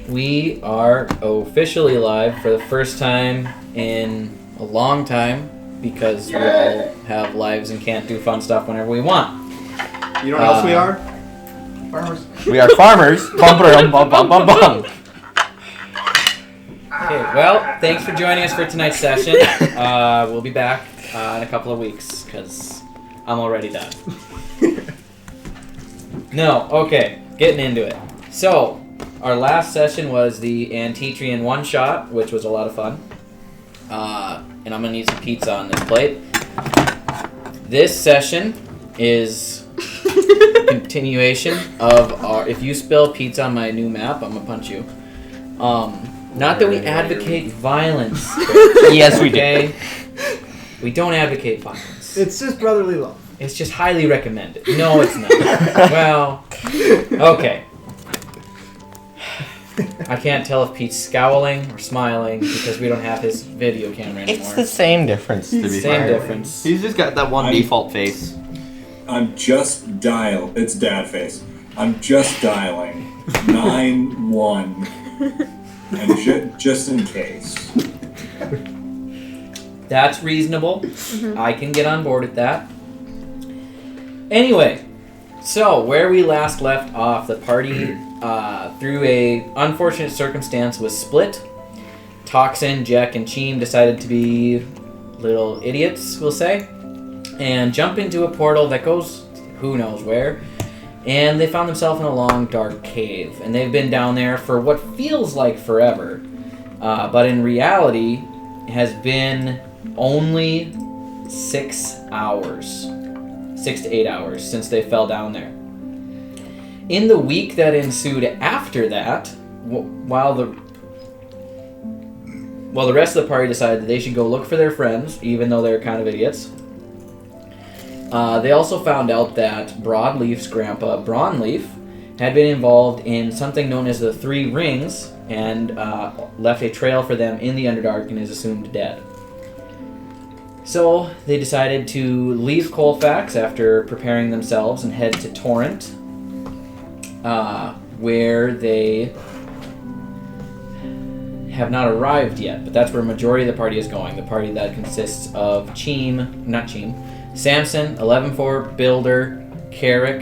We are officially live for the first time in a long time because we all have lives and can't do fun stuff whenever we want. You know what else we are? Farmers. We are farmers. Bum, bum, bum, bum, bum, bum. Okay, well, thanks for joining us for tonight's session. We'll be back in a couple of weeks because I'm already done. No, okay, getting into it. So, our last session was the Antitrian one-shot, which was a lot of fun. And I'm going to need some pizza on this plate. This session is a continuation of our... If you spill pizza on my new map, I'm going to punch you. Not that we advocate violence. Yes, we do. We don't advocate violence. It's just brotherly love. It's just highly recommended. No, it's not. Well, okay. I can't tell if Pete's scowling or smiling because we don't have his video camera anymore. It's the same difference, to be Same fair. difference. He's just got that one default face. I'm just It's dad face. I'm just dialing 9-1. And just in case. That's reasonable. Mm-hmm. I can get on board with that. Anyway, so where we last left off, the party, through a unfortunate circumstance, was split. Toxin, Jack, and Cheem decided to be little idiots, we'll say, and jump into a portal that goes who knows where. And they found themselves in a long, dark cave. And they've been down there for what feels like forever. But in reality, it has been only 6 hours. 6 to 8 hours since they fell down there. In the week that ensued after that, while the rest of the party decided that they should go look for their friends, even though they're kind of idiots, they also found out that Broadleaf's grandpa, Brawnleaf, had been involved in something known as the Three Rings and left a trail for them in the Underdark and is assumed dead. So they decided to leave Colfax after preparing themselves and head to Torrent, where they have not arrived yet, but that's where a majority of the party is going. The party that consists of Samson, 11-4, Builder, Carrick,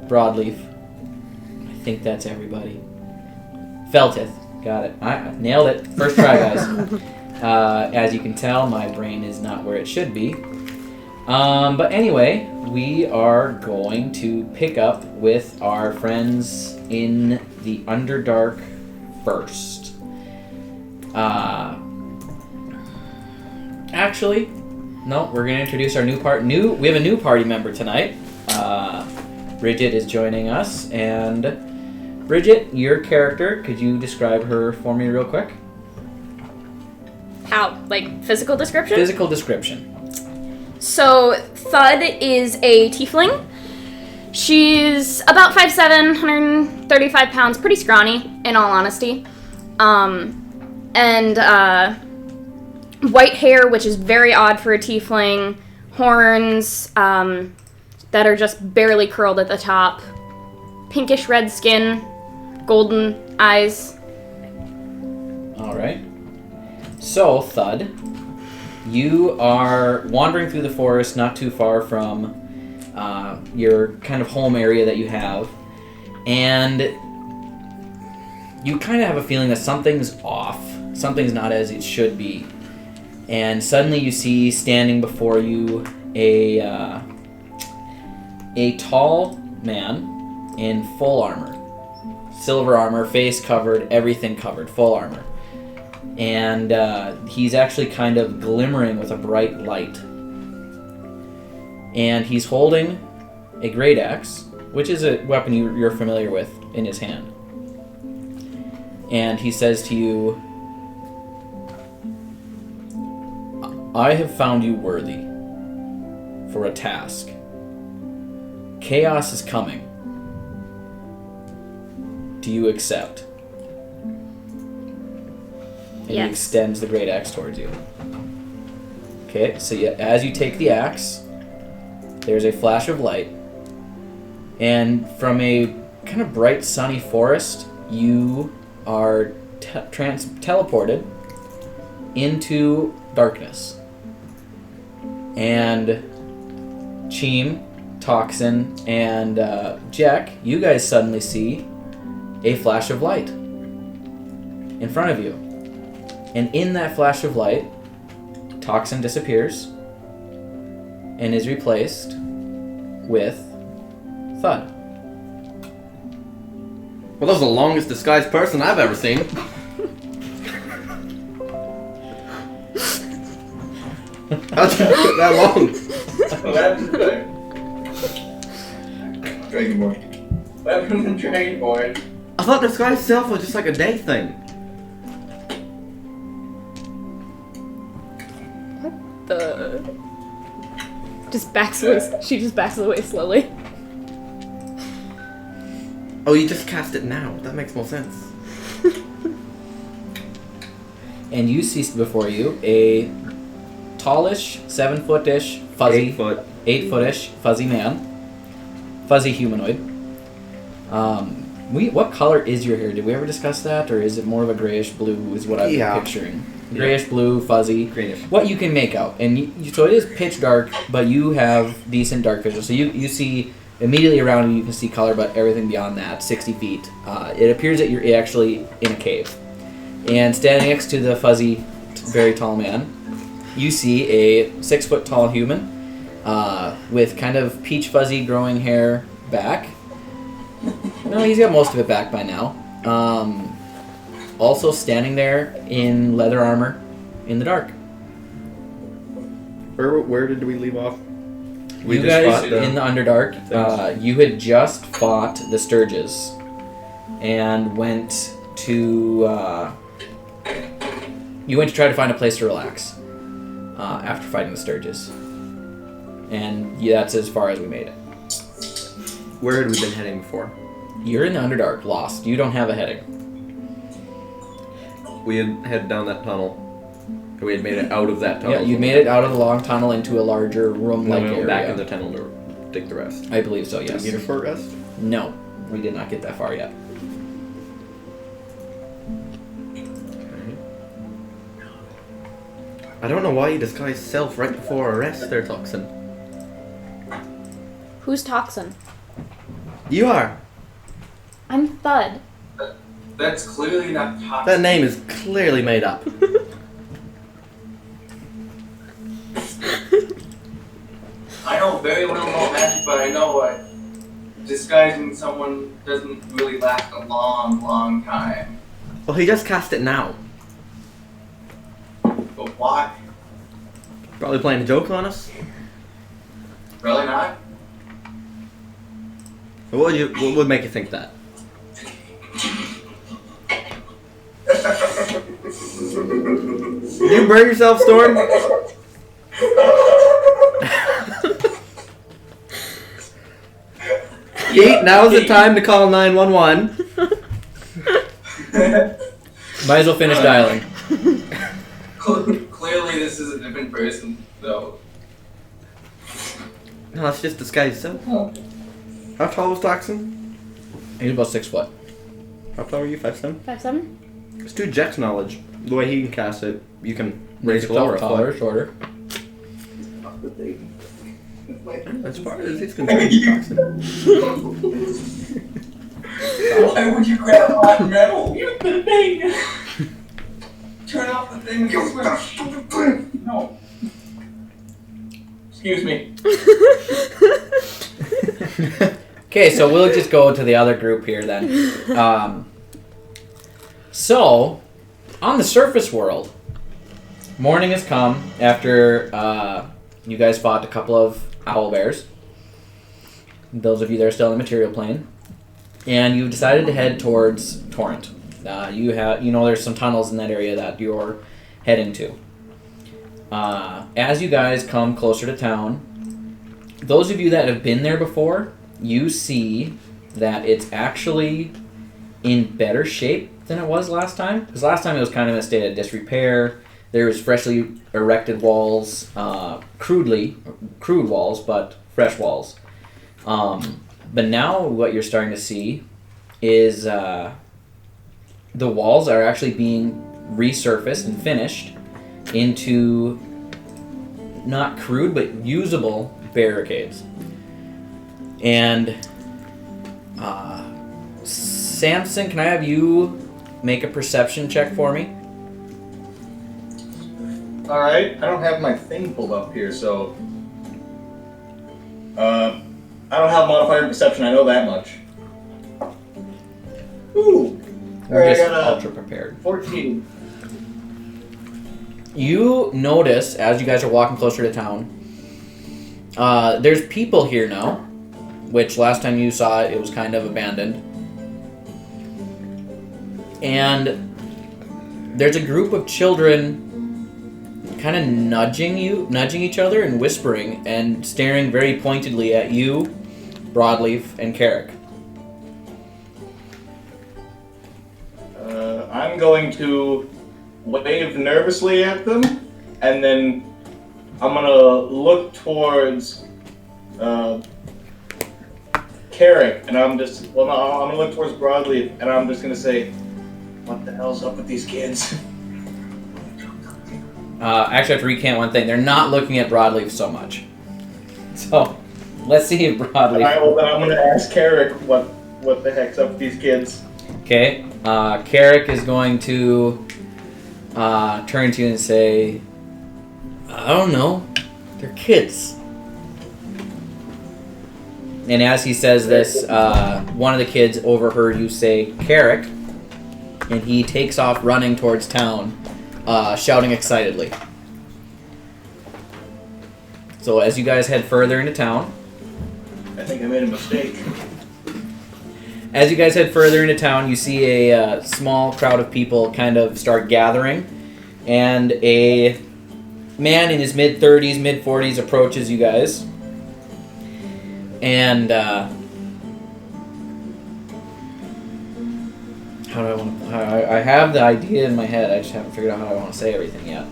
Broadleaf. I think that's everybody. Feltith. Got it. I nailed it. First try, guys. As you can tell, my brain is not where it should be. But anyway, we are going to pick up with our friends in the Underdark first. Actually, no, we're going to introduce our we have a new party member tonight. Bridget is joining us, and Bridget, your character, could you describe her for me real quick? How? Like, physical description? Physical description. So, Thud is a tiefling. She's about 5'7", 135 pounds, pretty scrawny, in all honesty. And white hair, which is very odd for a tiefling. Horns that are just barely curled at the top. Pinkish red skin. Golden eyes. All right. So, Thud, you are wandering through the forest not too far from your kind of home area that you have, and you kind of have a feeling that something's off. Something's not as it should be. And suddenly you see standing before you a tall man in full armor. Silver armor, face covered, everything covered, full armor. And he's actually kind of glimmering with a bright light. And he's holding a great axe, which is a weapon you're familiar with, in his hand. And he says to you, I have found you worthy for a task. Chaos is coming. Do you accept? And Yes. he extends the great axe towards you. Okay, so as you take the axe, there's a flash of light, and from a kind of bright sunny forest, you are teleported into darkness. And Cheem, Toxin, and Jack, you guys suddenly see a flash of light in front of you. And in that flash of light, Toxin disappears and is replaced with Thud. Well, that was the longest disguised person I've ever seen. How'd you get that long? What happened to the Dragonborn. What happened to the Dragonborn? I thought disguise self was just like a day thing. She just backs away slowly. Oh, you just cast it now. That makes more sense. And you see before you a tallish, 7-foot-ish, fuzzy, 8 foot. 8-foot-ish, fuzzy man. Fuzzy humanoid. What color is your hair? Did we ever discuss that? Or is it more of a grayish blue is what I'm picturing? Grayish blue, fuzzy. Greenish. What you can make out. And so it is pitch dark, but you have decent dark vision. So you see immediately around you, you can see color, but everything beyond that, 60 feet. It appears that you're actually in a cave. And standing next to the fuzzy, very tall man, you see a 6-foot-tall human with kind of peach fuzzy growing hair back. No, he's got most of it back by now. Also standing there in leather armor in the dark. Where did we leave off? You guys in the Underdark, you had just fought the Sturges and went to try to find a place to relax after fighting the Sturges. And that's as far as we made it. Where had we been heading before? You're in the Underdark, lost. You don't have a heading. We had headed down that tunnel. We had made it out of that tunnel. Yeah, you made it out of the long tunnel into a larger room-like area. Back in the tunnel to take the rest. I believe so, yes. Did we get a short rest? No, we did not get that far yet. I don't know why you disguised self right before arrest there, Toxin. Who's Toxin? You are. I'm Thud. That's clearly not toxic. That name is clearly made up. I know very little about magic, but I know disguising someone doesn't really last a long, long time. Well, he just cast it now. But why? Probably playing a joke on us. Really not? What would make you think that? Did you burn yourself, Storm? Yeet, now's the time to call 911. Might as well finish dialing. Clearly, this is a different person, though. No, it's just disguised self. How tall was Toxin? He's about 6 foot. How tall are you? 5'7"? 5'7"? Let's do Jack's knowledge. The way he can cast it, you can Raise raise it it lower, taller, shorter. As far as he's concerned, Toxin. Why would you grab hot metal? Here's the thing! Turn off the thing with the switch. No. Excuse me. Okay, so we'll just go to the other group here then. So, on the surface world, morning has come after you guys fought a couple of owl bears. Those of you that are still in the material plane. And you decided to head towards Torrent. There's some tunnels in that area that you're heading to. As you guys come closer to town, those of you that have been there before, you see that it's actually in better shape than it was last time. Because last time it was kind of in a state of disrepair. There was freshly erected walls, crude walls, but fresh walls. But now what you're starting to see is the walls are actually being resurfaced and finished into not crude but usable barricades. And Samson, can I have you make a perception check for me? Alright, I don't have my thing pulled up here, so... I don't have modifier perception, I know that much. Ooh! We're Alright, I just got a ultra prepared. 14. You notice, as you guys are walking closer to town, there's people here now, which last time you saw it was kind of abandoned. And there's a group of children kind of nudging each other and whispering and staring very pointedly at you, Broadleaf, and Carrick. I'm going to wave nervously at them, and then I'm gonna look towards Carrick, and I'm gonna look towards Broadleaf, and I'm just gonna say, what the hell's up with these kids? Actually, I have to recant one thing. They're not looking at Broadleaf so much. So, let's see if Broadleaf... Alright, well then I'm gonna ask Carrick what the heck's up with these kids. Okay, Carrick is going to turn to you and say, I don't know, they're kids. And as he says this, one of the kids overheard you say, Carrick, and he takes off running towards town, shouting excitedly. So as you guys head further into town... I think I made a mistake. As you guys head further into town, you see a small crowd of people kind of start gathering, and a man in his mid-30s, mid-40s approaches you guys. And how do I want to? I have the idea in my head. I just haven't figured out how I want to say everything yet.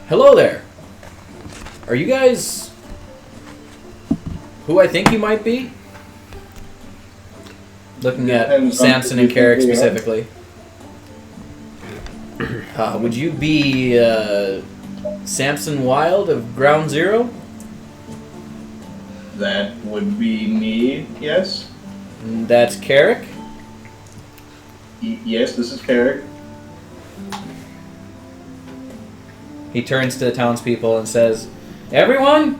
Hello there. Are you guys who I think you might be? Looking at Samson and Carrick specifically. Would you be Samson Wild of Ground Zero? That would be me, yes? And that's Carrick? Yes, this is Carrick. He turns to the townspeople and says, Everyone,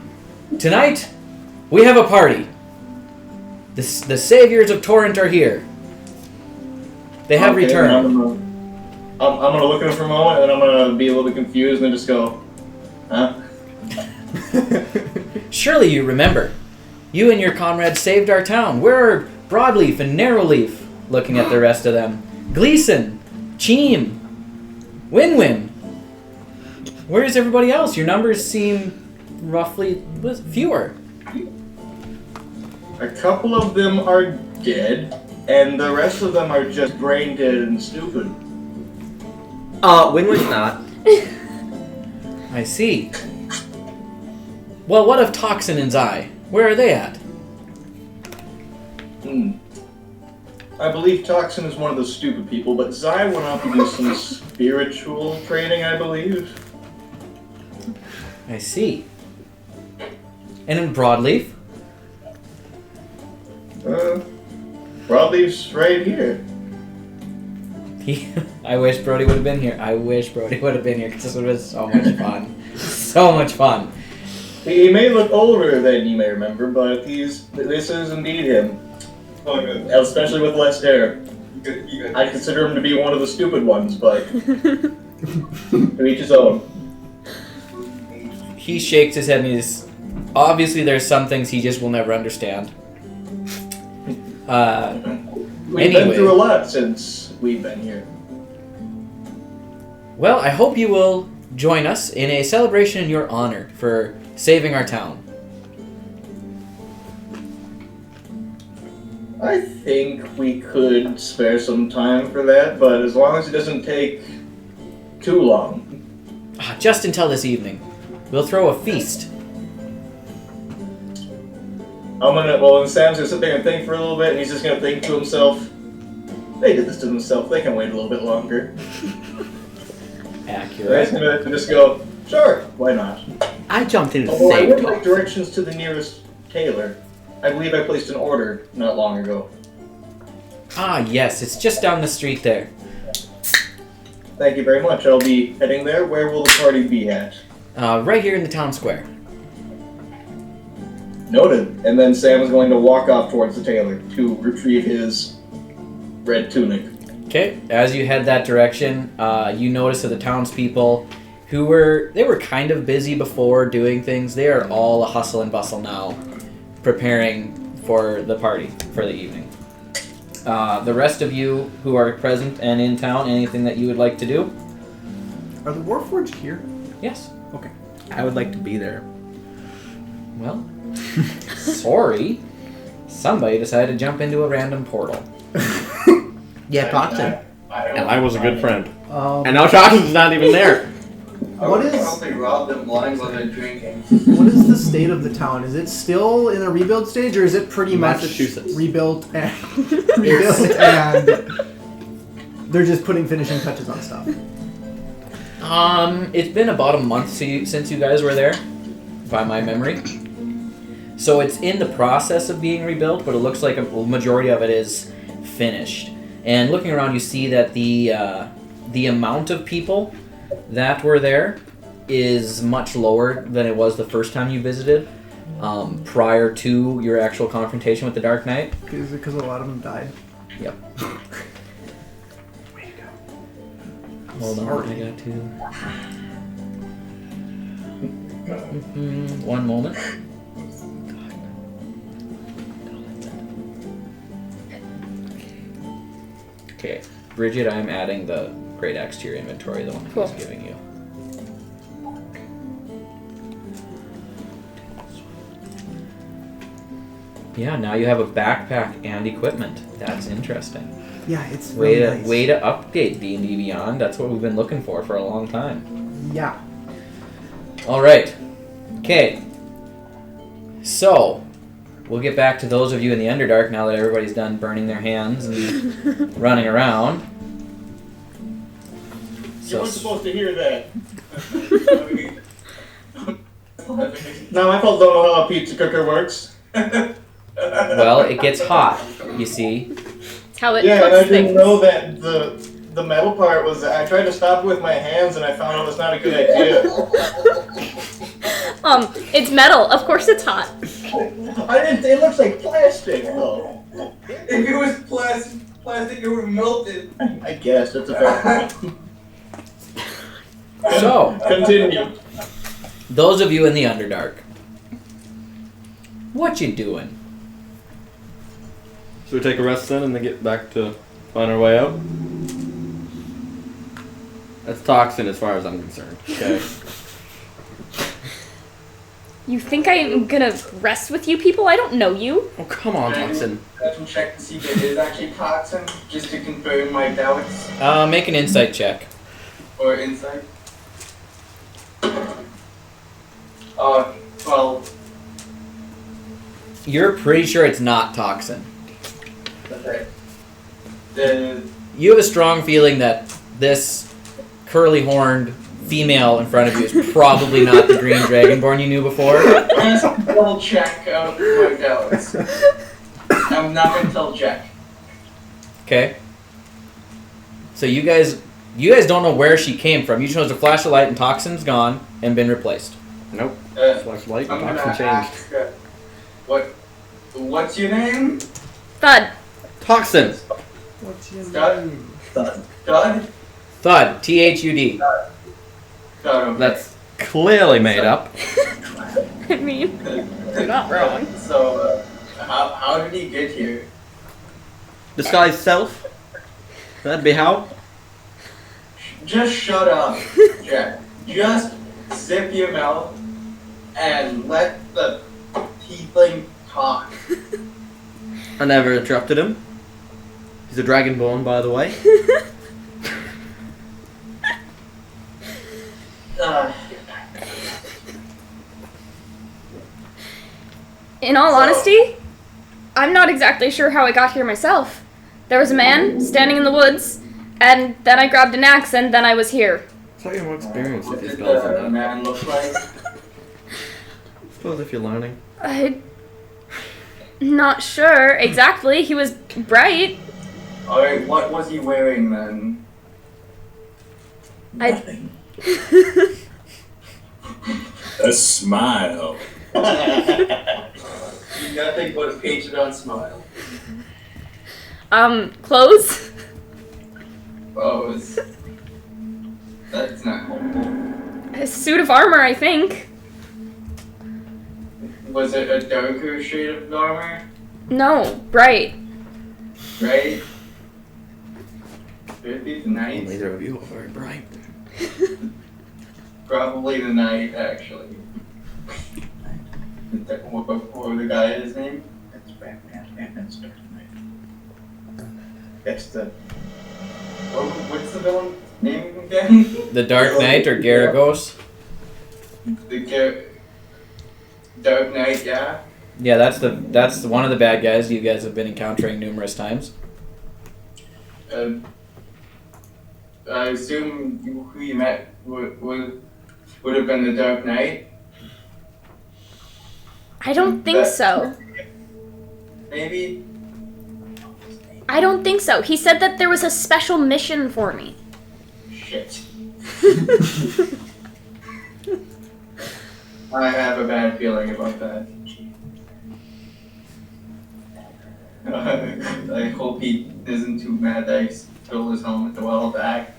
tonight we have a party. The saviors of Torrent are here. They have returned. I'm gonna look at him for a moment, and I'm gonna be a little bit confused, and then just go, huh? Surely you remember. You and your comrades saved our town. Where are Broadleaf and Narrowleaf? Looking at the rest of them. Gleason, Cheem, Win-Win. Where is everybody else? Your numbers seem roughly fewer. A couple of them are dead, and the rest of them are just brain dead and stupid. Win-Win's not. I see. Well, what of Toxin and Zai? Where are they at? I believe Toxin is one of the stupid people, but Zai went off to do some spiritual training, I believe. I see. And in Broadleaf? Broadleaf's right here. I wish Brody would have been here. I wish Brody would have been here because this would have been so much fun. So much fun. He may look older than you may remember, but this is indeed him. Especially with less hair. I consider him to be one of the stupid ones, but to each his own. He shakes his head and he's... Obviously there's some things he just will never understand. We've been through a lot since we've been here. Well, I hope you will join us in a celebration in your honor for saving our town. I think we could spare some time for that, but as long as it doesn't take too long. Just until this evening. We'll throw a feast. and Sam's gonna sit there and think for a little bit, and he's just gonna think to himself, they did this to themselves, they can wait a little bit longer. Accurate. He's gonna just go, sure, why not? I jumped in to Although I save would like Tox. directions to the nearest tailor. I believe I placed an order not long ago. Ah, yes, it's just down the street there. Thank you very much. I'll be heading there. Where will the party be at? Right here in the town square. Noted. And then Sam is going to walk off towards the tailor to retrieve his red tunic. Okay, as you head that direction, you notice that the townspeople who were kind of busy before doing things, they are all a hustle and bustle now, preparing for the party for the evening. The rest of you who are present and in town, anything that you would like to do? Are the Warforged here? Yes. Okay. I would like to be there. Well, sorry. Somebody decided to jump into a random portal. Yeah, Toxin. And I was a good friend. And now Toxin's not even there. What is- I hope they robbed them blind while they're drinking. What is the state of the town? Is it still in a rebuild stage, or is it pretty much Massachusetts. rebuilt and and they're just putting finishing touches on stuff? It's been about a month since you guys were there, by my memory. So it's in the process of being rebuilt, but it looks like a majority of it is finished. And looking around, you see that the amount of people that were there is much lower than it was the first time you visited, prior to your actual confrontation with the Dark Knight. Is it because a lot of them died? Yep. Way to go. Hold on, Sorry. I got to. One moment. Okay, Bridget, I'm adding the Great Axe to your inventory, the one that Cool. he's giving you. Yeah, now you have a backpack and equipment. That's interesting. Yeah, it's Way really to nice. way to update D&D Beyond. That's what we've been looking for a long time. Yeah. All right. Okay. So, we'll get back to those of you in the Underdark now that everybody's done burning their hands and running around. You weren't So, supposed to hear that. Now my fault don't know how a pizza cooker works. well, it gets hot, you see. It's how it Yeah, and I cooks didn't things. know that the metal part was. I tried to stop it with my hands, and I found it was not a good idea. It's metal. Of course it's hot. I didn't. It looks like plastic, though. If it was plastic, it would have melted. I guess that's a fair point. So, Continue. those of you in the Underdark, what you doing? So we take a rest then and then get back to on our way out? That's Toxin as far as I'm concerned. Okay. You think I'm gonna rest with you people? I don't know you. Oh, come on, Toxin. I can check to see if it is actually toxin, just to confirm my doubts Make an insight check. or insight. 12. You're pretty sure it's not toxin. Okay. The You have a strong feeling that this curly-horned female in front of you is probably not the green dragonborn you knew before. just double check out my doubts. I'm not gonna tell Jack. Okay. So you guys don't know where she came from. You just know there's a flash of light and toxin's gone and been replaced. Nope. Uh, Flashlight I'm and gonna Toxin changed. ask. What's your name? Thud. Toxin! What's your Scott? name? Dud? Thud. Thud. Dud, okay. That's clearly made up. I mean, you're not wrong. So, how did he get here? Disguise self? That'd be how? Just shut up, Jack. Just zip your mouth and let the tiefling talk. I never interrupted him. He's a dragonborn, by the way. In all honesty, I'm not exactly sure how I got here myself. There was a man standing in the woods, and then I grabbed an axe, and then I was here. It's not your more experience What if you did spells the in that. man look like? Suppose if you're learning. I'm not sure exactly. He was bright. Alright, what was he wearing then? I. A smile. Nothing but a painted on smile. Clothes? Oh, that's not helpful. A suit of armor, I think. Was it a darker shade of armor? No, bright. Right? Could it be the night? Neither of you are very bright. Probably the night, actually. What was the guy his name? That's Batman. Batman's Dark Knight. That's the. What's the villain name again? The Dark Knight or Garagos? Dark Knight, yeah. Yeah, that's one of the bad guys you guys have been encountering numerous times. I assume who you met would have been the Dark Knight. I don't think so. Maybe. I don't think so. He said that there was a special mission for me. Shit. I have a bad feeling about that. I hope he isn't too mad that I stole his helmet a while back.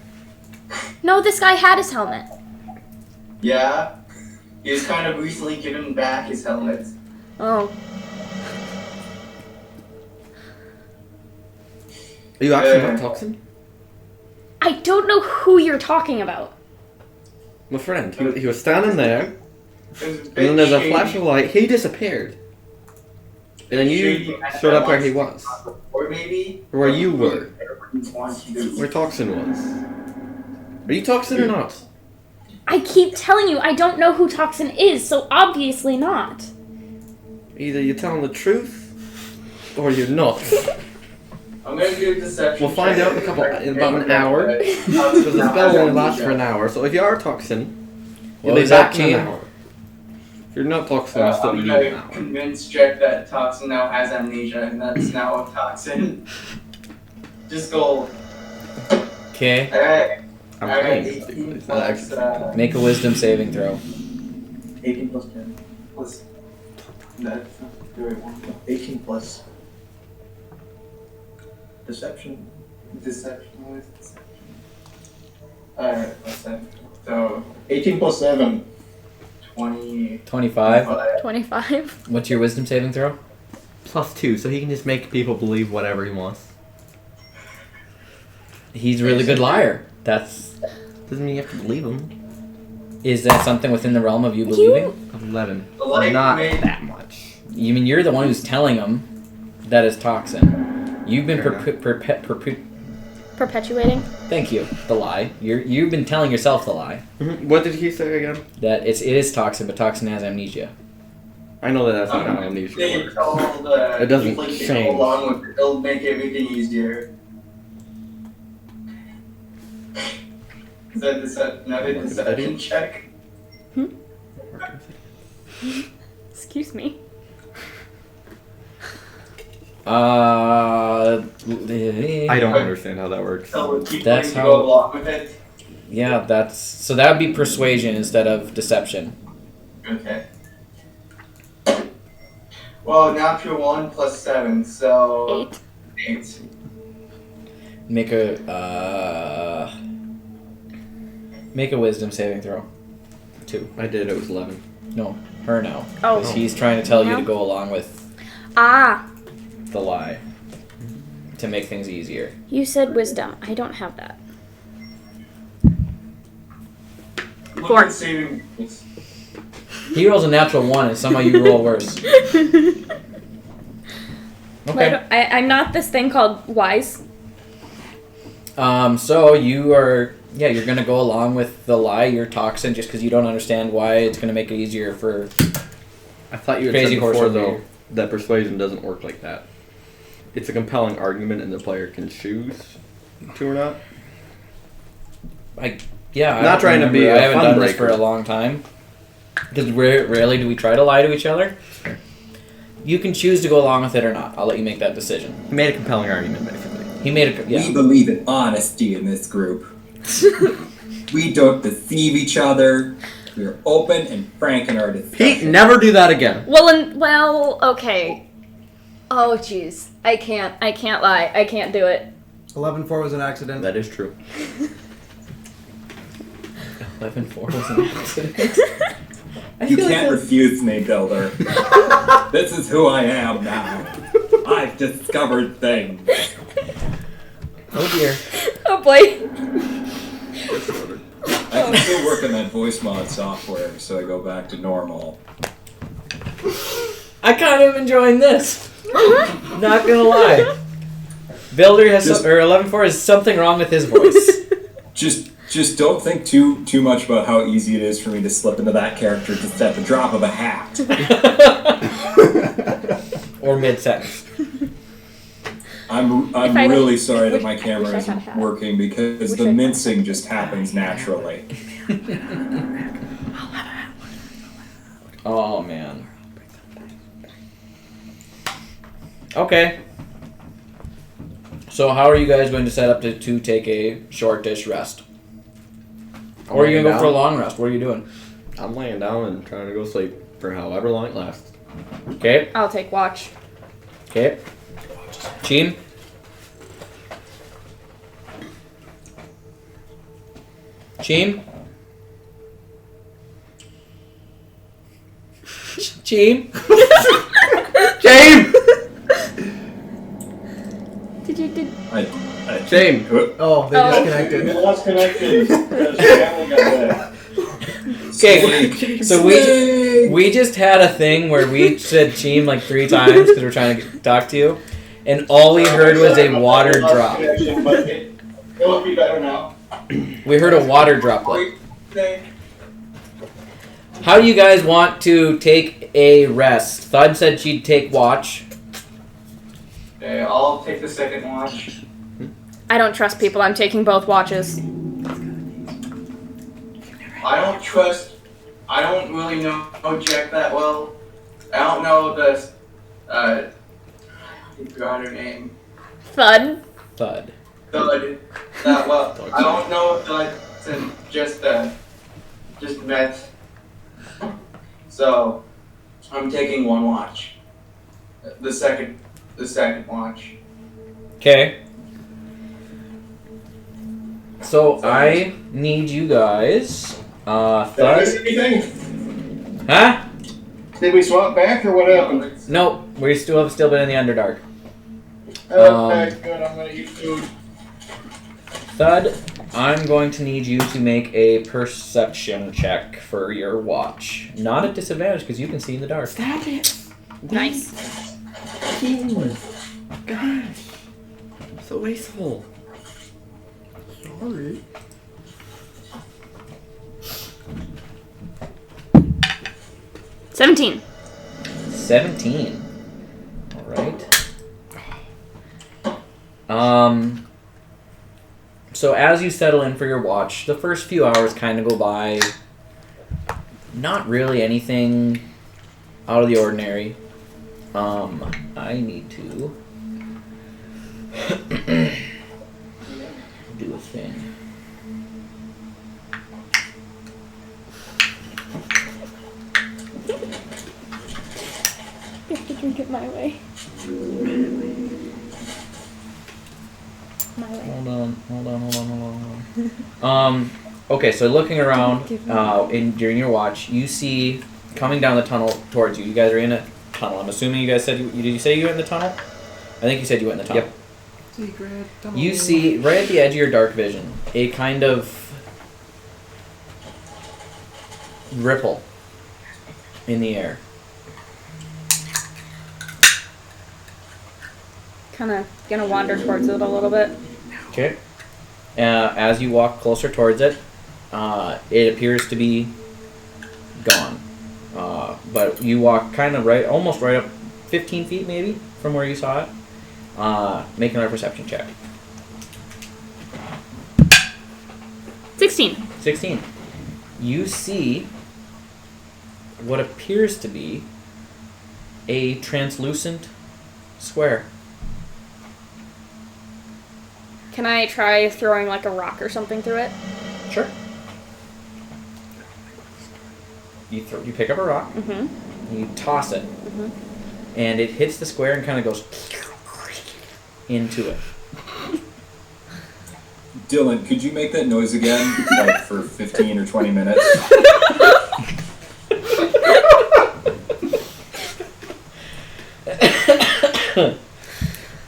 No, this guy had his helmet. Yeah? He's kind of recently given back his helmet. Oh. Are you actually not Toxin? I don't know who you're talking about. My friend, he was standing there, It was a and bit then there's a shady. flash of light, he disappeared. And then you showed up where he was. Or maybe? Or where you were. Everyone wants you to. Where Toxin was. Are you Toxin or not? I keep telling you I don't know who Toxin is, so obviously not. Either you're telling the truth, or you're not. I'm gonna do a deception. We'll find check. out in about an hour. Because the spell only lasts for an hour, so if you are Toxin, you'll What be was that, back in an Gene? hour. If you're not Toxin, you'll still I'm be in gonna an hour. convince Jack that Toxin now has amnesia, and that's now a Toxin. Just go. Okay, I'm Alright, playing 18 it's not plus, actually. make a wisdom saving throw. 18 plus 10. plus. That's not the right one. 18 plus. Deception. Deception. What is deception? Alright, plus 7. So, 18 plus 7. 20. 25. 25. What's your wisdom saving throw? +2, so he can just make people believe whatever he wants. He's a really good liar. Doesn't mean you have to believe him. Is that something within the realm of you believing? 11. The light Not made- that much. You mean you're the one who's telling him that is Toxin. You've been Fair enough. Perpetuating. Thank you. The lie. You've been telling yourself the lie What did he say again? that it is Toxin, but Toxin has amnesia. I know that that's not how amnesia They works. told It doesn't people to go change. along with it. It'll make everything easier. Is that another deception check? Excuse me. I don't understand how that works. Tell the people That's to how- go along with it. Yeah, so that would be persuasion instead of deception. Okay. Well, natural 1 plus 7, so 8. 8. Make a wisdom saving throw. 2. I did, it was 11. No, her now. Oh. 'Cause he's trying to tell you No. to go along with Ah, the lie to make things easier. you said wisdom. I don't have that. Look 4. at saving. He rolls a natural 1, and somehow you roll worse. Okay. I'm not this thing called wise. So you're gonna go along with the lie. You're Toxin just because you don't understand why it's gonna make it easier for. I thought you had Crazy said horse before, over though, here. that persuasion doesn't work like that. It's a compelling argument, and the player can choose to or not. Not trying to be I a haven't fun done this breaker. for a long time. Because rarely do we try to lie to each other. You can choose to go along with it or not. I'll let you make that decision. He made a compelling argument, basically. He made a We believe in honesty in this group. We don't deceive each other. We are open and frank in our discussion. Pete, never do that again. Well, okay. Oh, jeez. I can't lie. I can't do it. 11-4 was an accident. That is true. 11-4 was an accident. You can't refuse me, Builder. This is who I am now. I've discovered things. Oh dear. Oh boy. I can still work on that voice mod software, so I go back to normal. I kind of enjoying this. Not gonna lie. Builder has 11-4 has something wrong with his voice. Just don't think too much about how easy it is for me to slip into that character just at the drop of a hat. Or mid-sentence. I'm I really don't- sorry that wish- my camera wish I had a isn't hat. working because Wish the I had- mincing just happens naturally. Oh man. Okay. So how are you guys going to set up to take a short-ish rest? Or are you going to go for a long rest? What are you doing? I'm laying down and trying to go sleep for however long it lasts. Okay. I'll take watch. Okay. Cheem? Cheem? Cheem? Shame! Shame! Oh, they disconnected. We lost connection. Because Cameron got that. Okay, so we just had a thing where we said Cheem like 3 times because we're trying to talk to you, and all we heard was a water drop. But it will be better now. We heard a water droplet. How do you guys want to take a rest? Thud said she'd take watch. Okay, I'll take the second watch. I don't trust people. I'm taking both watches. I don't really know Jack that well. I don't know I forgot her name. Thud. Thud. Thud that well. I don't know Thud since just met. So I'm taking one watch. The second watch. Okay. So I need you guys. Did I miss Thud. anything? Huh? Did we swap back or what happened? Nope. We still have been in the Underdark. Okay, good. I'm gonna eat food. Thud, I'm going to need you to make a perception check for your watch. Not at disadvantage because you can see in the dark. Stop it! Nice. Gosh. So wasteful. Sorry. $17. 17. Alright. So as you settle in for your watch, the first few hours kind of go by. Not really anything out of the ordinary. I need to do a thing. You have to drink it my way. My way. Hold on. Okay, so looking around, during your watch, you see coming down the tunnel towards you. You guys are in a tunnel. I'm assuming you guys said did you say you went in the tunnel? I think you said you went in the tunnel. Yep. You see right at the edge of your dark vision a kind of ripple in the air. Kind of gonna wander towards it a little bit. Okay. As you walk closer towards it, it appears to be gone. But you walk kind of almost right up 15 feet maybe from where you saw it. Make another perception check. 16. 16. You see what appears to be a translucent square. Can I try throwing like a rock or something through it? Sure. You pick up a rock, and you toss it, and it hits the square and kind of goes into it. Dylan, could you make that noise again, like for 15 or 20 minutes?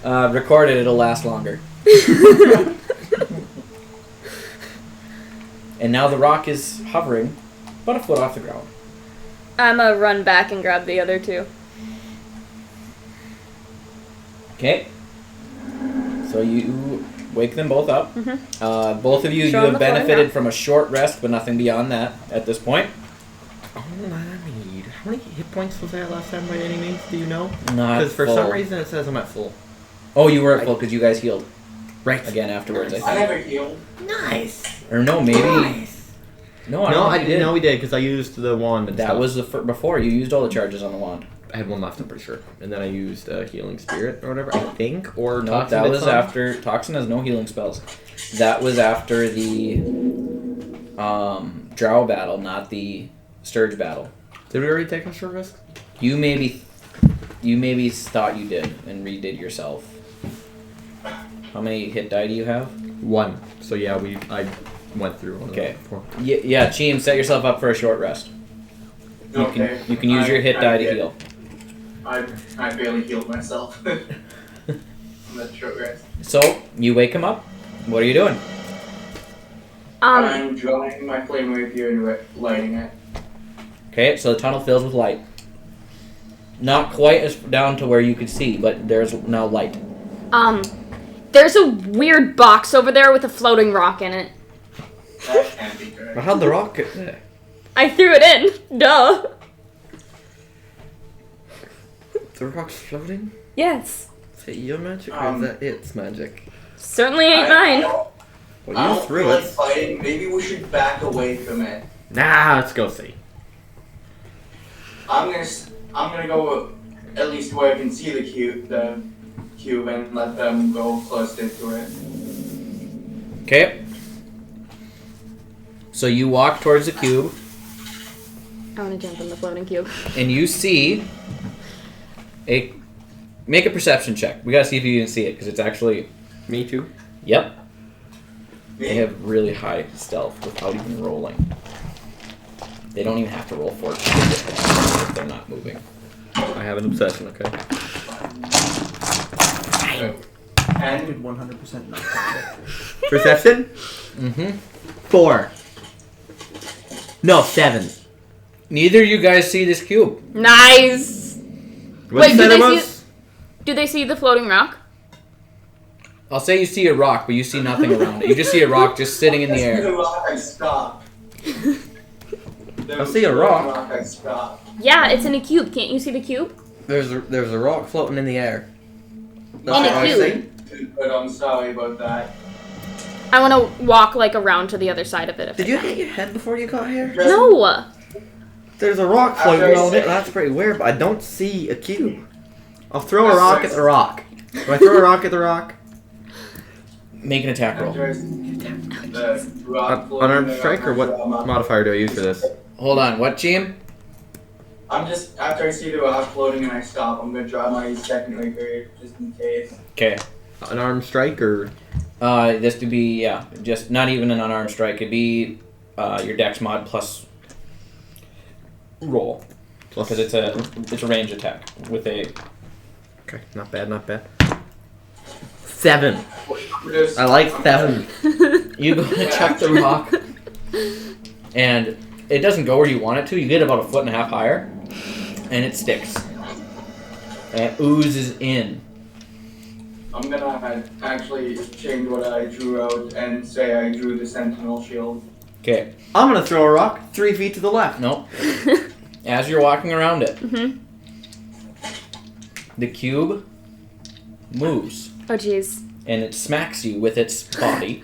Record it, it'll last longer. And now the rock is hovering about a foot off the ground. I'm gonna run back and grab the other two. Okay. So you wake them both up. Both of you, Show you them have the benefited photograph. from a short rest, but nothing beyond that at this point. All I need. How many hit points was that last time by any means? Do you know? Not Because for full. some reason it says I'm at full. Oh, you were at full because you guys healed Right. again afterwards, I I think. never healed. Nice. Or no, maybe. No, I don't No, think you did. no, we did because I used the wand. And That stuff. was the before you used all the charges on the wand. I had one left, I'm pretty sure. And then I used healing spirit or whatever, I think. Or No, Toxin that did was some. after Toxin has no healing spells. That was after the Drow battle, not the Sturge battle. Did we already take a short rest? You maybe thought you did and redid yourself. How many hit die do you have? 1. So yeah, I went through one Okay. of them before. Yeah, Cheem, set yourself up for a short rest. You can use your hit die to heal. I barely healed myself. I'm at short rest. So you wake him up. What are you doing? I'm drawing my flame rapier and lighting it. Okay, so the tunnel fills with light. Not quite as down to where you could see, but there's now light. There's a weird box over there with a floating rock in it. That can't be good. But how'd the rock get there? I threw it in. Duh. The rock's floating? Yes. Is it your magic or is that its magic? Certainly ain't mine. Well, I you don't threw feel like it. fighting. Maybe we should back away from it. Nah, let's go see. I'm gonna go at least where I can see the cube, and let them go closer to it. Okay. So you walk towards the cube, I want to jump in the floating cube. and you see make a perception check. We gotta see if you can see it, because it's actually... Me too. Yep. They have really high stealth without even rolling. They don't even have to roll 14 if they're not moving. I have an obsession, okay? I And did 100% not find it. Perception? Mm-hmm. 4. No, 7. Neither of you guys see this cube. Nice. What Wait, you said do it they was? Do they see the floating rock? I'll say you see a rock, but you see nothing around it. You just see a rock just sitting in the the air. rock I stopped. I see a rock. I stopped. Yeah, it's in a cube. Can't you see the cube? There's a rock floating in the air. In a cube. But I'm sorry about that. I want to walk like around to the other side of it. If Did you hit your head before you got here? No. There's a rock floating on it. That's pretty weird, but I don't see a cube. I'll throw a rock at the rock. Do I throw a rock at the rock? Make an attack roll. The rock Unarmed strike, or what modifier do I use for this? Hold on. What, Jim? I'm just, after I see the rock floating and I stop, I'm gonna draw my second rapier just in case. Okay. Unarmed strike, or This would be, yeah, just not even an unarmed strike. It'd be your dex mod plus roll. Because it's a range attack with a... Okay, not bad, not bad. 7. Just, I like 7. You go to chuck the rock, and it doesn't go where you want it to. You get about 1.5 feet higher, and it sticks. And it oozes in. I'm gonna actually change what I drew out and say I drew the sentinel shield. Okay. I'm gonna throw a rock 3 feet to the left. Nope. As you're walking around it, the cube moves Oh, jeez. and it smacks you with its body.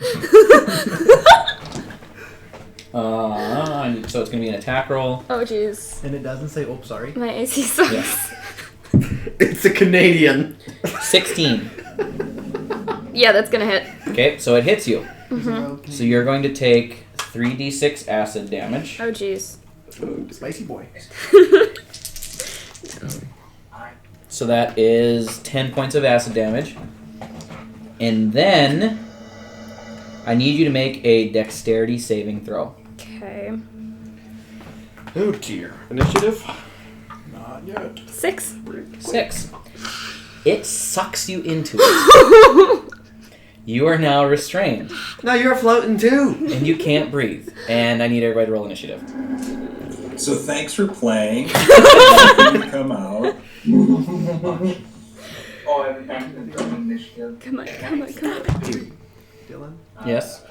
So it's gonna be an attack roll. Oh, jeez. And it doesn't say, oh, sorry. My AC sucks. Yeah. It's a Canadian. 16. Yeah, that's gonna hit. Okay, so it hits you. Mm-hmm. So you're going to take 3d6 acid damage. Oh, jeez. Spicy boy. So that is 10 points of acid damage. And then I need you to make a dexterity saving throw. Okay. Oh dear. Initiative? Not yet. 6. 6. It sucks you into it. You are now restrained. No, you're floating too. And you can't breathe. And I need everybody to roll initiative. So thanks for playing. Come out. Oh, every time it's an initiative. Come on. Dylan, Yes?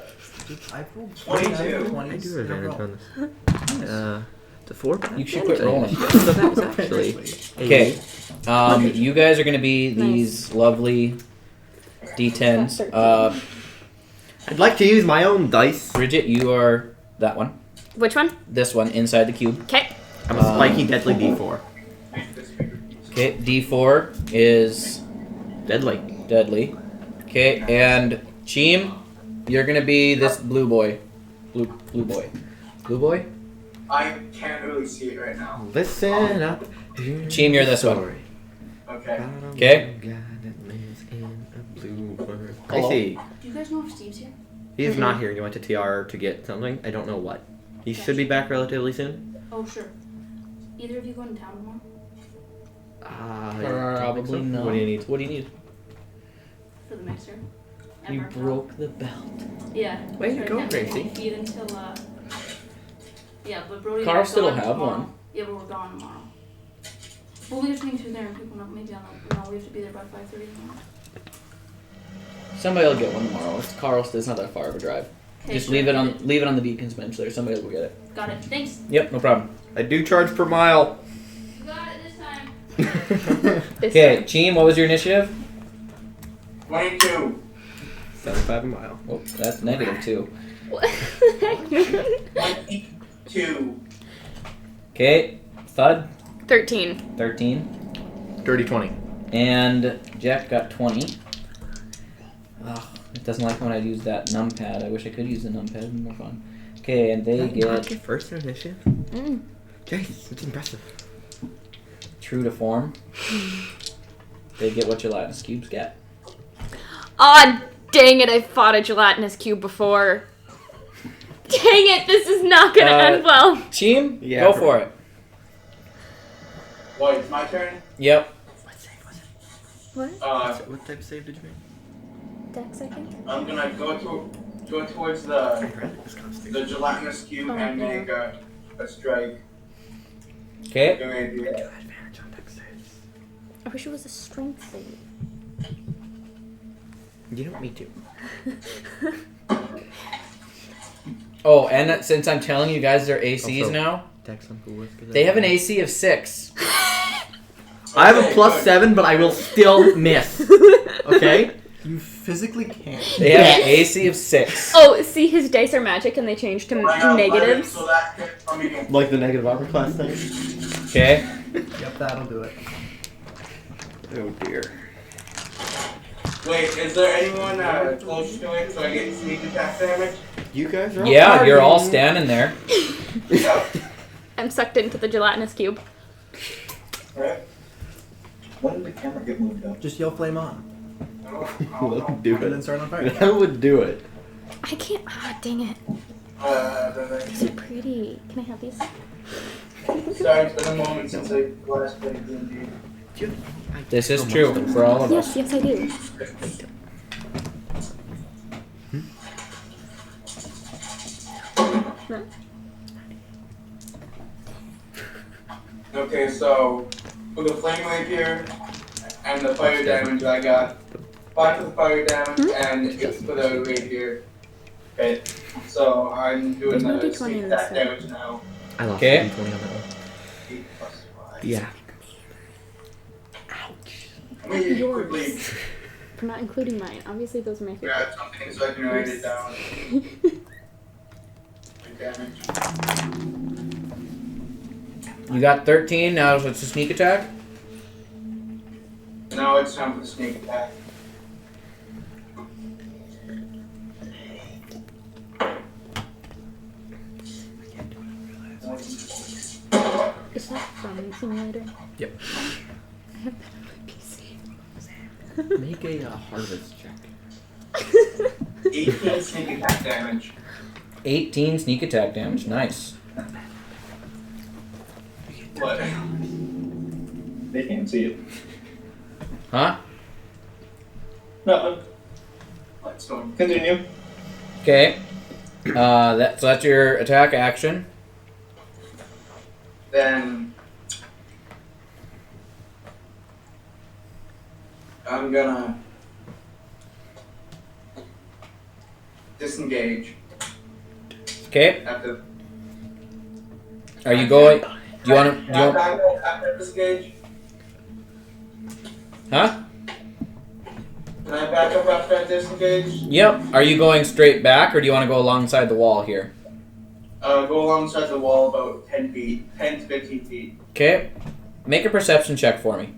I've rolled 22. 20 I do in a advantage row. on this. The 4? You should quit rolling. So that was actually Okay. You guys are going to be these lovely D10s. I'd like to use my own dice. Bridget, you are that one. Which one? This one, inside the cube. Okay. I'm a spiky deadly D4. Okay, D4 is Deadly. deadly. Okay, and Cheem, you're gonna be this blue boy. Blue boy. Blue boy? I can't really see it right now. Listen up. Cheem, you're this one. Okay. Okay. I see. Do you guys know if Steve's here? He is not here. He went to TR to get something. I don't know what. He should be back relatively soon. Oh, sure. Either of you going to town tomorrow? Probably not. What do you need? What do you need? For the mixer? At You Mark Hall? broke the belt. Yeah. Way to So I go, can't take Gracie. any feed until, yeah, but Brody Carl and I still gone have tomorrow. one. Yeah, but we're gone tomorrow. Well, we have to swing through there and pick one up. Maybe on the... No, we have to be there by 5:30 tomorrow. Somebody will get one tomorrow. It's Carl's. It's not that far of a drive. Okay, Just sure. leave it on the Deacon's bench there. Somebody will go get it. Got it. Thanks. Yep, no problem. I do charge per mile. You got it this time. Okay, Cheem, what was your initiative? 22. 75 a mile. Oh, that's -2. 22. Okay, Thud, 13. 13. Dirty 20. And Jack got 20. Ugh, it doesn't like when I use that numpad. I wish I could use the numpad. It'd be more fun. Okay, and they get First initiative? Mm. Jeez, it's impressive. true to form. They get what gelatinous cubes get. Aw, dang it, I fought a gelatinous cube before. Dang it, this is not gonna end well. Cheem, Yeah, go bro. for it. What, it's my turn? Yep. What save was it? What? What type of save did you make? Dex, I think? I'm gonna go towards the gelatinous cube Oh, and yeah. make a strike. Okay. Go ahead and do that. Advantage on dex saves. I wish it was a strength save. You don't need to. Oh, and since I'm telling you guys their ACs Also- now, Dex on cool with. they have an AC of 6. I have a +7, but I will still miss. Okay? You physically can't. They have an AC of 6. Oh, see, his dice are magic and they change to I got 11, negatives. so that hit from me. Like the negative upper class thing? Okay. Yep, that'll do it. Oh dear. Wait, is there anyone close to it so I get sneak attack damage? You guys are all Yeah, you're all partying. standing there. Yeah. I'm sucked into the gelatinous cube. Right? When did the camera get moved up? Just yell flame on. That would do And then it. start on fire. That would do it. I can't. Ah, dang it. These are pretty. Can I have these? Sorry, it's been a moment since I last played D&D. This is true for all of us. Yes, I do. Okay, so for the flame rapier and the fire damage, I got 5 for the fire damage and 8 for the rapier. Okay, so I'm doing There's no the D20 sneak in this attack set. damage now. I lost Okay. a D20 on that one. 8 plus 5. Yeah. me Yours. quickly I'm not including mine. Obviously, those are my favorite. grab something so I can write it down. Damage. You got 13. Now it's a sneak attack. Now it's time for the sneak attack. Is that Farming Simulator? Yep. I have that on my PC. Make a harvest check. 18 sneak attack damage. 18 sneak attack damage. Nice. What? They can't see it. Huh? No, Let's go. continue. Okay. So that's your attack action. Then I'm gonna disengage Okay. after. Are you going? Do you want to? After disengage? Huh? Can I back up after I disengage? Yep. Are you going straight back, or do you want to go alongside the wall here? Go alongside the wall about 10 feet, 10 to 15 feet. Okay. Make a perception check for me.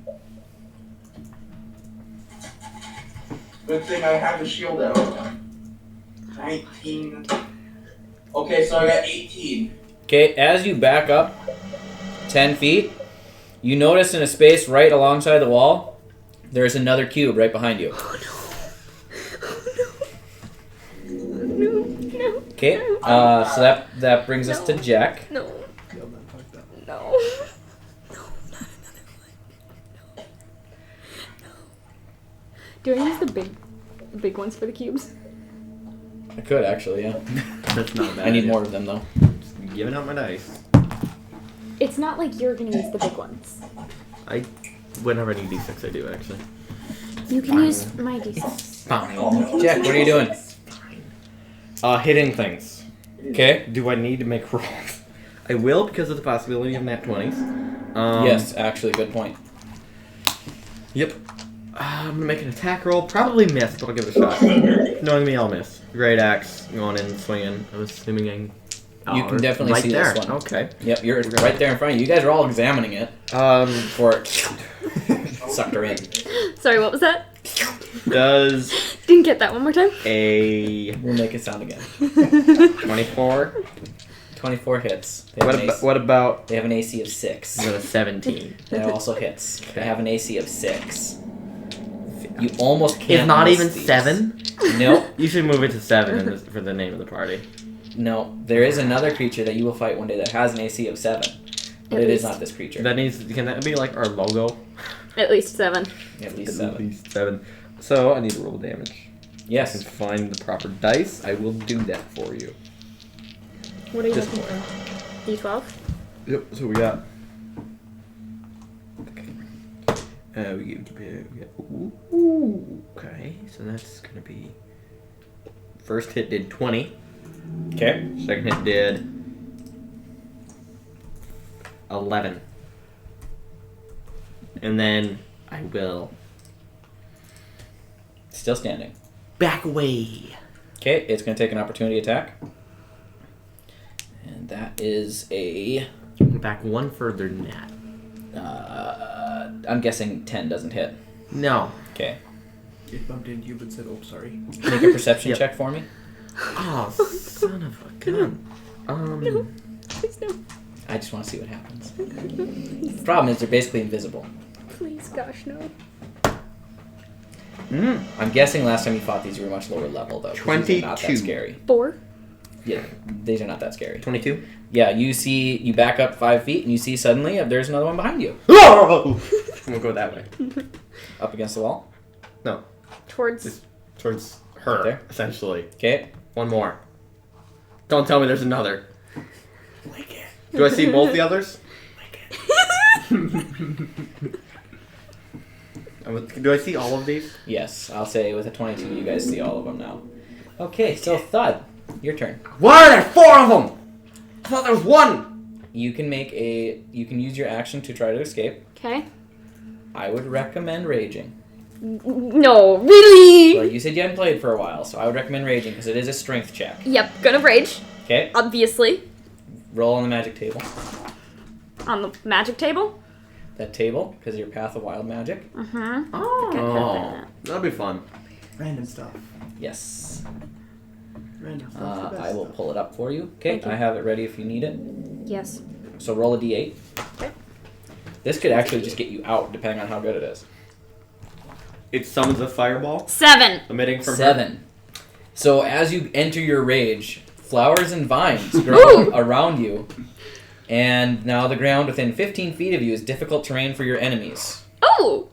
Good thing I have the shield out. 19. Okay, so I got 18. Okay. As you back up 10 feet, you notice in a space right alongside the wall, there's another cube right behind you. Oh no. Okay. So that brings us to Jack. No. Yo, man, fuck that. No. No, not another one. No. No. Do I use the big ones for the cubes? I could actually, yeah. That's not bad. I need more of them though. Just giving out my dice. It's not like you're gonna use the big ones. Whenever I need D6, I do actually. You can use my d6. Fine. Jack, what are you doing? Hitting things. Okay. Do I need to make rolls? I will because of the possibility of nat 20s. Yes, actually, good point. Yep. I'm gonna make an attack roll. Probably miss, but I'll give it a shot. Knowing me, I'll miss. Great axe, going in, swinging. I'm assuming You can definitely right see there. this one. Okay. Yep, you're right there in front of you. You guys are all examining it before it sucked her in. Sorry, what was that? Does Didn't get that one more time. a We'll make it sound again. 24? 24 hits. They have, What about they have an AC of 6. a 17? That also hits. They have an AC of 6. You almost can't. It's not miss even these. 7? Nope. You should move it to 7 for the name of the party. No. There is another creature that you will fight one day that has an AC of 7. But At it is least. not this creature. Can that be like our logo? At least 7. At least At 7. least 7. So I need to roll damage. I can Yes. find the proper dice. I will do that for you. What are you This looking for? D12? Yep. So we got. Okay. We get. Ooh, okay. So that's gonna be. First hit did 20. Okay. Second hit did 11. And then I will Still standing. back away. Okay, it's going to take an opportunity attack. And that is a... Back one further than that. I'm guessing 10 doesn't hit. No. Okay. It bumped into you but said, oh, sorry. Make a perception Yep. check for me. Oh, son of a gun. Please no. I just want to see what happens. The problem is they're basically invisible. Please, gosh, no. I'm guessing last time you fought these, you were much lower level, though. 'Cause these are not that 22. scary. 4. Yeah, these are not that scary. 22. Yeah, you back up 5 feet, and you see suddenly there's another one behind you. Oh! We'll go that way. Up against the wall. No, Towards. towards her, Right there? essentially. Okay. One more. Don't tell me there's another. Do I see both the others? Do I see all of these? Yes, I'll say with a 22, you guys see all of them now. Okay, so Thud, your turn. Why are there 4 of them? I thought there was 1. You can use your action to try to escape. Okay. I would recommend raging. No, really? Well, you said you hadn't played for a while, so I would recommend raging because it is a strength check. Yep, gonna rage. Okay. Obviously. Roll on the magic table. On the magic table? That table, because of your path of wild magic. Oh, that'd be fun. Random stuff. Yes. Random stuff. I will pull it up for you. Okay, Thank you. I have it ready if you need it. Yes. So roll a d8. Okay. This could actually just get you out, depending on how good it is. It summons a fireball 7. emitting from her. 7. So as you enter your rage, flowers and vines grow around you, and now the ground within 15 feet of you is difficult terrain for your enemies. Oh!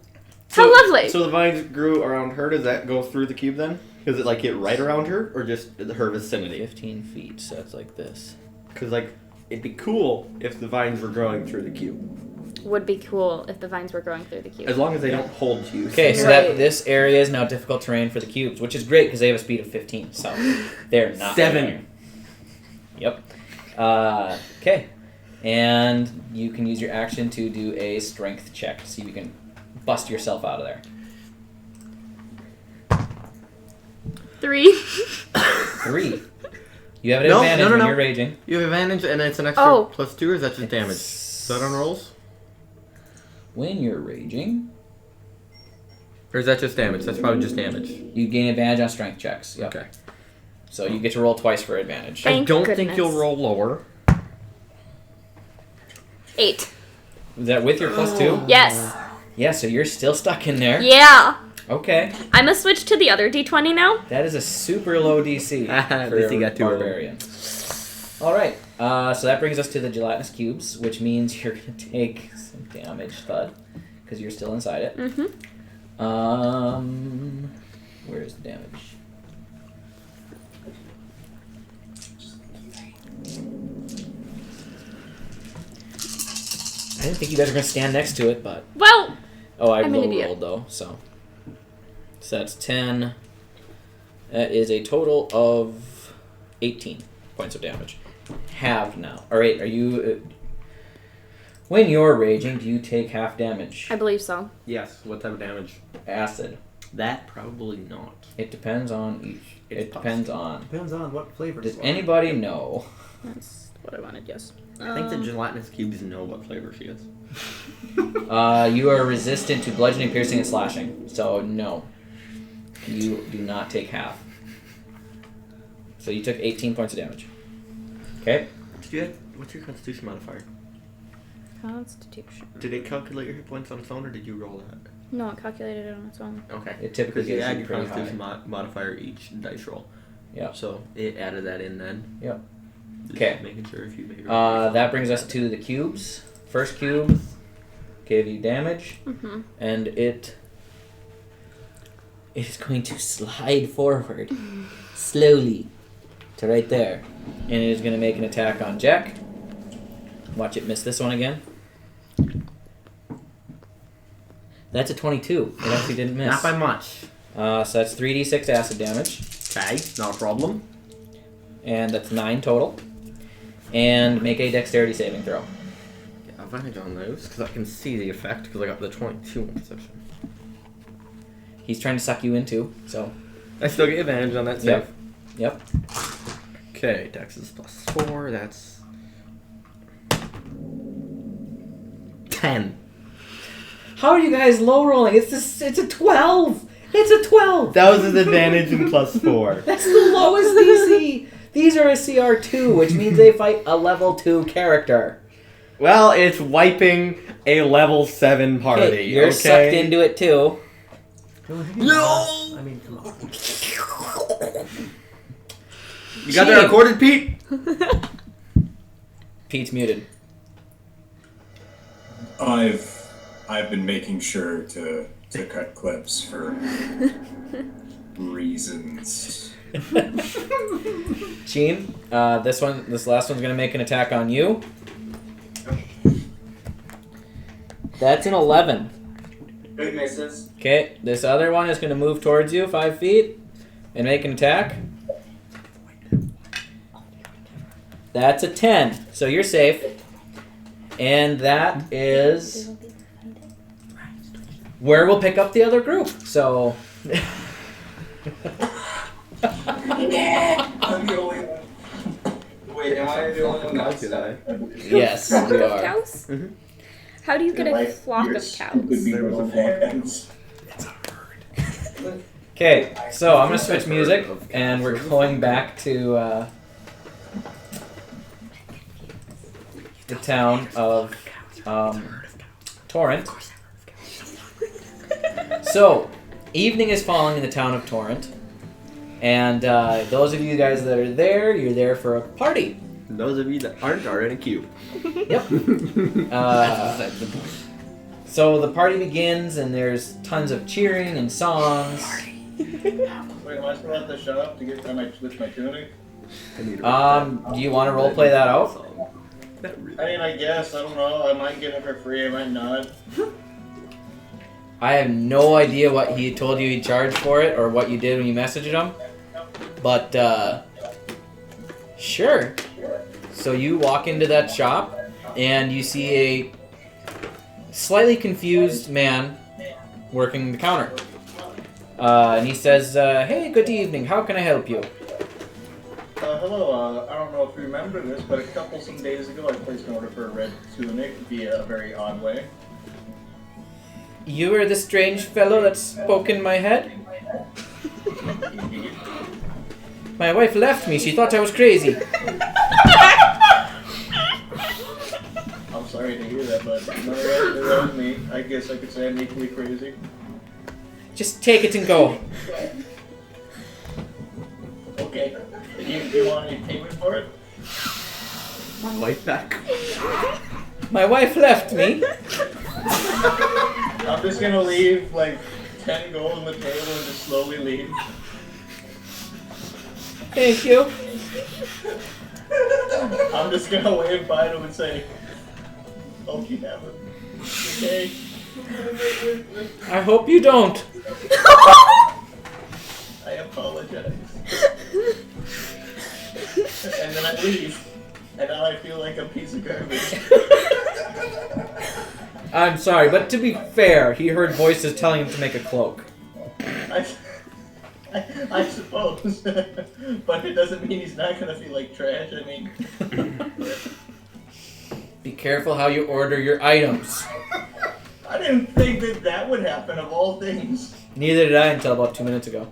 How lovely! So the vines grew around her. Does that go through the cube then? Does it like get right around her, or just her vicinity? 15 feet, so it's like this. Because like it'd be cool if the vines were growing through the cube, Would be cool if the vines were growing through the cube. as long as they don't hold you. Okay, so Right. that this area is now difficult terrain for the cubes, which is great because they have a speed of 15, so they're not 7. there. Yep. Okay. And you can use your action to do a strength check to see if you can bust yourself out of there. 3. 3. You have an No, advantage no, when no. you're raging. You have advantage, and it's an extra Oh. +2, or is that just damage? Is that on rolls? When you're raging, Or is that just damage? That's probably just damage. you gain advantage on strength checks. Yep. Okay. So you get to roll twice for advantage. Thank I don't goodness. think you'll roll lower. 8. Is that with your +2? Yes. Yeah, so you're still stuck in there. Yeah. Okay. I'm gonna switch to the other d20 now. That is a super low DC At for least you a got 2 of them. barbarian. All right. So that brings us to the gelatinous cubes, which means you're gonna take some damage, Thud, because you're still inside it. Mm-hmm. Where's the damage? I didn't think you guys were gonna stand next to it, but Well, oh, I I'm an low idiot. rolled though, so that's 10. That is a total of 18 points of damage. Halved now. All right, are you? When you're raging, do you take half damage? I believe so. Yes. What type of damage? Acid. That probably not. It depends on each. It depends on. Depends on what flavor. Does anybody know? That's what I wanted, yes. I think the gelatinous cubes know what flavor she is. You are resistant to bludgeoning, piercing, and slashing. So no, you do not take half. So you took 18 points of damage. Okay. What's your Constitution modifier? Constitution. Did it calculate your hit points on its own, or did you roll that? No, it calculated it on its own. Okay. It typically Because you gives add you your pretty Constitution high. modifier each dice roll. Yeah. So it added that in then. Yep. Just Okay. Making sure if you made That brings us to the cubes. First cube gave you damage, Mm-hmm. and it is going to slide forward slowly to right there, and it is going to make an attack on Jack. Watch it miss this one again. That's a 22. It actually didn't miss. Not by much. So that's 3d6 acid damage, Okay, not a problem. and that's 9 total. And make a dexterity saving throw. Yeah, advantage on those because I can see the effect because I got the 22 in perception. He's trying to suck you in too, so. I still get advantage on that save. Yep. Okay, dex is +4. That's 10. How are you guys low rolling? It's a 12. It's a 12. That was his advantage and +4. That's the lowest DC. These are a CR2, which means they fight a level 2 character. Well, it's wiping a level 7 party. Okay, you're sucked into it too. No! I mean, come on. You got that recorded, Pete? Pete's muted. I've been making sure to cut clips for reasons. Gene, this last one's gonna make an attack on you. That's an 11. It misses. Okay, this other one is gonna move towards you 5 feet and make an attack. That's a 10, so you're safe. And that is where we'll pick up the other group. So. I'm the only one. Wait, am I the only one that's Yes, Flock you of are. cows? How do you get a flock of cows? Okay, so I'm gonna switch music, and we're going back to the town of Torrent. So, evening is falling in the town of Torrent, and those of you guys that are there, you're there for a party. Those of you that aren't are in a cube. Yep. So the party begins, and there's tons of cheering and songs. Wait, am I still at the shop to get my tunic? Do you want to roleplay that out? I mean, I guess. I don't know. I might get it for free. I might not. I have no idea what he told you he charged for it, or what you did when you messaged him. But, sure. So you walk into that shop, and you see a slightly confused man working the counter. And he says, hey, good evening, how can I help you? Hello, I don't know if you remember this, but some days ago I placed an order for a red tunic via a very odd way. You are the strange fellow that spoke in my head? My wife left me, she thought I was crazy. I'm sorry to hear that, but no, that was me. I guess I could say I'm equally crazy. Just take it and go. Okay. Do you want any payment for it? My wife back. My wife left me. I'm just gonna leave like 10 gold on the table and just slowly leave. Thank you. I'm just gonna wave bye to him and say, hope you have it. Okay. I hope you don't. I apologize. And then I leave. And now I feel like a piece of garbage. I'm sorry, but to be fair, he heard voices telling him to make a cloak. I suppose. But it doesn't mean he's not gonna feel like trash. I mean... Be careful how you order your items. I didn't think that would happen, of all things. Neither did I until about 2 minutes ago.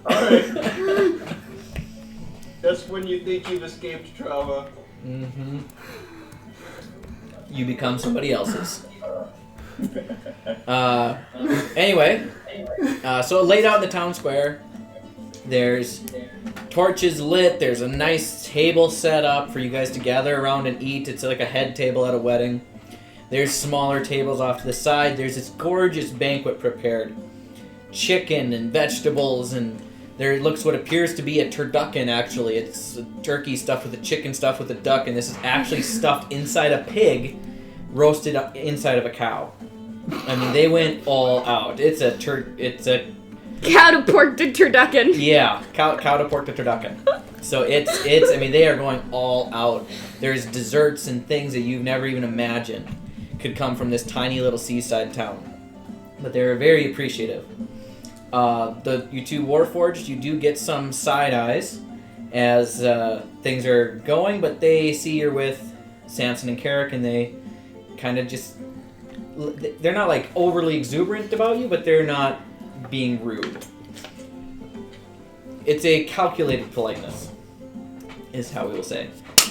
Alright. Just when you think you've escaped trauma. Mm-hmm. You become somebody else's. Anyway, so laid out in the town square, there's torches lit, there's a nice table set up for you guys to gather around and eat. It's like a head table at a wedding. There's smaller tables off to the side. There's this gorgeous banquet prepared. Chicken and vegetables, and there looks what appears to be a turducken, actually. It's a turkey stuffed with a chicken stuffed with a duck, and this is actually stuffed inside a pig, roasted inside of a cow. I mean, they went all out. It's a Cow to pork to turducken. Yeah, cow to pork to turducken. So it's I mean, they are going all out. There's desserts and things that you've never even imagined could come from this tiny little seaside town. But they're very appreciative. You two Warforged, you do get some side eyes as things are going, but they see you're with Samson and Carrick, and they kind of just... They're not like overly exuberant about you, but they're not being rude. It's a calculated politeness, is how we will say.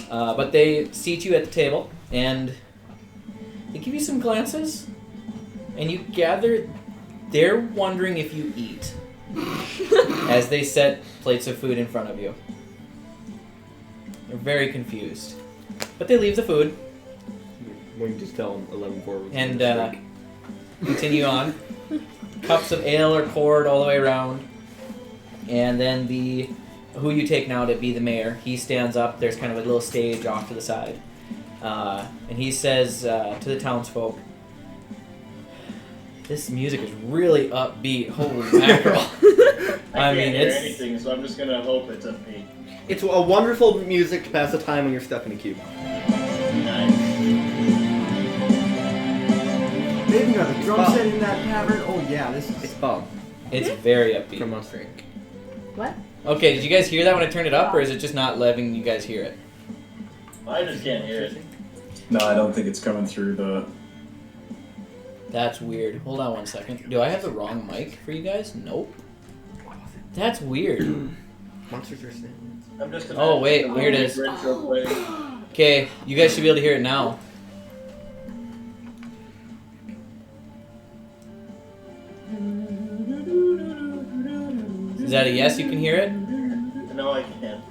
But they seat you at the table, and they give you some glances, and you gather they're wondering if you eat as they set plates of food in front of you. They're very confused. But they leave the food. We can just tell them 11-4 and continue on. Cups of ale are poured all the way around. And then who you take now to be the mayor, he stands up. There's kind of a little stage off to the side. And he says to the townsfolk, this music is really upbeat. Holy mackerel. I mean, can't hear anything, so I'm just gonna hope it's upbeat. It's a wonderful music to pass the time when you're stuck in a cube. Nice. in that tavern. Oh yeah, this It's is. Bob It's very from upbeat. Monster Inc. What? Okay, did you guys hear that when I turned it up, or is it just not letting you guys hear it? I just can't hear it. No, I don't think it's coming through the. That's weird. Hold on 1 second. Do I have the wrong mic for you guys? Nope. That's weird. Monsters are standing. I'm just Oh, wait, imagining here it the is. intro playing. Okay, you guys should be able to hear it now. Is that a yes? You can hear it? No, I can't.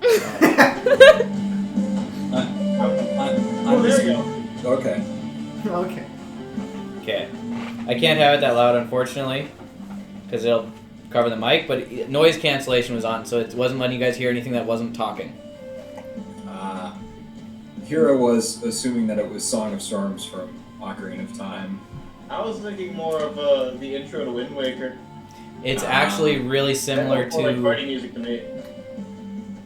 I'm there just, you go. okay. Okay. Okay. I can't have it that loud, unfortunately, because it'll cover the mic, but noise cancellation was on, so it wasn't letting you guys hear anything that wasn't talking. Hero was assuming that it was Song of Storms from Ocarina of Time. I was thinking more of the intro to Wind Waker. It's actually really similar More like to... party music to me.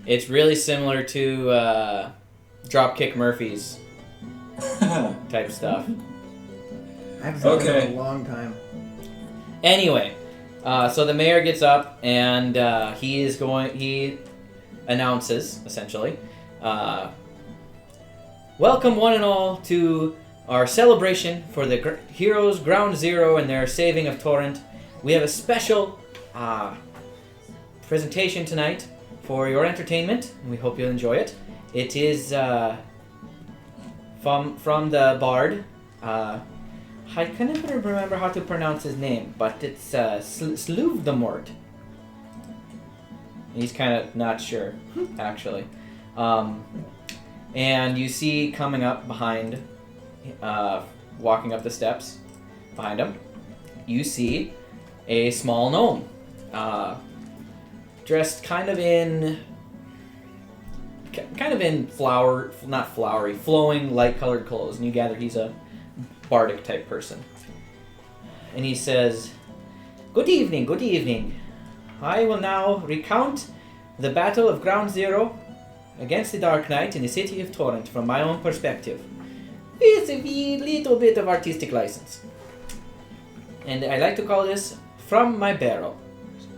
It's really similar to Dropkick Murphys type stuff. I haven't seen Okay. it in a long time. Anyway, so the mayor gets up and he announces, essentially, welcome one and all to our celebration for the heroes Ground Zero and their saving of Torrent. We have a special presentation tonight for your entertainment, and we hope you'll enjoy it. It is from the bard. I can never remember how to pronounce his name, but it's Sluvdamort. He's kind of not sure, actually. And you see coming up behind, walking up the steps behind him, you see a small gnome, dressed kind of in flowing, light-colored clothes, and you gather he's a bardic type person. And he says, good evening. I will now recount the Battle of Ground Zero against the Dark Knight in the city of Torrent from my own perspective, with a little bit of artistic license. And I like to call this From My Barrel,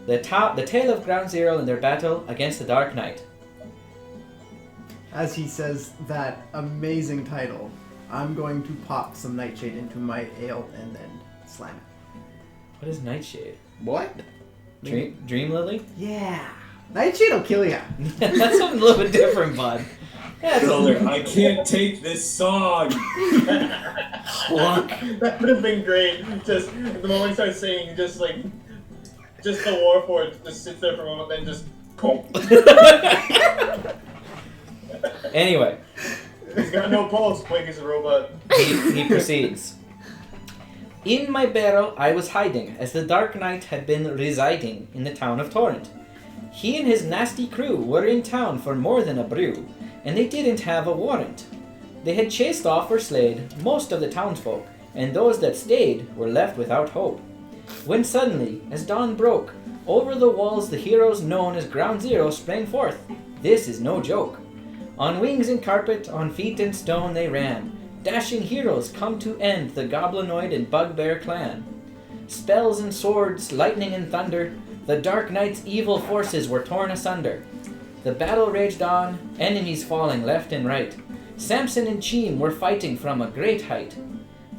the tale of Ground Zero and their battle against the Dark Knight. As he says that amazing title, I'm going to pop some nightshade into my ale and then slam it. What is Nightshade? What? Dream Lily? Yeah. Nightshade will kill ya. That's something a little bit different, bud. That's Brother, I can't take this song! That would have been great. Just the moment he starts singing, just the Warforged just sits there for a moment, then just boom. Anyway, He's got no pulse. Blink is a robot. he proceeds. In my barrel I was hiding, as the Dark Knight had been residing in the town of Torrent. He and his nasty crew were in town for more than a brew, and they didn't have a warrant. They had chased off or slayed most of the townsfolk, and those that stayed were left without hope. When suddenly, as dawn broke, over the walls the heroes known as Ground Zero sprang forth. This is no joke. On wings and carpet, on feet and stone they ran, dashing heroes come to end the goblinoid and bugbear clan. Spells and swords, lightning and thunder, the Dark Knight's evil forces were torn asunder. The battle raged on, enemies falling left and right. Samson and Cheem were fighting from a great height.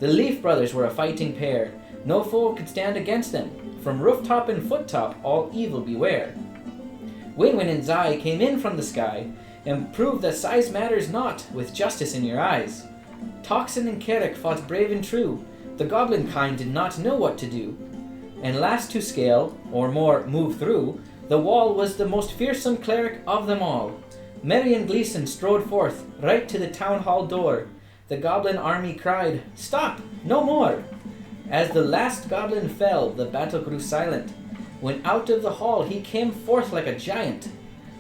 The Leaf Brothers were a fighting pair, no foe could stand against them. From rooftop and foottop, all evil beware. Winwin and Zai came in from the sky, and proved that size matters not, with justice in your eyes. Toxin and Carrick fought brave and true, the goblin kind did not know what to do. And last to scale, or more move through, the wall was the most fearsome cleric of them all. Marion Gleason strode forth, right to the town hall door. The goblin army cried, "Stop, no more!" As the last goblin fell, the battle grew silent. When out of the hall he came forth like a giant.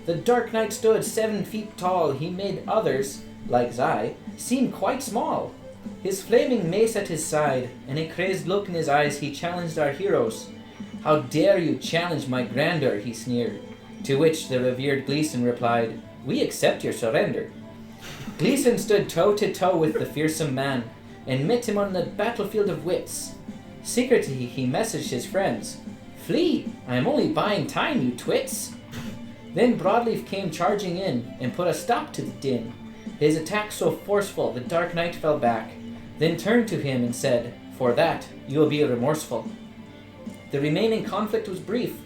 The Dark Knight stood 7 feet tall, he made others, like Zai, seem quite small. His flaming mace at his side, and a crazed look in his eyes, he challenged our heroes. "How dare you challenge my grandeur," he sneered. To which the revered Gleason replied, "We accept your surrender." Gleason stood toe to toe with the fearsome man, and met him on the battlefield of wits. Secretly, he messaged his friends, "Flee! I am only buying time, you twits!" Then Broadleaf came charging in and put a stop to the din. His attack so forceful, the Dark Knight fell back, then turned to him and said, "For that, you will be remorseful." The remaining conflict was brief,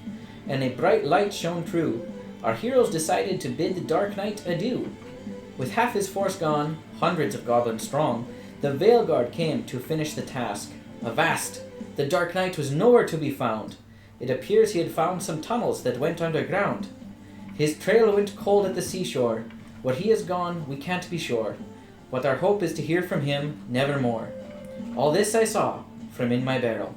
and a bright light shone through. Our heroes decided to bid the Dark Knight adieu. With half his force gone, hundreds of goblins strong, the Veilguard came to finish the task. Avast! The Dark Knight was nowhere to be found. It appears he had found some tunnels that went underground. His trail went cold at the seashore. What he has gone, we can't be sure. But our hope is to hear from him nevermore. All this I saw from in my barrel.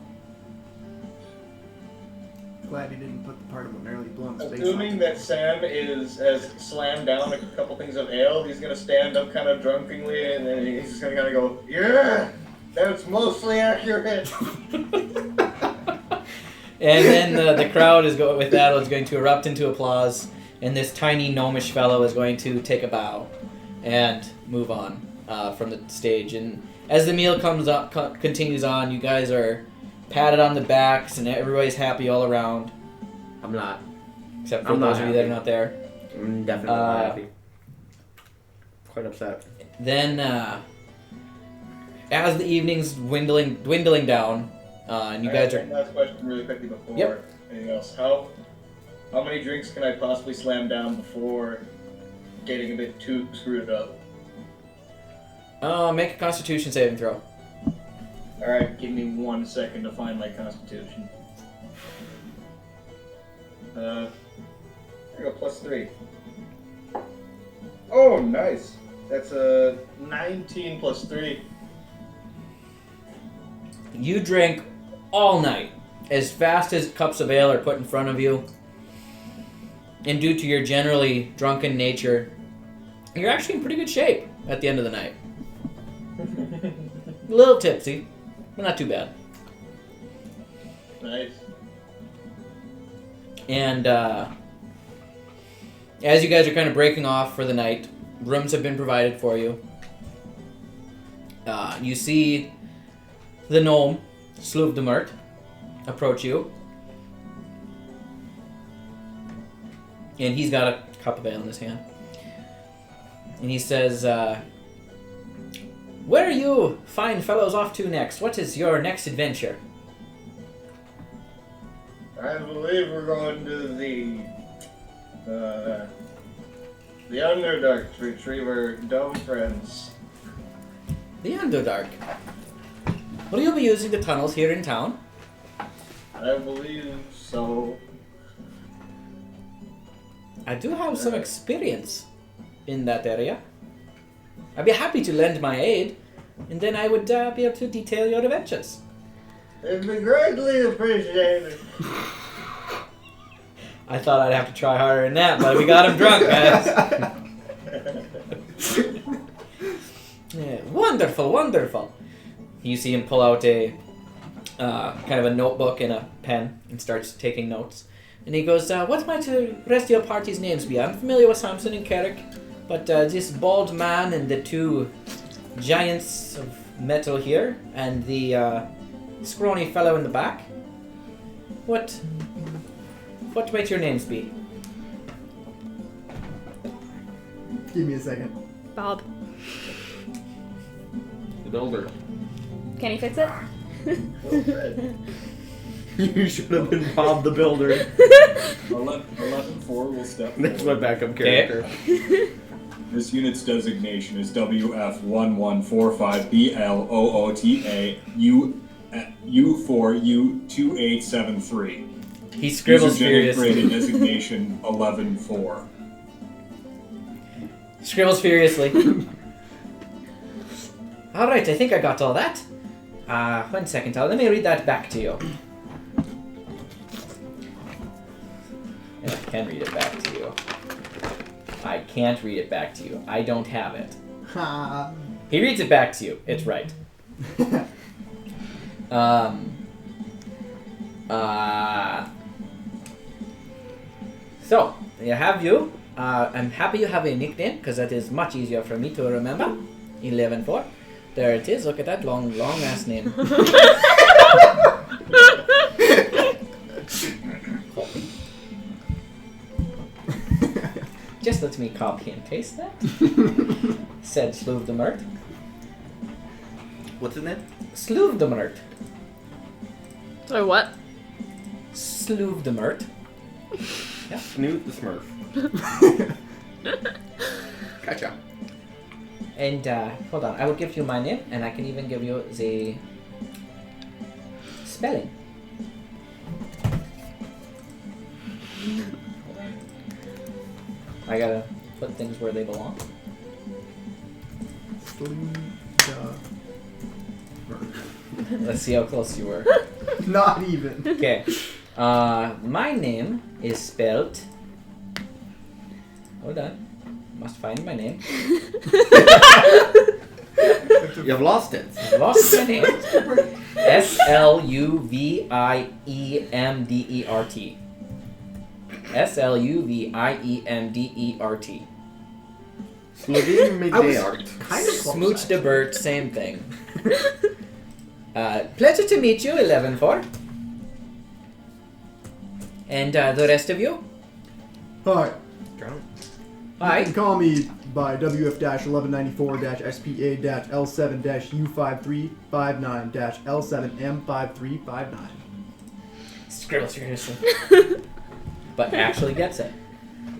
Glad he didn't put the part of when nearly blown his face Assuming off. that Sam has slammed down a couple things of ale, he's gonna stand up kind of drunkenly and then he's just gonna kind of go, "Yeah, that's mostly accurate." And then the crowd is with that is going to erupt into applause, and this tiny gnomish fellow is going to take a bow and move on from the stage. And as the meal continues on, you guys are patted on the backs, and everybody's happy all around, I'm not. except for I'm not those of you that are happy. not there. I'm definitely not happy. Quite upset. Then, as the evening's dwindling down, and you guys are... One last question really quickly before Yep. anything else. How many drinks can I possibly slam down before getting a bit too screwed up? Make a Constitution saving throw. Alright, give me 1 second to find my constitution. There you go, +3. Oh, nice. That's a 19 plus 3. You drink all night, as fast as cups of ale are put in front of you. And due to your generally drunken nature, you're actually in pretty good shape at the end of the night. A little tipsy, but not too bad. Nice. And as you guys are kind of breaking off for the night, rooms have been provided for you. You see the gnome, Sluv de Mert, approach you. And he's got a cup of ale in his hand. And he says, "Where are you fine fellows off to next? What is your next adventure?" I believe we're going to the Underdark to retrieve our dumb friends. The Underdark. Will you be using the tunnels here in town? I believe so. I do have some experience in that area. I'd be happy to lend my aid, and then I would be able to detail your adventures. It'd be greatly appreciated. I thought I'd have to try harder than that, but we got him drunk, guys. Yeah, wonderful, wonderful. You see him pull out a kind of a notebook and a pen and starts taking notes. And he goes, "What might the rest of your party's names be? I'm familiar with Samson and Carrick, but this bald man and the two giants of metal here, and the scrawny fellow in the back. What might your names be?" Give me a second. Bob. The builder. Can he fix it? You should have been Bob the Builder. 11-4 will step That's my forward. backup character. This unit's designation is WF1145BLOOTA U4U2873. He scribbles User generated furiously. designation 11-4. Scribbles furiously. Alright, I think I got all that. 1 second, let me read that back to you. And I can read it back to you. I can't read it back to you. I don't have it. Ha. He reads it back to you. It's right. So, you have you. I'm happy you have a nickname, because that is much easier for me to remember. 11-4. There it is. Look at that long ass name. Just let me copy and paste that. Said Sluvdemert. What's his name? Sluvdemert. So what? Sluvdemert. Snoot the Smurf. Gotcha. And hold on, I will give you my name, and I can even give you the spelling. I gotta put things where they belong. Let's see how close you were. Not even. Okay. My name is spelled. Hold on. Must find my name. You've lost it. Lost my name. Sluviemdert. Sluviemdert. Slovene I was Art. kind of close, Smooch the bird, same thing. Pleasure to meet you, 11-4. And the rest of you? Hi. Drown. You Hi. can call me by WF-1194-SPA-L7-U5359-L7M5359. Scribble seriously. But actually gets it.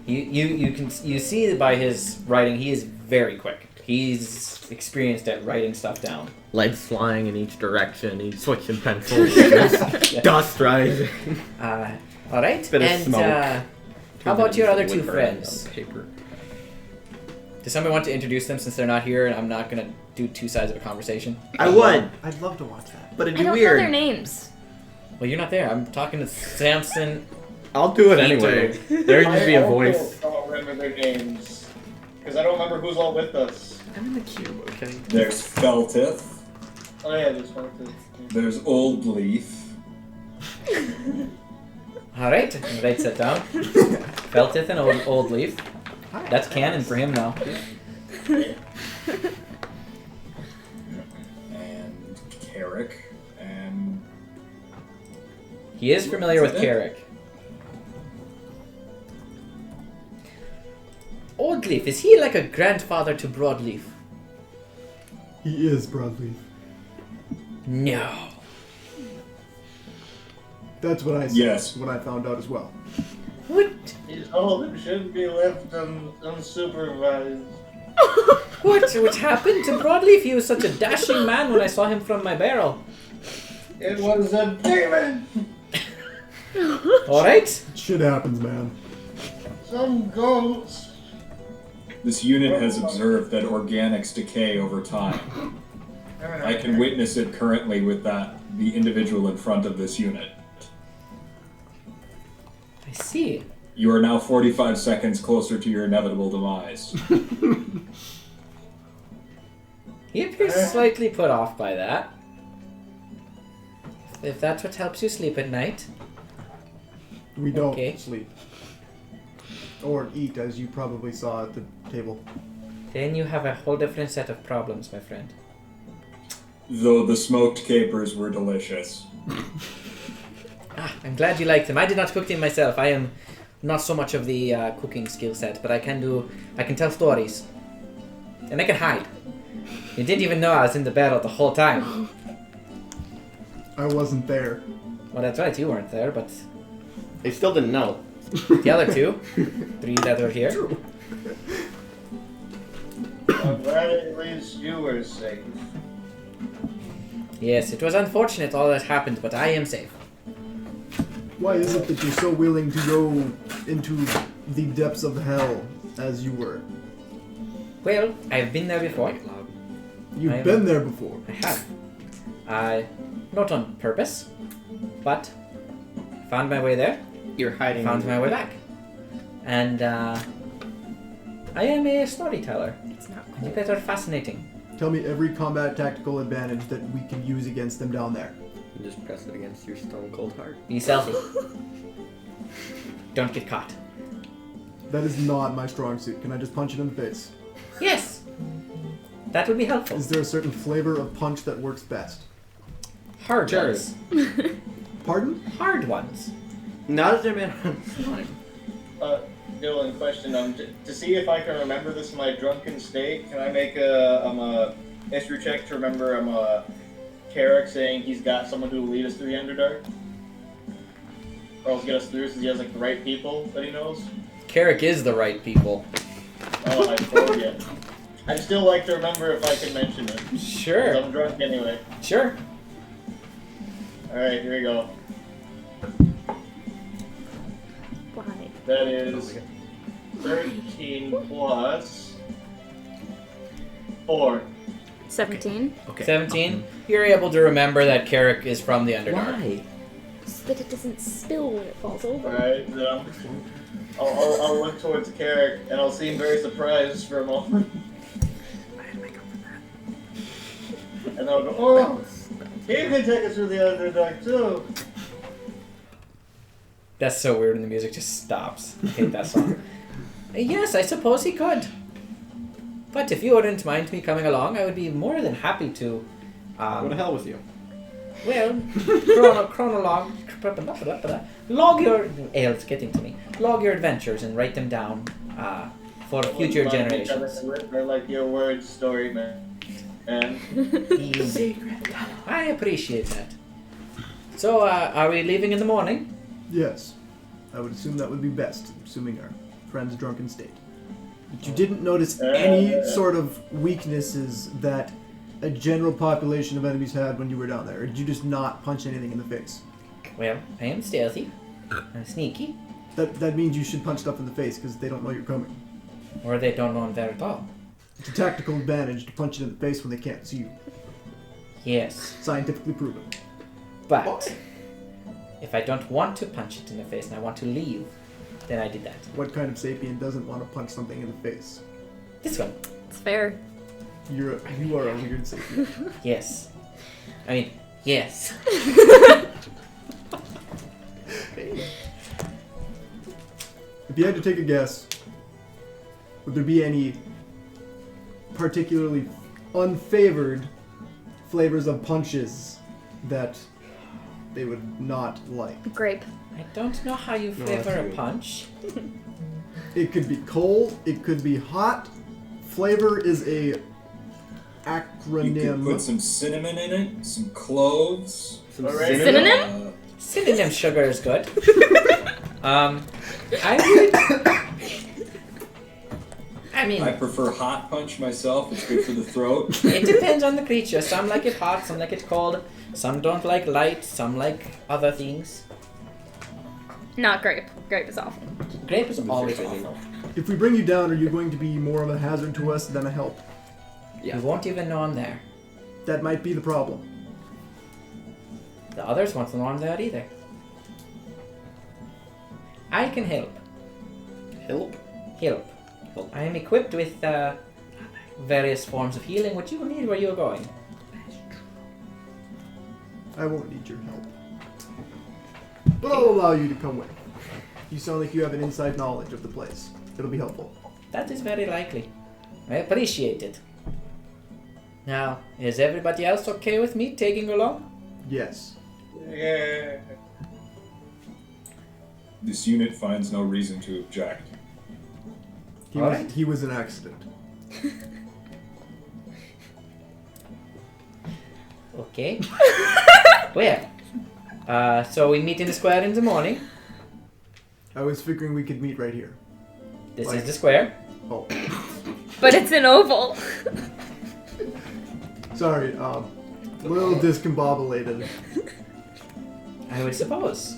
You see by his writing, he is very quick. He's experienced at writing stuff down. Legs flying in each direction. He's switching pencils. Dust rising. All right. Bit of and smoke. how about your other two Wood burning friends? on paper. Does somebody want to introduce them since they're not here, and I'm not gonna do two sides of a conversation? I would, I'd love to watch that. but it'd I be don't know weird. their names. Well, you're not there. I'm talking to Samson. I'll do it Peter. anyway. There'd just be a voice. I don't remember their names. Because I don't remember who's all with us. I'm in the cube, okay? There's Feltith. Oh yeah, there's one too. There's Old Leaf. All right. Write that down. Feltith and old Leaf. That's canon for him now. And Carrick. And He is familiar with Carrick. Old Leaf, is he like a grandfather to Broadleaf? He is Broadleaf. No. That's what I said. Yes. What I found out as well. What? He's old and shouldn't be left unsupervised. What happened to Broadleaf? He was such a dashing man when I saw him from my barrel. It was a demon! All right. Shit happens, man. Some ghost! this unit has observed that organics decay over time. I can witness it currently with the individual in front of this unit. I see. You are now 45 seconds closer to your inevitable demise. He appears slightly put off by that. If that's what helps you sleep at night. We don't Okay. sleep. Or eat, as you probably saw at the table. Then you have a whole different set of problems, my friend. Though the smoked capers were delicious. Ah, I'm glad you liked them. I did not cook them myself. I am not so much of the cooking skill set, but I can tell stories. And I can hide. You didn't even know I was in the battle the whole time. I wasn't there. Well, that's right, you weren't there, but They still didn't know. the other three that were here. I'm glad at least you were safe. Yes, it was unfortunate all that happened, but I am safe. Why is it that you're so willing to go into the depths of hell as you were? Well, I've been there before. You've I been there before. I have. Not on purpose, but found my way there. You're hiding. Found my way back. And I am a storyteller. It's not And you guys are fascinating. Tell me every combat tactical advantage that we can use against them down there. You just press it against your stone cold heart. Be stealthy. Don't get caught. That is not my strong suit. Can I just punch it in the face? Yes! That would be helpful. Is there a certain flavor of punch that works best? Hard Sure. ones. Pardon? Hard ones. Not as a man on time. Dylan, question. To see if I can remember this in my drunken state, can I make a history check to remember Carrick saying he's got someone who will lead us through the Underdark? Or else get us through since he has like the right people that he knows? Carrick is the right people. Oh, I forget. I'd still like to remember if I can mention it. 'Cause Sure. I'm drunk anyway. Sure. Alright, here we go. Why? That is 13 plus 4. 17. Okay. 17. You're able to remember that Carrick is from the Underdark. Why? So that it doesn't spill when it falls over. Alright, then I'll look towards Carrick and I'll seem very surprised for a moment. And then I'll go, oh, he can take us through the Underdark too. That's so weird when the music just stops. I hate that song. Yes, I suppose he could. But if you wouldn't mind me coming along, I would be more than happy to. What the hell with you? Well, log your ale's getting to me. Log your adventures and write them down for future generations. I like your words, story man. And I appreciate that. So, are we leaving in the morning? Yes. I would assume that would be best, assuming our friend's drunken state. But you didn't notice any sort of weaknesses that a general population of enemies had when you were down there? Or did you just not punch anything in the face? Well, I am stealthy. I'm sneaky. That means you should punch stuff in the face because they don't know you're coming. Or they don't know I'm there at all. It's a tactical advantage to punch it in the face when they can't see you. Yes. Scientifically proven. But if I don't want to punch it in the face and I want to leave, then I did that. What kind of sapien doesn't want to punch something in the face? This one. It's fair. You are a weird sapien. Yes. I mean, yes. If you had to take a guess, would there be any particularly unfavored flavors of punches that they would not like? Grape. I don't know how you flavor a punch. It could be cold, it could be hot. Flavor is a You could acronym. put some cinnamon in it, some cloves. Synonym? Synonym sugar is good. I mean, I prefer hot punch myself. It's good for the throat. it depends on the creature. Some like it hot, some like it cold. Some don't like light, some like other things. Not grape. Grape is awful. Grape is always awful. If we bring you down, are you going to be more of a hazard to us than a help? Yeah. You won't even know I'm there. That might be the problem. The others won't know I'm there either. I can help. Help? Help. I am equipped with various forms of healing. What you need where you're going. I won't need your help. But I'll allow you to come with. You sound like you have an inside knowledge of the place. It'll be helpful. That is very likely. I appreciate it. Now, is everybody else okay with me taking along? Yes. yeah. This unit finds no reason to object. Alright. He was an accident. Okay. Well, so we meet in the square in the morning. I was figuring we could meet right here. This Like- is the square. Oh, But it's an oval. sorry. A little discombobulated. I would suppose.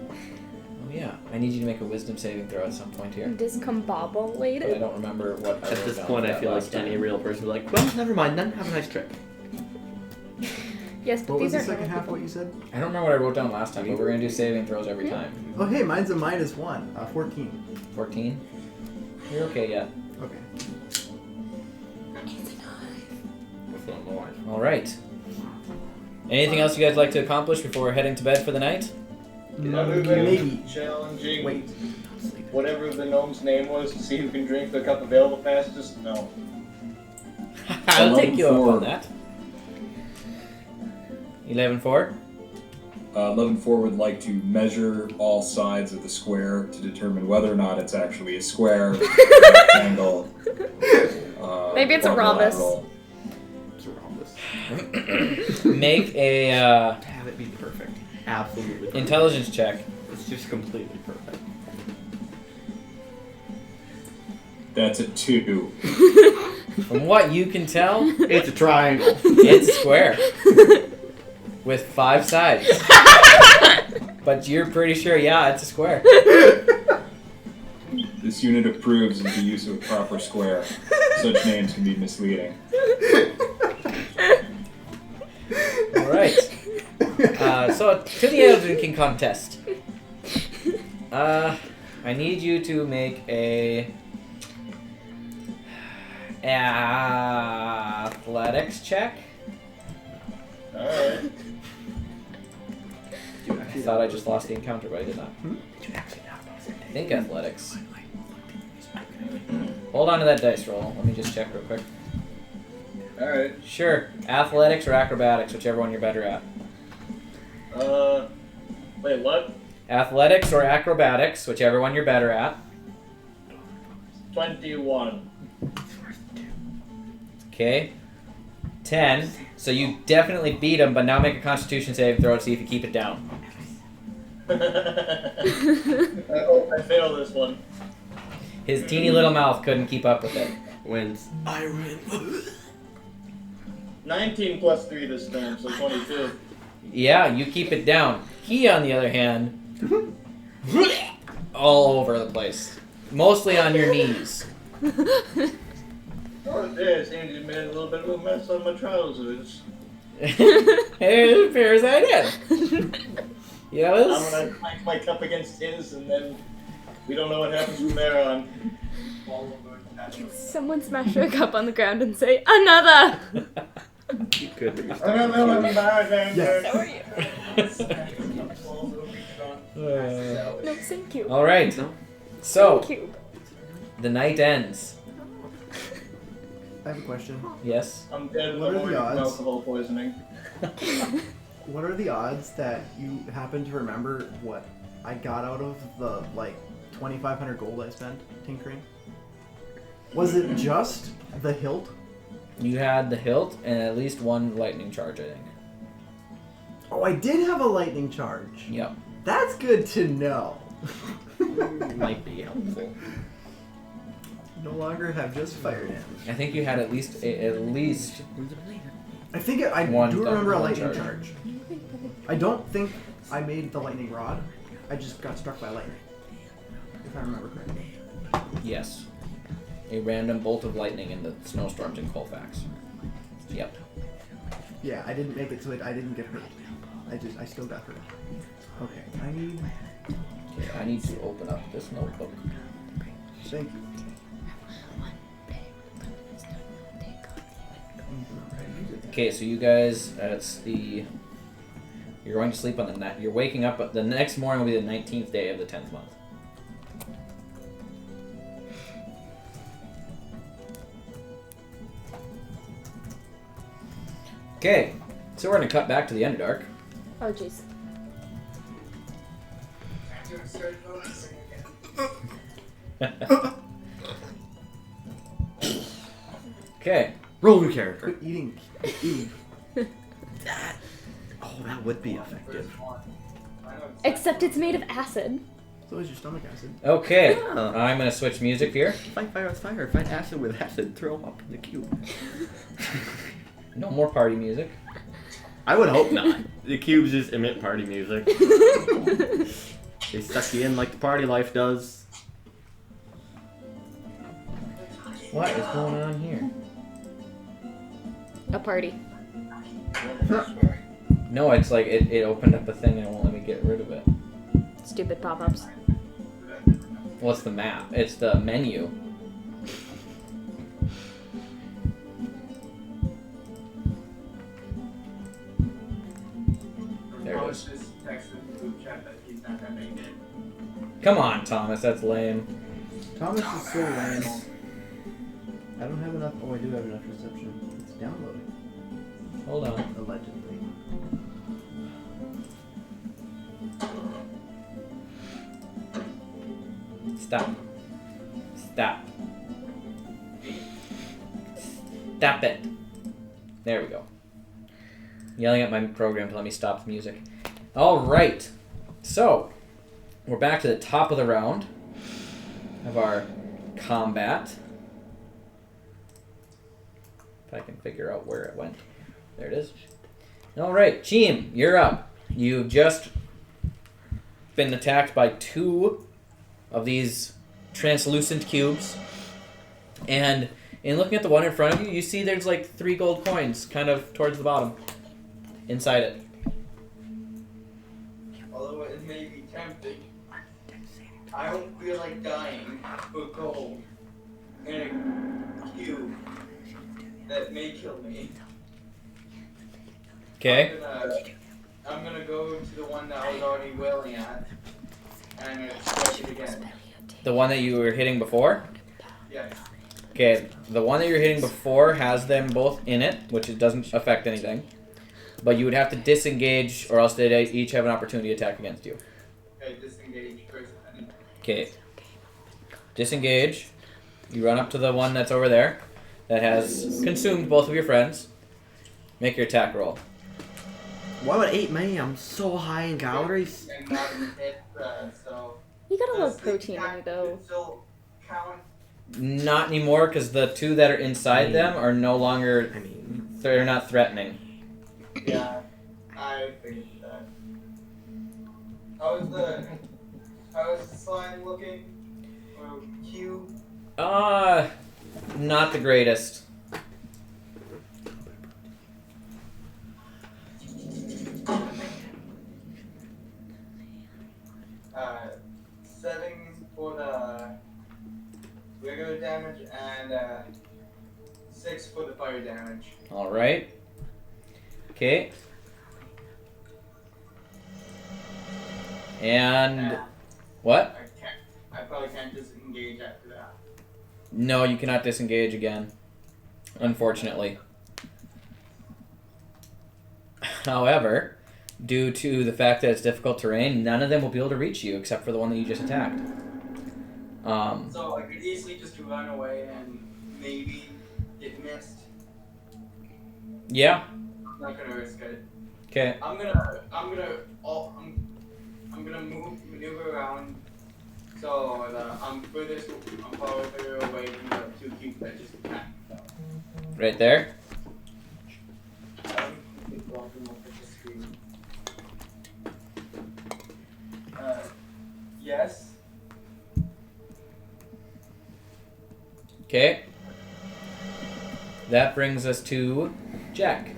Oh yeah. I need you to make a wisdom saving throw at some point here. But I Discombobulated. don't remember what. At this point, I feel like any real person would be like, well, never mind then. Have a nice trip. Yes, but What was these the are second half of what you said? I don't remember what I wrote down last time, but we're gonna do saving throws every time. Oh, hey, mine's a -1. 14. 14. You're okay yet. Okay. That's not more. All right. Anything else you guys like to accomplish before heading to bed for the night? Other than Maybe. challenging Wait. whatever the gnome's name was to see who can drink the cup of ale the fastest, no. I'll take you up 11-4. on that. 11-4? 11-4 would like to measure all sides of the square to determine whether or not it's actually a square, rectangle. Maybe it's a rhombus. quadrilateral. It's a rhombus. Make a Have it be perfect. Absolutely perfect. intelligence check. It's just completely perfect. That's a 2. From what you can tell, It's a triangle. it's a square. With 5 sides. But you're pretty sure, yeah, it's a square. This unit approves of the use of a proper square. Such names can be misleading. Alright. So, to the Elden King contest. I need you to make a athletics check. Alright. I thought I just lost the encounter, but I did not. I think athletics. Hold on to that dice roll. Let me just check real quick. Alright. Sure. Athletics or acrobatics, whichever one you're better at. Wait, what? Athletics or acrobatics, whichever one you're better at. 21. Okay. 10. So you definitely beat him, but now make a Constitution save throw to see if you keep it down. I hope I fail this one. His teeny little mouth couldn't keep up with it. Wins. I win. 19 plus 3 this time, so 22. Yeah, you keep it down. He, on the other hand, all over the place. Mostly on your knees. Oh, there, it seems you made a little bit of a mess on my trousers. Hey, it appears I did. Yeah, I'm gonna clank my cup against his, and then we don't know what happens from there on. Someone smash a cup on the ground and say, another! You could, but you're stuck. Another one Yes. How are you? No, thank you. Alright. No? So, Thank you. the night ends. I have a question. Yes? I'm dead What are from the odds? alcohol poisoning. What are the odds that you happen to remember what I got out of the, 2,500 gold I spent tinkering? Was it just the hilt? You had the hilt and at least one lightning charge, I think. Oh, I did have a lightning charge. Yep. That's good to know. Might be helpful. No longer have just fire damage. I think you had at least I think I One do remember a one lightning charge. charge. I don't think I made the lightning rod. I just got struck by lightning. If I remember correctly. yes. A random bolt of lightning in the snowstorms in Colfax. Yep. Yeah, I didn't make it so I didn't get hurt. I still got hurt. Okay, I need to open up this notebook. thank you. Okay, so you guys, you're going to sleep on the night. You're waking up. The next morning will be the 19th day of the 10th month. Okay, so we're going to cut back to the Underdark. Oh, jeez. Okay. Roll new character. Quit eating. Quit eating. Oh, that would be effective. Except it's made of acid. So is your stomach acid. Okay. Yeah. I'm going to switch music here. Fight fire with fire. Fight acid with acid. Throw up in the cube. No more party music. I would hope not. The cubes just emit party music. They suck you in like the party life does. What is going on here? A party. No, it's like it opened up a thing and it won't let me get rid of it. Stupid pop-ups. Well, it's the map. It's the menu. There it is. Come on, Thomas. That's lame. Thomas is so lame. I don't have enough. Oh, I do have enough reception. It's downloading. Hold on. Allegedly. Stop. Stop. Stop it. There we go. Yelling at my program to let me stop the music. Alright. So, we're back to the top of the round of our combat. If I can figure out where it went. There it is. Alright, Cheem, you're up. You've just been attacked by 2 of these translucent cubes. And in looking at the one in front of you, you see there's like 3 gold coins kind of towards the bottom. Inside it. Although it may be tempting, I don't feel like dying for gold in a cube that may kill me. Okay. I'm gonna go to the one that I was already wailing at, and I'm gonna strike it again. The one that you were hitting before? Yes. Okay, the one that you're hitting before has them both in it, which it doesn't affect anything. But you would have to disengage, or else they each have an opportunity to attack against you. Okay, disengage first then. Okay. Disengage. You run up to the one that's over there that has consumed both of your friends. Make your attack roll. Why would 8 me? I'm so high in calories. And not in hit, so. You got a Does little the protein in attack you, though. still count? Not anymore, because the 2 that are inside them are no longer. I mean, They're not threatening. Yeah, I figured that. How is the slime looking? Or cube? Not the greatest. Uh, 7 for the regular damage and 6 for the fire damage. Alright. Okay. And. What? I probably can't disengage after that. No, you cannot disengage again. Unfortunately. However, due to the fact that it's difficult terrain, none of them will be able to reach you except for the one that you just attacked. So I could easily just run away and maybe get missed. Yeah. I'm not gonna risk it. Okay. I'm gonna maneuver around so that I'm farther away from the 2 cubes that just attacked. Right there. Yes. Okay. That brings us to Jack.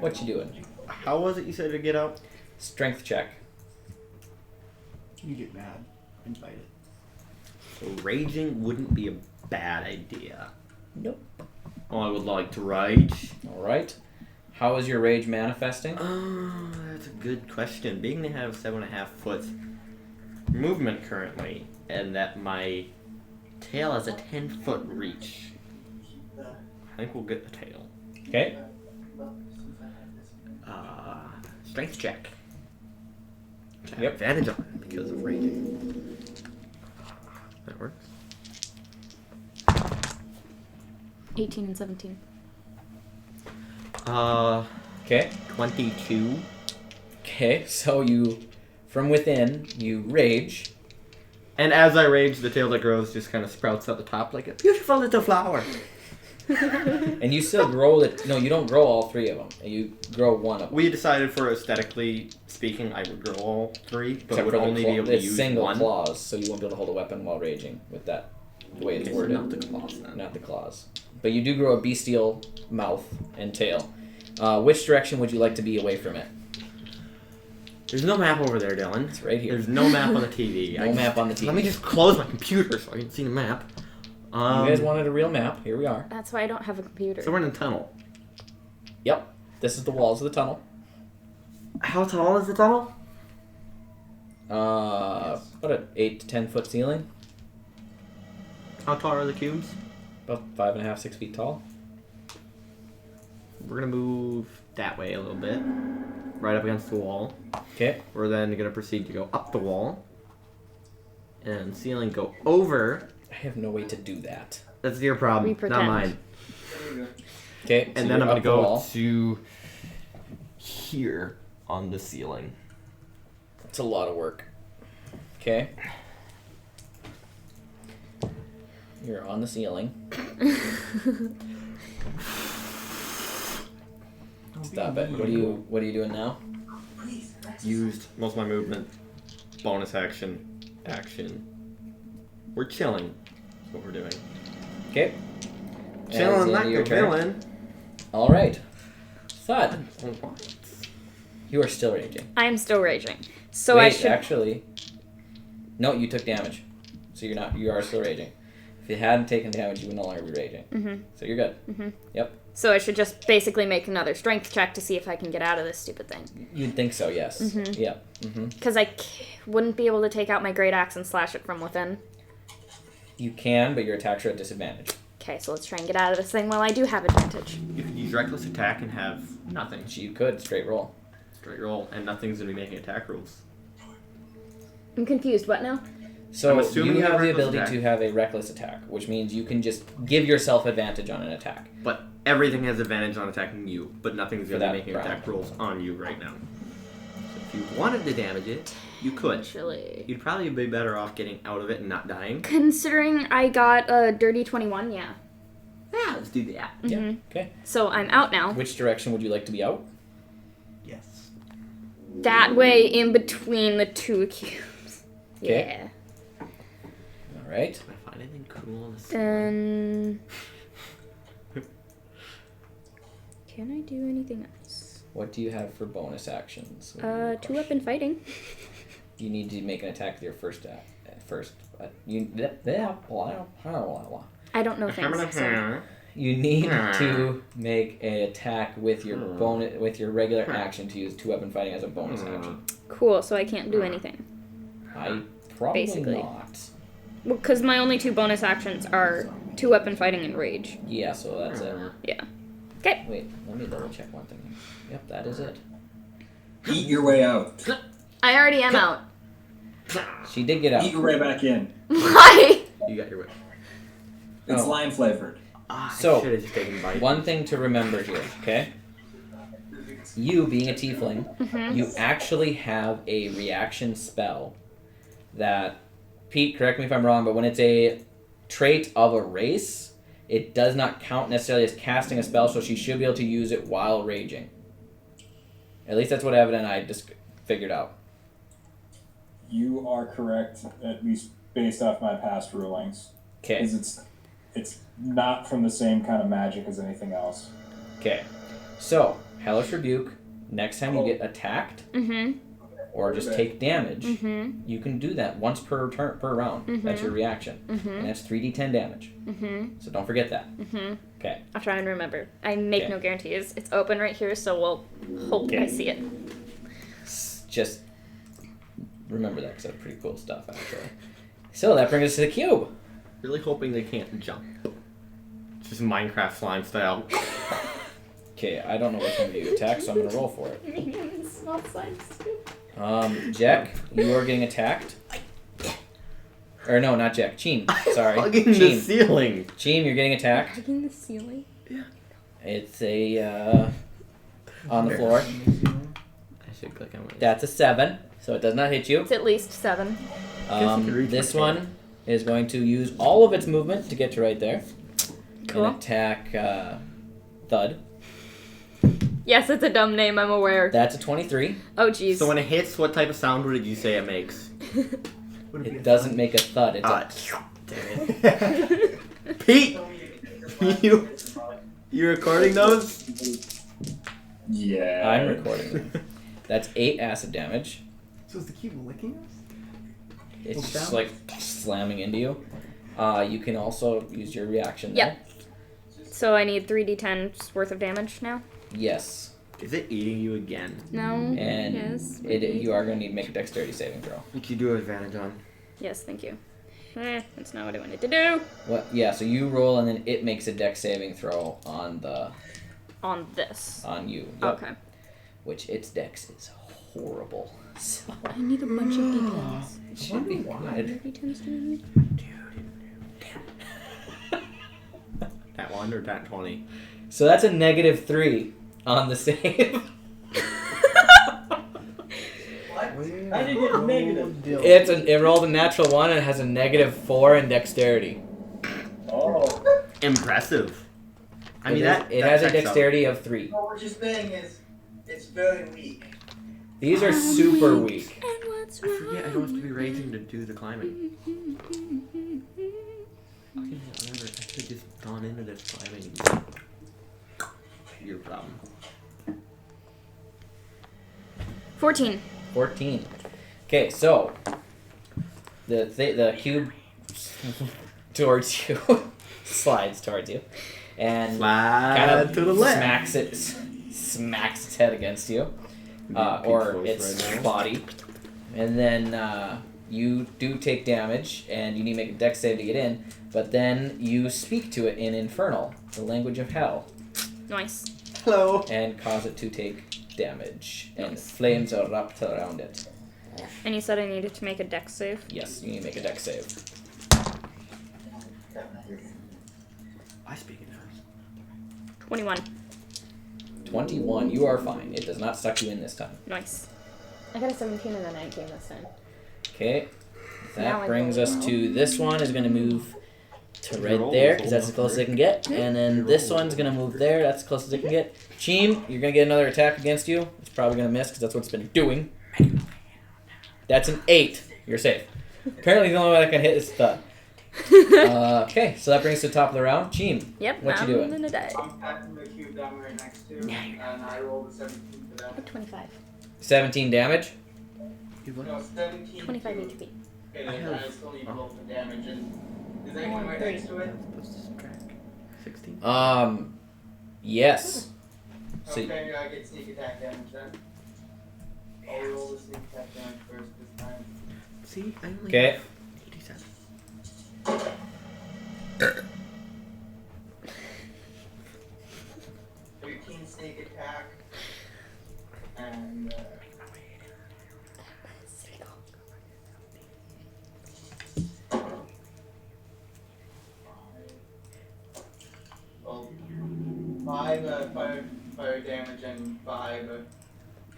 What you doing? how was it you said to get out? Strength check. You get mad and fight it. So raging wouldn't be a bad idea. Nope. Oh, I would like to rage. Alright. How is your rage manifesting? That's a good question. Being to have 7.5 foot movement currently, and that my tail has a 10-foot reach, I think we'll get the tail. Okay. Strength check. Which I have Yep. advantage on it because of raging. That works. 18 and 17. Okay. 22. Okay, so you, from within, you rage. And as I rage, the tail that grows just kind of sprouts at the top like a beautiful little flower. And you still grow it. No, you don't grow all 3 of them. You grow one of them. We decided for aesthetically speaking, I would grow all 3, but Except would for the only claw- be able to it's use single one. claws, so you won't be able to hold a weapon while raging with that. The way it's Okay, so worded. not the claws then. Not the claws. But you do grow a bestial mouth and tail. Which direction would you like to be away from it? There's no map over there, Dylan. It's right here. There's no map on the TV. No map on the TV. Let me just close my computer so I can see the map. You guys wanted a real map. Here we are. That's why I don't have a computer. So we're in a tunnel. Yep. This is the walls of the tunnel. How tall is the tunnel? About an 8 to 10 foot ceiling. How tall are the cubes? About 5.5, 6 feet tall. We're gonna move that way a little bit, right up against the wall. Okay. We're then gonna proceed to go up the wall. and ceiling go over. I have no way to do that. That's your problem, We not pretend. mine. Okay, And then I'm gonna go to here on the ceiling. It's a lot of work. Okay. You're on the ceiling. Stop it. What are you doing now? Used most of my movement. Bonus action. We're chilling. That's what we're doing. Okay. Chilling like a villain. All right. Thud. You are still raging. I'm still raging. So Wait, I should. actually. No, you took damage, so you're not. You are still raging. If you hadn't taken damage, you would no longer be raging. Mhm. So you're good. Mhm. Yep. So I should just basically make another strength check to see if I can get out of this stupid thing. You'd think so, yes. Mhm. Yep. Mm-hmm. Because wouldn't be able to take out my great axe and slash it from within. You can, but your attacks are at disadvantage. Okay, so let's try and get out of this thing while I do have advantage. You could use reckless attack and have nothing. You could straight roll. Straight roll, and nothing's gonna be making attack rolls. I'm confused. What now? So I'm assuming you you have have the reckless ability attack. to have a reckless attack, which means you can just give yourself advantage on an attack. But everything has advantage on attacking you, but nothing's For gonna that be making round. attack rolls on you right now. So if you wanted to damage it, you could. Actually, You'd probably be better off getting out of it and not dying. considering I got a dirty 21, yeah. Yeah, let's do that. Yeah. Mhm. Okay. So I'm out now. Which direction would you like to be out? Yes. That way, in between the two cubes. Okay. Yeah. All right. Can I find anything cool on the ceiling? Then. Can I do anything else? What do you have for bonus actions? 2-weapon fighting. You need to make an attack with your first. I don't know things. So. You need to make an attack with your regular action to use 2-weapon fighting as a bonus action. Cool, so I can't do anything. I probably Basically. not. Well, because my only two bonus actions are 2-weapon fighting and rage. Yeah, so that's it. Yeah. Okay. Wait, let me double check one thing. Yep, that is it. Eat your way out. I already am out. She did get out. Eat your way back in. Why? You got your way. It's Oh. lime flavored. So, I should have just taken a bite. One thing to remember here, okay? You, being a tiefling, you actually have a reaction spell that, Pete, correct me if I'm wrong, but when it's a trait of a race, it does not count necessarily as casting a spell, so she should be able to use it while raging. At least that's what Evan and I just figured out. You are correct, at least based off my past rulings. Okay. Because it's not from the same kind of magic as anything else. Okay. So, Hellish Rebuke, next time you get attacked, or just take damage, you can do that once per round. That's your reaction. And that's 3d10 damage. So don't forget that. Okay. I'll try and remember. I make no guarantees. It's open right here, so we'll hope I see it. Just remember that, because that's pretty cool stuff, actually. So that brings us to the cube. Really hoping they can't jump. Just Minecraft slime style. Okay, I don't know which one you attack, so I'm going to roll for it. It's not science too. Jack, you are getting attacked. Or no, not Jack. Cheem. Sorry. Hugging the ceiling. Cheem, you're getting attacked. Hugging the ceiling? It's a, on the floor. I should click on it. That's a 7, so it does not hit you. It's at least 7. This one is going to use all of its movement to get to right there. Cool. And attack Thud. Yes, it's a dumb name, I'm aware. That's a 23. Oh, jeez. So when it hits, what type of sound did you say it makes? It doesn't make a thud. It's a... Damn it. Pete! You recording those? Yeah. I'm recording them. That's 8 acid damage. So is the cube licking us? It's just like slamming into you. You can also use your reaction there. Yep. So I need 3d10 worth of damage now? Yes. Is it eating you again? No. And Yes. you are going to need to make a dexterity saving throw. Which you do have advantage on. Yes, thank you. That's not what I wanted to do. What? Yeah, so you roll and then it makes a dex saving throw on the... On this. On you. Yep. Okay. Which its dex is horrible. So I need a bunch of D10s. it should be good. D10s. That 1 or that 20? So that's a -3 on the save. I didn't get negative. It rolled a natural 1 and it has a -4 in dexterity. Oh. Impressive. I mean, it has a dexterity of 3. What we're just saying is, it's very weak. These are super weak. And what's I forget I don't have to be raging to do the climbing. Okay, whatever. I could have just gone into this climbing. Your problem. 14. 14. Okay, so the cube towards you slides towards you and kind of to the left. smacks its head against you, or its body, and then you do take damage and you need to make a dex save to get in. But then you speak to it in Infernal, the language of hell, Nice. Hello. and cause it to take damage, and flames erupt around it. And you said I needed to make a dex save? Yes, you need to make a dex save. I speak it first. 21. 21, you are fine. It does not suck you in this time. Nice. I got a 17 and a 19 this time. Okay, Now that I brings go. us to this one is going to move to Your right roll there was because that's the old closest they can get. And then this one's going to move there. That's the closest they can get. Cheem, you're going to get another attack against you. It's probably going to miss because that's what it's been doing. That's an 8. You're safe. Apparently the only way I can hit is thud. Okay, so that brings us to the top of the round. Cheem, Yep, what you I'm doing? gonna die. I'm patting the cube that I'm right next to, and I rolled a 17 for that. 25. 17 damage. No, 17. 25 to- HP. Okay, I then have- I still need to roll the damage. And is anyone right next to it? Supposed to subtract 16. Yes. So, Okay, I get sneak attack damage then. I'll roll the sneak attack damage first this time. See, I only okay. have 87. 13 sneak attack. And well, 5 fire damage and 5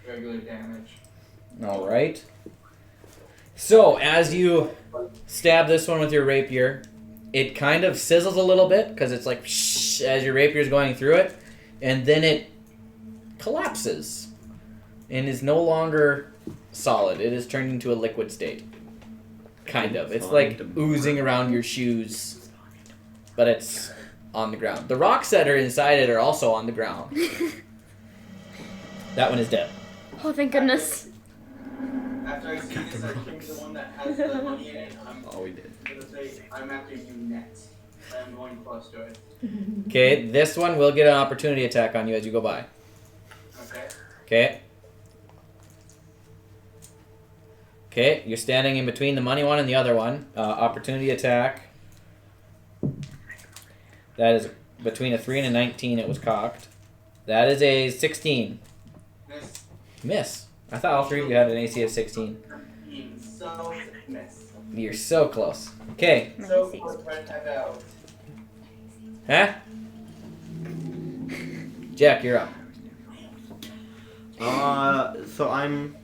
regular damage. All right. So, as you stab this one with your rapier, it kind of sizzles a little bit because it's like shh, as your rapier is going through it, and then it collapses and is no longer solid. It is turned into a liquid state. Kind of. It's like oozing around your shoes, but it's on the ground. The rocks that are inside it are also on the ground. That one is dead. Oh, thank goodness. After I see this, I think the one that has the money in it, I'm Oh, we did. gonna say I'm after you next. I'm going close to it. Okay, this one will get an opportunity attack on you as you go by. Okay. Okay. Okay, you're standing in between the money one and the other one. Opportunity attack. That is between a 3 and a 19. It was cocked. That is a 16. Miss. Miss. I thought all three of you had an AC of 16. So miss. You're so close. Okay. So close, right out. Huh? Jack, you're up. So I'm.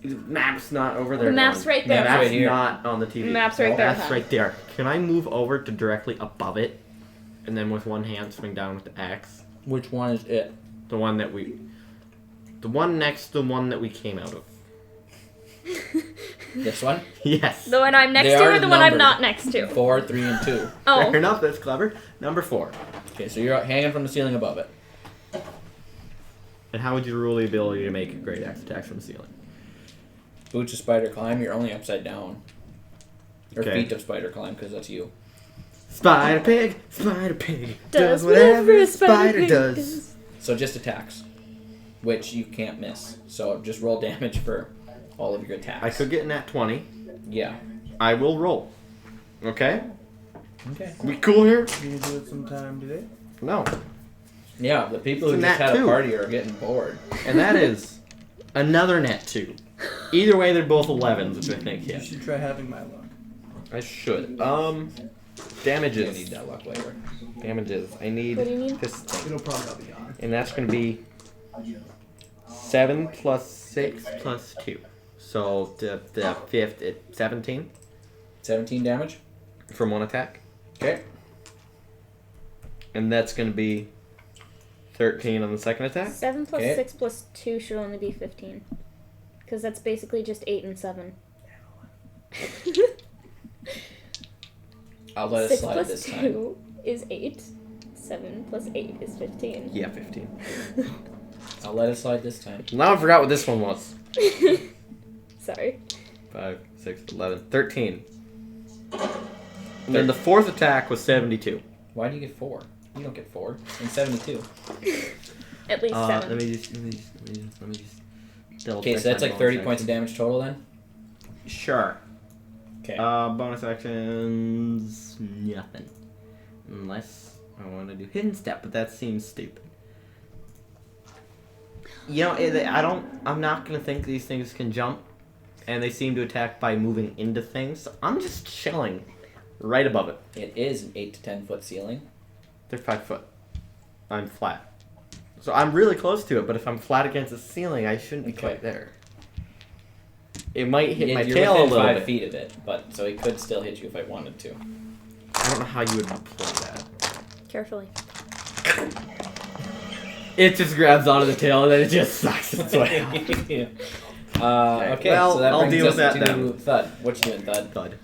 The map's not over there. The map's Dawn. right there. Map's Map's right here. not on the TV. Map's right there, Map's huh? right there. Can I move over to directly above it, and then with one hand swing down with the axe? Which one is it? The one that we. The one next to the one that we came out of. This one? Yes. The one I'm next They to are or the one I'm numbered. not next to? 4, 3, and 2. Fair Oh. enough. That's clever. Number 4. Okay, so you're hanging from the ceiling above it. And how would you rule the ability to make a great axe attack from the ceiling? Boots of spider climb, you're only upside down. Or Okay. feet of spider climb, because that's you. Spider pig does whatever a spider pig does. So just attacks. Which you can't miss. So just roll damage for all of your attacks. I could get in at 20. Yeah. I will roll. Okay? Okay. We cool here? You gonna do it sometime today? No. Yeah, the people who It's a just nat had a 2. party are getting bored. And that is another net 2. Either way, they're both 11s, which I think You hit. should try having my luck. I should. You Damages. need that luck later. Damages. I need What do you need? this thing. It'll probably be on. And that's going to be 7 plus 6 plus 2. So the fifth, it's 17 17 damage. from one attack. Okay. And that's going to be 13 on the second attack. 7 plus Okay. 6 plus 2 should only be 15. Because that's basically just 8 and 7. I'll let it 6 slide plus this 2 time. is 8. 7 plus 8 is 15. Yeah, 15. I'll let it slide this time. Now I forgot what this one was. Sorry. 5, 6, 11, 13. And then the fourth attack was 72. Why do you get 4? You don't get 4. And 72. At least 7. Let me just double Okay, check so that's my like bonus 30 points of action. damage total then? Sure. Okay. Bonus actions, nothing. Unless I want to do hidden step, but that seems stupid. You know, I'm not gonna think these things can jump, and they seem to attack by moving into things. So I'm just chilling right above it. It is an 8 to 10 foot ceiling. They're 5 foot. I'm flat. So I'm really close to it, but if I'm flat against the ceiling, I shouldn't be Okay. quite there. It might hit my You're tail a within little 5 bit. feet of it, but so it could still hit you if I wanted to. I don't know how you would play that. Carefully. It just grabs onto the tail and then it just sucks its way out. Yeah. Okay, Well, so that I'll brings deal us with that to then. Thud. What you doing, Thud? Thud.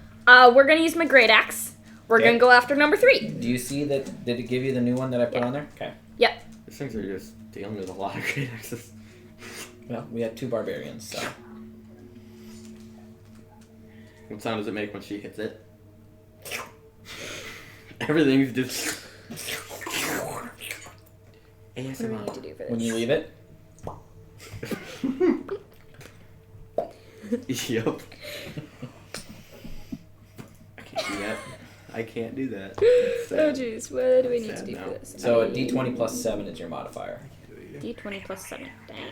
We're gonna use my great axe. We're Okay. gonna go after number 3. Do you see that? Did it give you the new one that I put Yeah. on there? Okay. These things are just dealing with a lot of great axes. Well, we had 2 barbarians, so. What sound does it make when she hits it? Everything's just. What do we need ASMR. to do for this? When you leave it, Yup. I can't do that. Oh Sad. jeez, what do we need Sad to do now. for this? so a d20 plus 7 is your modifier. D20 plus 7. Dang.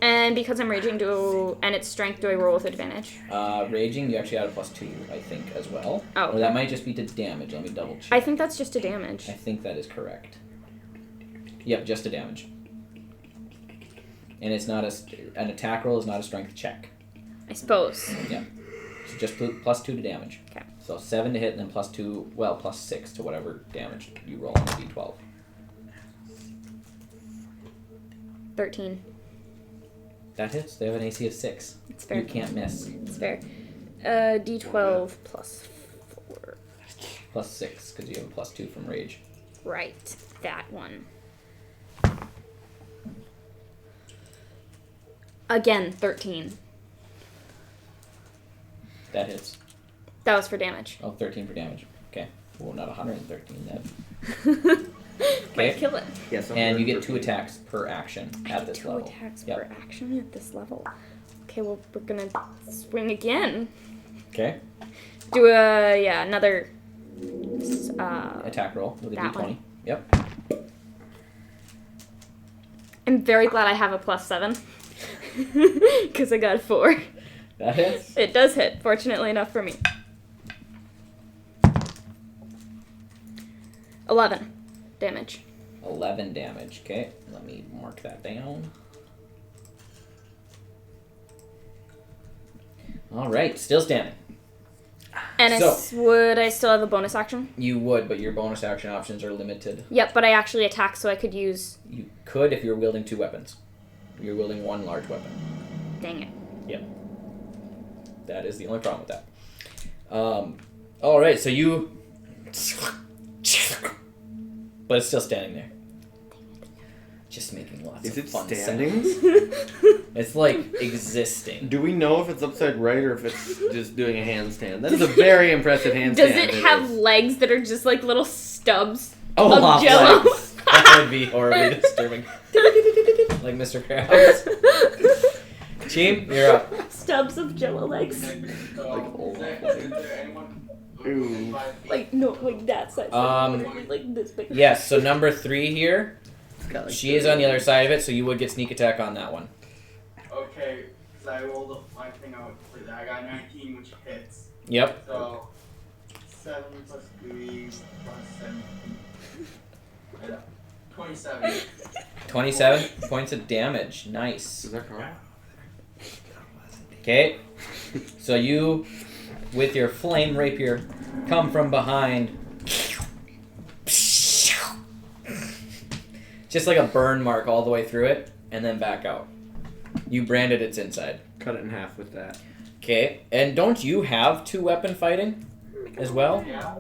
And because I'm raging, and it's strength, do I roll with advantage? Raging, you actually add a plus 2, I think, as well. Oh. Or that might just be to damage. Let me double check. I think that's just a damage. I think that is correct. Yep, just a damage. And it's not an attack roll is not a strength check. I suppose. Yeah. So just plus 2 to damage. Okay. So 7 to hit, and then plus 2, well, plus 6 to whatever damage you roll on the d12. 13. That hits. They have an AC of 6. It's fair. You can't miss. It's fair. D12 plus 4. Plus 6, because you have a plus 2 from rage. Right. That one. Again, 13. That hits. That was for damage. Oh, 13 for damage. Okay. Well, not 113 then. Might Okay. kill it. Yes, And you get 2 attacks per action at this 2 level. attacks Yep. per action at this level. Okay, well, we're gonna swing again. Okay. Do another Attack roll with a that d20. one. Yep. I'm very glad I have a plus 7. Because I got a 4. That hits. It does hit, fortunately enough for me. 11 damage. 11 damage. Okay. Let me mark that down. All right. Still standing. And So- would I still have a bonus action? You would, but your bonus action options are limited. Yep, but I actually attacked, so I could use. You could if you're wielding 2 weapons. You're wielding 1 large weapon. Dang it. Yep. That is the only problem with that. All right, so you. But it's still standing there. Just making lots Is of it fun standing? sounds. It's like existing. Do we know if it's upside right or if it's just doing a handstand? That is a very impressive handstand. Does it have is. legs that are just like little stubs Oh, of wow, jello? legs. That would be horribly disturbing. Like Mr. Krabs. Team, you're up. Stubs of jello legs. So, Like old is there anyone who Ooh. Like, no, like that size. Like this big. Yes, so number 3 here. It's got, like, She is on the other side of it, so you would get sneak attack on that one. Okay, because I rolled my thing out for that. I got 19, which hits. Yep. So 7 plus 3 plus 17. 27. 27 points of damage. Nice. Is that correct? Okay. So you, with your flame rapier, come from behind. Just like a burn mark all the way through it, and then back out. You branded its inside. Cut it in half with that. Okay. And don't you have 2 weapon fighting as well? Yeah.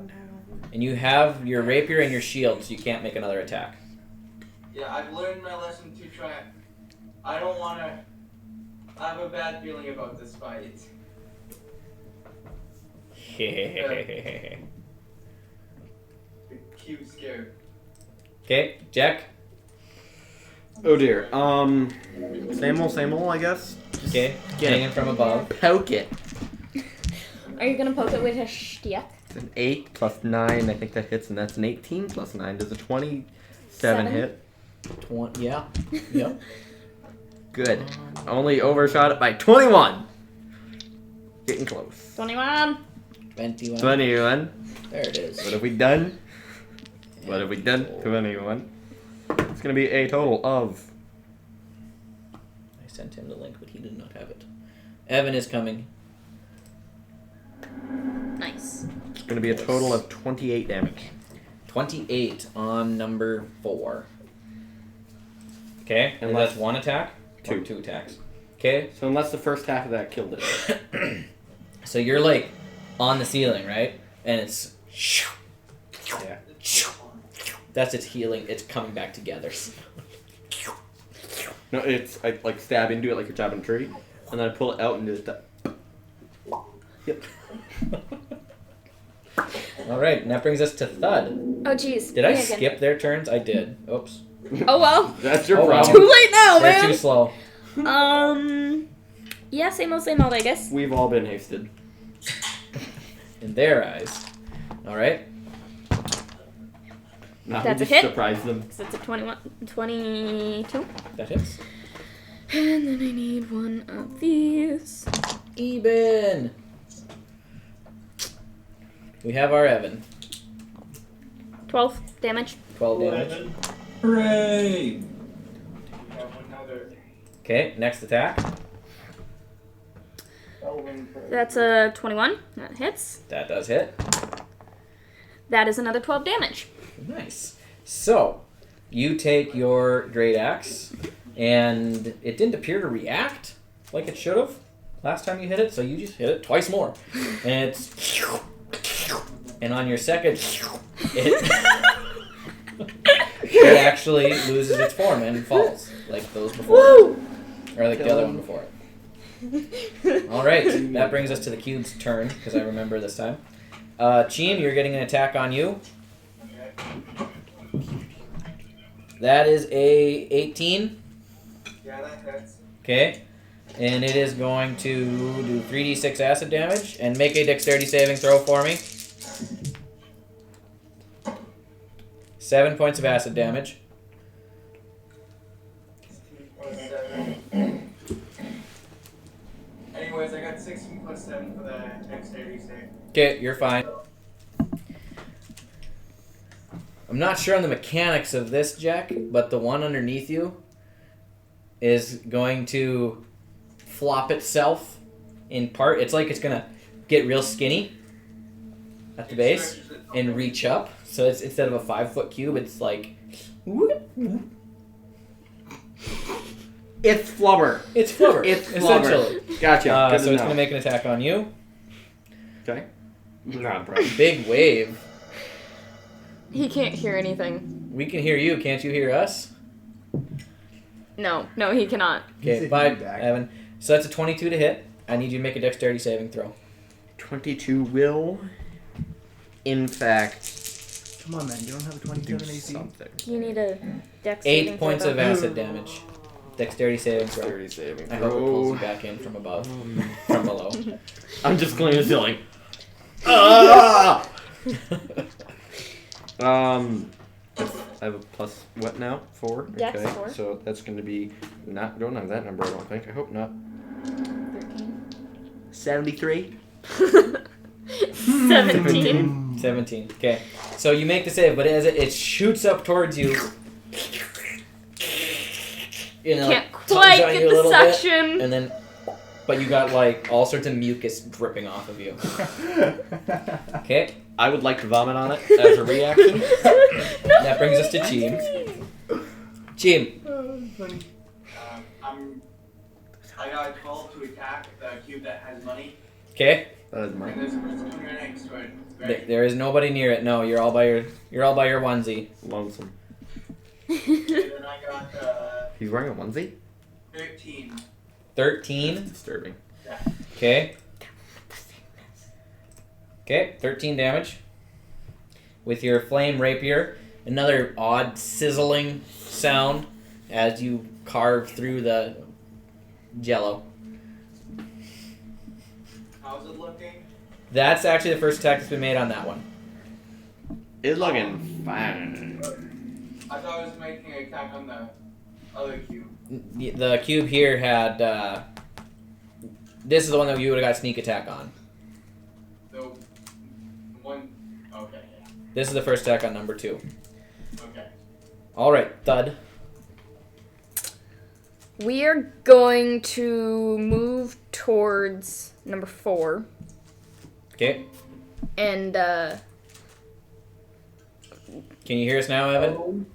And you have your rapier and your shield, so you can't make another attack. Yeah, I've learned my lesson to try. I don't want to. I have a bad feeling about this fight. The cute scared. Okay, Jack. Oh dear. Same old, I guess. Okay, Get hanging from above. Poke it. Are you gonna poke it with a stick? It's an 8 plus 9. I think that hits, and that's an 18 plus 9. Does a 27 7. hit? 20. Yeah. Yep. Good. Only overshot it by 21. Getting close. 21. 21. 21. There it is. What have we done? What have we done? 21. It's gonna be a total of. I sent him the link, but he did not have it. Evan is coming. Nice. It's gonna be a total of 28 damage. 28 on number 4. Okay, and Unless- that's 1 attack? Or Two. 2 attacks. Okay, So unless the first half of that killed it. so you're like on the ceiling, right? And it's. Yeah. That's its healing. It's coming back together. No, it's I like stab into it like you're tapping a tree, and then I pull it out and do it. Yep. All right, and that brings us to Thud. Oh, jeez. Did I Me again. skip their turns? I did. Oops. Oh, well. That's your Oh, wow. Too problem. late now, They're too man. slow. Yeah, same old, I guess. We've all been hasted. In their eyes. All right. Now That's we a just hit. surprise them. So it's a 22. That hits. And then I need one of these. Eben. We have our Evan. 12 damage. 12 damage. Hooray! We have another Okay, next attack. Elven person. That's a 21. That hits. That does hit. That is another 12 damage. Nice. So, you take your great axe, and it didn't appear to react like it should have last time you hit it, so you just hit it twice more. And it's. And on your second, it actually loses its form and falls, like those before. Woo! Or like the other one before it. Alright, that brings us to the cube's turn, because I remember this time. Cheem, you're getting an attack on you. That is a 18. Yeah, that hits. Okay. And it is going to do 3d6 acid damage, and make a dexterity saving throw for me. 7 points of acid damage. 16 plus 7. Anyways, I got 16 plus 7 for the dexterity save. Okay, you're fine. I'm not sure on the mechanics of this, Jack, but the one underneath you is going to flop itself in part. It's like it's going to get real skinny at the base and reach up. So it's instead of a 5-foot cube, it's like... It's flubber. It's flubber. It's essentially. flubber. Gotcha. Good So to it's know. going to make an attack on you. Okay. Nah, bro. Big wave. He can't hear anything. We can hear you. Can't you hear us? No, he cannot. Okay, He's bye, back. Evan. So that's a 22 to hit. I need you to make a dexterity saving throw. 22 will, in fact, Come on, man. You don't have a do 27 AC. something. You need a dex saving 8 points throw, of though. acid damage. Dexterity saving throw. Dexterity saving I hope it pulls you throw. back in from above. From below. I'm just cleaning the ceiling. Ah! I have a plus what now? 4? Dex Okay, 4. so that's going to be don't have that number. I don't think. I hope not. 73. 17. 17. Okay. So you make the save, but as it shoots up towards you, Can't tugs quite on get you a the little bit, suction. and then, but you got like all sorts of mucus dripping off of you. Okay. I would like to vomit on it as a reaction. That brings us to Cheem. Cheem. Funny. I got a 12 to attack the cube that has money, Okay. That is and mine. there's a person right next to it. Right? There is nobody near it. No, you're all by your onesie. Lonesome. And then I got He's wearing a onesie? 13. 13. Disturbing. Okay. Okay, 13 damage. With your flame rapier, another odd sizzling sound as you carve through the jello. How's it looking? That's actually the first attack that's been made on that one. It's looking fine. I thought I was making an attack on the other cube. The cube here had. This is the one that you would have got sneak attack on. The one. Okay. This is the first attack on number 2. Okay. All right, thud. We are going to move towards number 4. Okay. And, Can you hear us now, Evan?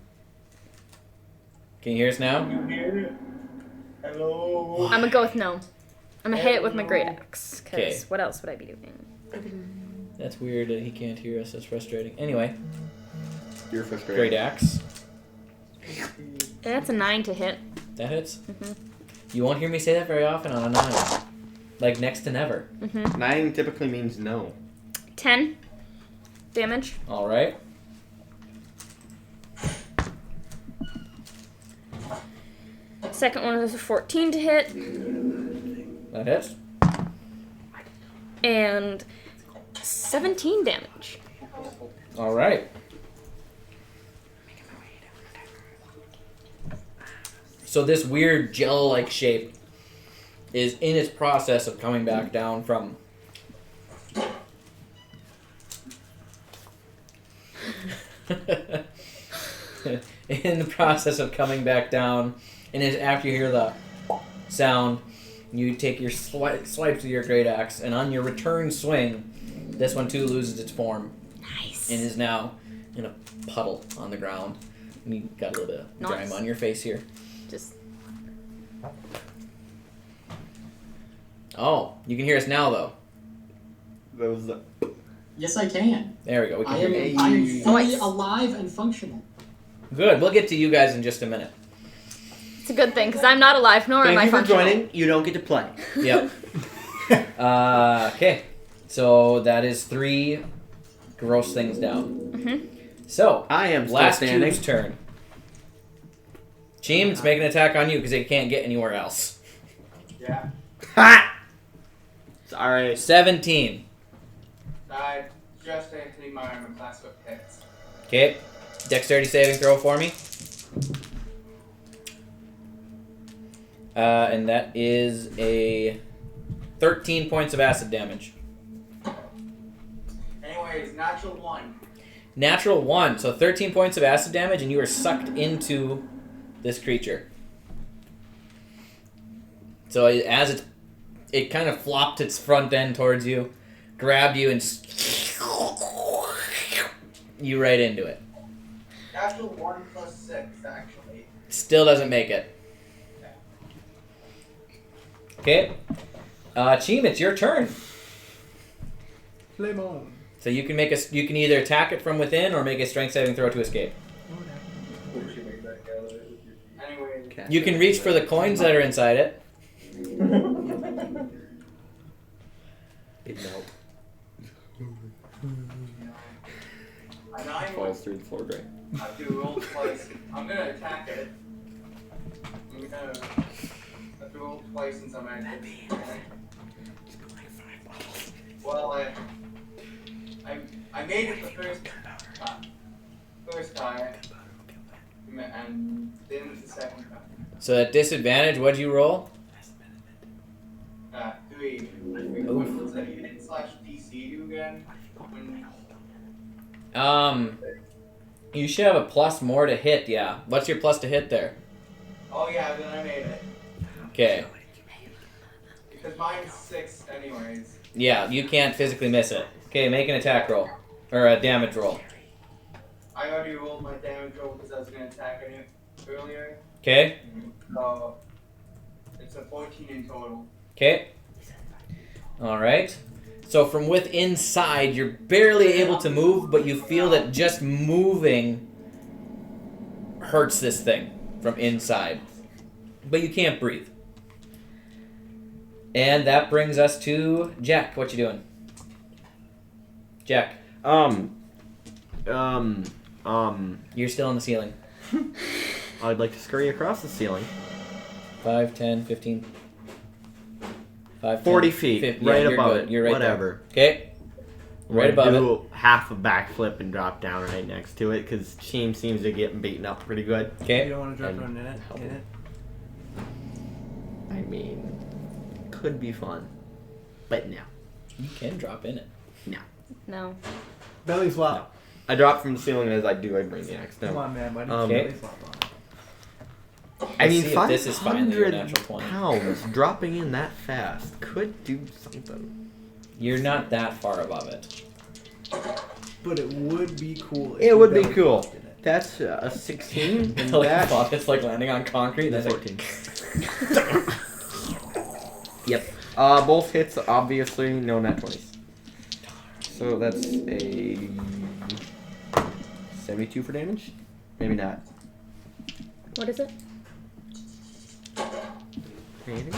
Can you hear us now? You hear it? Hello. I'm gonna go with no. I'm gonna hit it with my great axe. Because Okay. what else would I be doing? That's weird that he can't hear us. That's frustrating. Anyway, You're frustrated. great axe. And that's a 9 to hit. That hits. Mhm. You won't hear me say that very often on a 9. Like next to never. 9 typically means no. 10 damage. All right. Second one is a 14 to hit. That hits. And 17 damage. All right. So this weird gel-like shape is in its process of coming back down from. In the process of coming back down, and as after you hear the sound, you take your swipes with your great axe, and on your return swing, this one too loses its form. Nice. And is now in a puddle on the ground. And you got a little bit of Nice. grime on your face here. Just Oh, you can hear us now though. That was the... Yes, I can. There we go. We can I hear am, you. I am fully Nice. alive and functional. Good. We'll get to you guys in just a minute. it's a good thing because I'm not alive nor am Thank I you for functional. joining. You don't get to play. Yep. Okay. So that is 3 gross things down. So I am still last standing. cube's turn. Cheem, it's making an attack on you because it can't get anywhere else. Yeah. Ha! Sorry. 17. Just Anthony Meyer and class with hits. Okay. Dexterity saving throw for me. And that is a 13 points of acid damage. Anyways, natural 1. Natural 1, so 13 points of acid damage, and you are sucked into this creature. So as it kind of flopped its front end towards you, grabbed you, and you right into it. Natural 1 plus 6, actually. Still doesn't make it. Okay. Cheem, it's your turn. Flame on. So you can you can either attack it from within or make a strength saving throw to escape. Anyway, You can reach for the coins that are inside it. It melt. a 9 Falls through the floor drain. I have to roll twice. I'm gonna attack it. I'm gonna have to roll twice since I'm active. Well, I made it the first time, and then the second time. So at disadvantage, what'd you roll? 3. What was that hit/DC do again? You should have a plus more to hit, yeah. What's your plus to hit there? Oh yeah, then I made it. Okay. Because mine's 6 anyways. Yeah, you can't physically miss it. Okay, make an attack roll. Or a damage roll. I already rolled my damage roll because I was going to attack it earlier. Okay? So, it's a 14 in total. Okay. Alright. So from within inside, you're barely able to move, but you feel that just moving hurts this thing from inside. But you can't breathe. And that brings us to Jack. What you doing? Jack. You're still on the ceiling. I'd like to scurry across the ceiling. 5, 10, 15. 5, 40 10, feet, 50. right you're above good. it. You're right Whatever. there. Okay. Right above do half a backflip and drop down right next to it because Cheem seems to get beaten up pretty good. You Okay. don't want to drop And down in it. help In him. it. I mean, could be fun, but no. You can drop in it. No. Belly flop. I drop from the ceiling and as I do, I bring the axe Come down. on, man. Why Okay. didn't you belly flop on? I mean, Let's see if this is finally your 500 natural 20. pounds dropping in that fast could do something. You're not that far above it. But it would be cool. If It you would be belly cool. flopped in it. That's a 16 and Like that flop, it's like landing on concrete. that's That's 14. Yep. Both hits, obviously, no nat 20s. So that's a 72 for damage? Maybe not. What is it? Anything?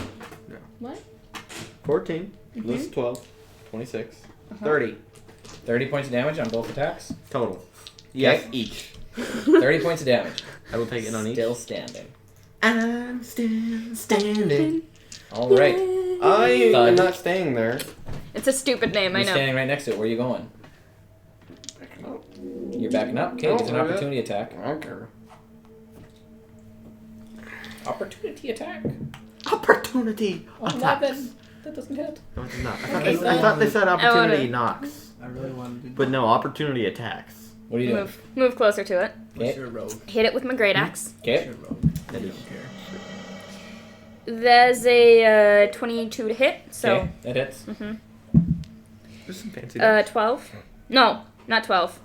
No. What? 14. This is 12. 26. 30 30 points of damage on both attacks. total. Yes, Okay. each. 30 points of damage. I will take it on each. Still standing. I'm still standing. All right. I am Thud. not staying there. It's a stupid name, You're I know. standing right next to it. Where are you going? You're backing up. Okay, Oh, it's an yeah. opportunity attack. I don't care. Opportunity attack. Opportunity attacks. 11. That doesn't hit. No, it's not. Okay, I thought they said opportunity wanna- knocks. I really wanted to. But no, opportunity attacks. What are you doing? Move closer to it. What's Okay. your rogue? Hit it with my great axe. Okay. Your rogue. That I is- don't care. There's a 22 to hit, so Okay, that hits. There's some fancy dice. 12. No, not 12.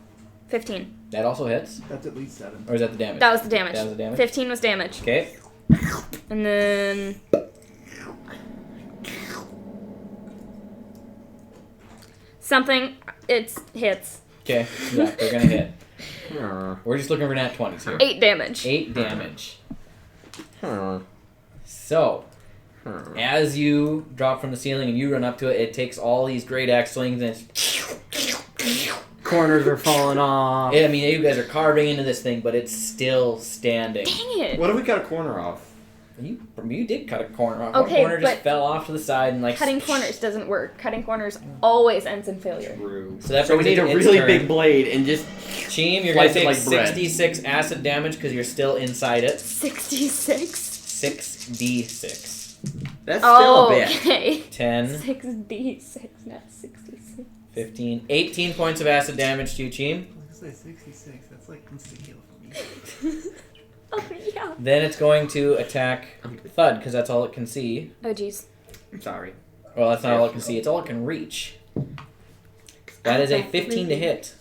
15. That also hits. That's at least 7. Or is that the damage? That was the damage. That was the damage? 15 was damage. Okay. And then something, it hits. Okay. Yeah, they're gonna hit. Huh. We're just looking for nat 20s here. 8 damage. 8 damage. Huh. So, Huh. as you drop from the ceiling and you run up to it, it takes all these great axe swings and it's... Corners are falling off. I mean, you guys are carving into this thing, but it's still standing. Dang it. What if we cut a corner off? You did cut a corner off. Okay, One corner just but fell off to the side and like... Cutting corners doesn't work. Cutting corners always ends in failure. True. So that So we brings need it a to its really turn. big blade and just Cheem, you're going to Slice it take like bread. 66 acid damage because you're still inside it. 66? 6d6. That's Oh, still a bit. okay. 10, 6d6, not 66. 15, 18 points of acid damage to you, Cheem. I was gonna say 66. That's like instant heal for me. Oh, yeah. Then it's going to attack Thud because that's all it can see. Oh, jeez. I'm sorry. Well, that's not all it can see. It's all it can reach. That is a 15 to hit.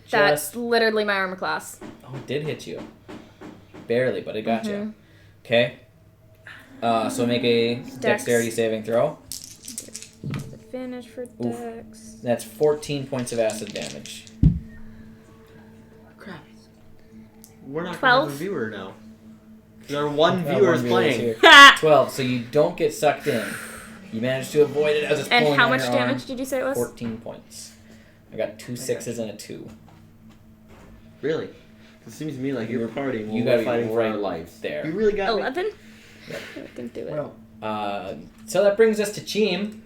That's Just... literally my armor class. Oh, it did hit you. Barely, but it got Mhm. you. Okay. So make a dexterity saving throw. Advantage for Oof. dex. That's 14 points of acid damage. Crap. We're not 12? gonna have a viewer now. There are one Well, viewer's one viewer's playing. here. Ha! 12, so you don't get sucked in. You manage to avoid it as it's And pulling how on much your damage arm. did you say it was? 14 points. I got 2 6s and a 2. Really? It seems to me like you're partying while You we're gotta be fighting for our right lives. there. You really got me. 11? Yep. I didn't do it. Well, So that brings us to Cheem.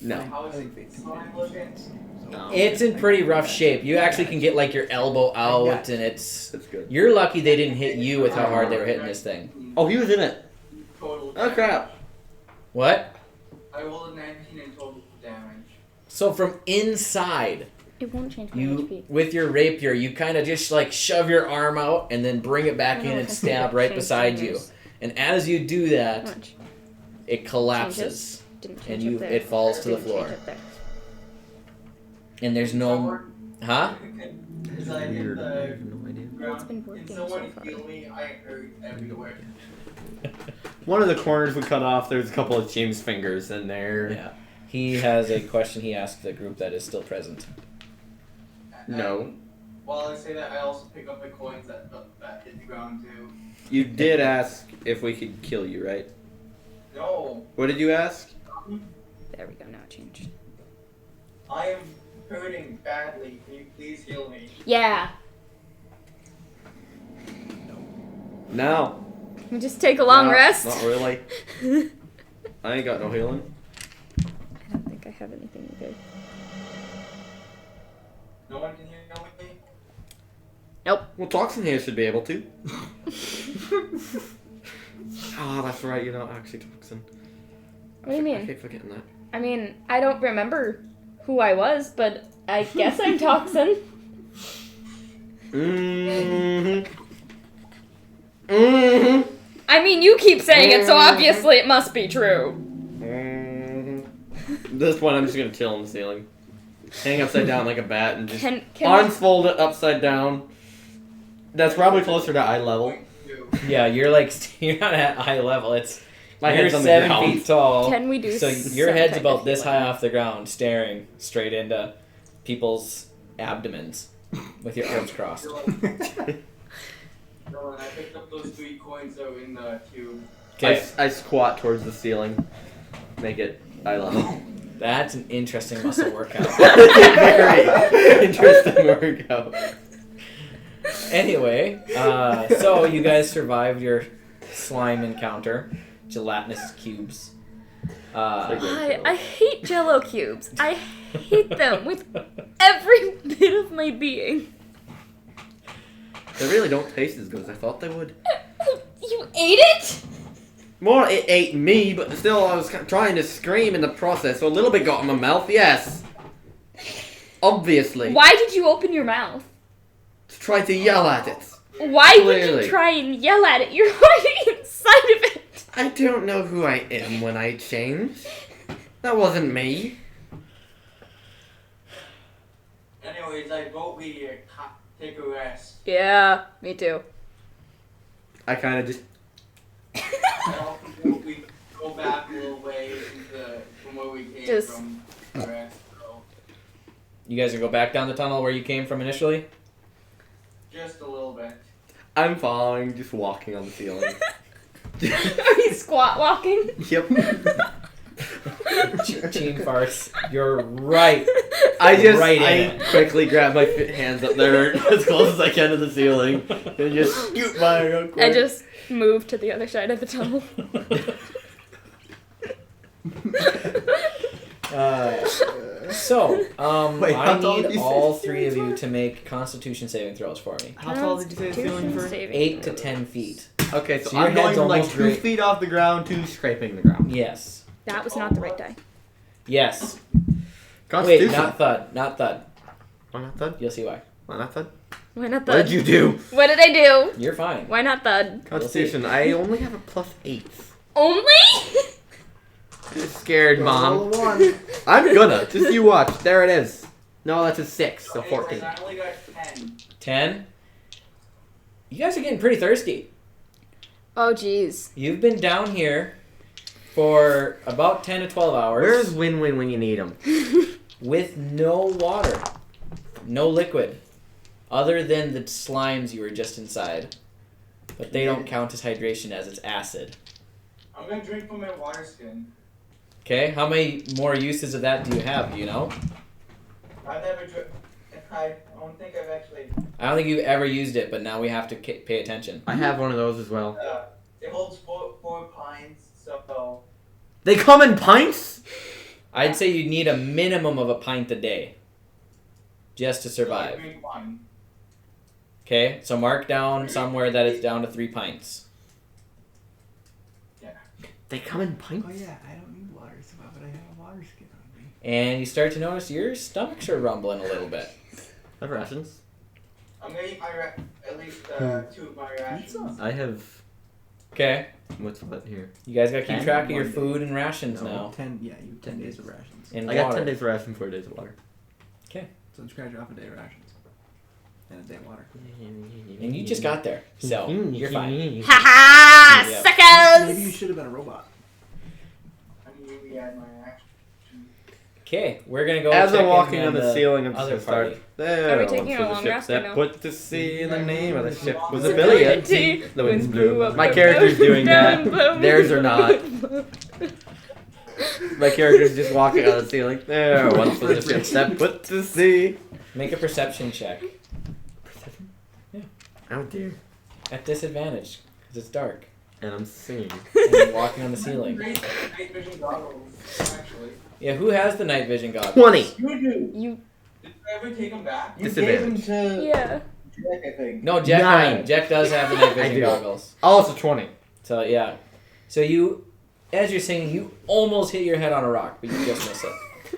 No. How I is think the Fate's slime in looking? No. It's in pretty rough shape. You actually can get like your elbow out, and it's. That's good. You're lucky they didn't hit you with how hard they were hitting this thing. Oh, he was in it. Total Oh, crap. What? I rolled a 19 in total damage. So from inside, It won't change my you HP. with your rapier, you kind of just like shove your arm out and then bring it back in and stab right beside you. And as you do that, Much. it collapses, Didn't change and up you there. it falls to the Didn't change floor. up there. And there's no, huh? Because I hit Weird. I the have no idea. ground. It's been Can working someone so far. heal me? I hurt everywhere. One of the corners we cut off, there's a couple of James' fingers in there. Yeah. He has a question he asked the group that is still present. No. And while I say that, I also pick up the coins that hit the ground too. You did ask if we could kill you, right? No, What did you ask? There we go. Now it changed. I am hurting badly. Can you please heal me? Yeah. No. We just take a long Not- rest. Not really. I ain't got no healing. I don't think I have anything good. No one can heal me? Well, Toxin here should be able to. Ah, that's right. You're not actually Toxin. What do you I mean? keep forgetting that. I mean, I don't remember who I was, but I guess I'm Toxin. Mm-hmm. Mm-hmm. I mean, you keep saying it, so obviously it must be true. Mm-hmm. This one, I'm just gonna chill on the ceiling, hang upside down like a bat, and just Can arms folded upside down. That's probably closer to eye level. Yeah, you're like you're not at eye level. It's My you're head's on the 7 ground. feet tall. Can we do So your some head's kind about of this healing? high off the ground, staring straight into people's abdomens with your arms crossed. No, and I picked up those 3 coins that were in the cube. Okay, I squat towards the ceiling, make it eye level. that's an interesting muscle workout. Very interesting workout. Anyway, so you guys survived your slime encounter, gelatinous cubes. I hate Jello cubes. I hate them with every bit of my being. They really don't taste as good as I thought they would. You ate it? More, it ate me, but still, I was trying to scream in the process, so a little bit got in my mouth. Yes, obviously. Why did you open your mouth? To try to yell at it. Why would Clearly. you try and yell at it? You're already inside of it. I don't know who I am when I change. That wasn't me. Anyways, I vote we take a rest. Yeah, me too. I kind of just. I also vote we go back a little way from where we came Just- from. The rest, so You guys gonna go back down the tunnel where you came from initially? just a little bit. I'm following, just walking on the ceiling. Are you squat walking? Yep. Team farce, you're right. I in. quickly grab my hands up there as close as I can to the ceiling and just scoot by real quick. I just moved to the other side of the tunnel. Wait, how I tall did need you say all the 3 of ceiling you was? to make Constitution saving throws for me. How tall did you say the ceiling for? 8 to 10 feet. Okay, so, So your I'm going head's from like almost 2 right- feet off the ground to scraping the ground. Yes. That was not the right die. Yes. Constitution. Wait, not thud. Not thud. Why not thud? You'll see why. Why not thud? Why not What thud? did you do? What did I do? You're fine. Why not thud? Constitution. I only have a +8. Only? I'm scared, Mom. Roll a 1. I'm gonna. Just you watch. There it is. No, that's a 6, so Anyways, 14. I only got 10. 10. You guys are getting pretty thirsty. Oh, jeez. You've been down here for about 10 to 12 hours Where's Win-Win when you need him? with no water, no liquid, other than the slimes you were just inside. But they don't count as hydration as it's acid. I'm gonna drink from my water skin. Okay, how many more uses of that do you have? Do you know? I've never drank. I don't think I've actually. I don't think you've ever used it, but now we have to pay attention. I have one of those as well. It holds four pints, so They come in pints? I'd say you need a minimum of a pint a day just to survive. Drink wine. Okay, so mark down somewhere that it's down to 3 pints. They come in pints? Oh yeah, I don't need water, so why would I have a water skin on me? And you start to notice your stomachs are rumbling a little bit. I have rations. I'm gonna eat at least 2 of my rations. I have... Okay, What's what here? you guys gotta keep 10? track of your 1 day. food and rations No, now. 10. Yeah, you 10 days of rations. And I got water. 10 days of ration, 4 days of water. So scratch off a day of rations and a day of water. And you just got there, so you're fine. Ha Yeah. ha! Maybe you Suckers! should have been a robot. I'm gonna re-add my rations. Okay, we're gonna go. As check I'm in walking on the the ceiling, I'm other just gonna party. start. There, Are we once taking a was long ship rest or that no? put to sea in the name of the ship was Was a it billion. Tea, The winds winds blew. blew up My the character's boat, doing that. down, boom. Theirs are not. My character's just walking on the ceiling. There, once was a ship that put to sea. Make a perception check Oh dear. at disadvantage because it's dark And I'm singing. and you're walking on the ceiling. Great night vision goggles, actually. Yeah, who has the night vision goggles? 20. You do. You, Did I ever take them back? You gave them Disadvantage. to yeah. Jack, I think. No, Jack. 9. Jack does have the night I vision do. goggles. Also 20. So yeah, so you, as you're singing, you almost hit your head on a rock, but you just miss it.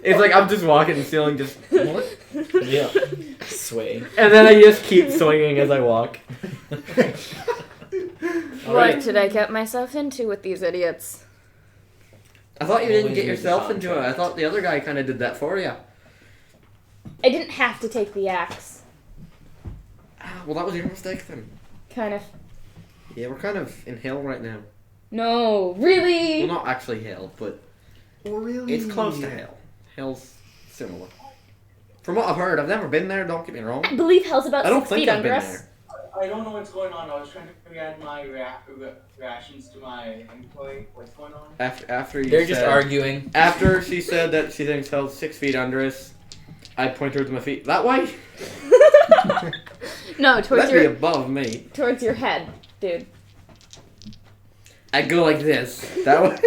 It's like I'm just walking the ceiling, just what? Yeah, sway. And then I just keep swinging as I walk. All What right. did I get myself into with these idiots? I thought you didn't Always get use the yourself into it. soundtrack. I thought the other guy kind of did that for you. I didn't have to take the axe. Well, that was your mistake then. Kind of. Yeah, we're kind of in hell right now. No, really? Well, not actually hell, but Really? it's close to hell. Hell's similar. From what I've heard, I've never been there, don't get me wrong. I believe hell's about I don't 6 think feet I've under been us. there. I don't know what's going on. I was trying to re-add my rations to my employee. What's going on? After you They're just said- arguing. After she said that she thinks hell's 6 feet under us, I point towards my feet. That way? No, towards That'd be your above me. towards your head, dude. I go like this. That way?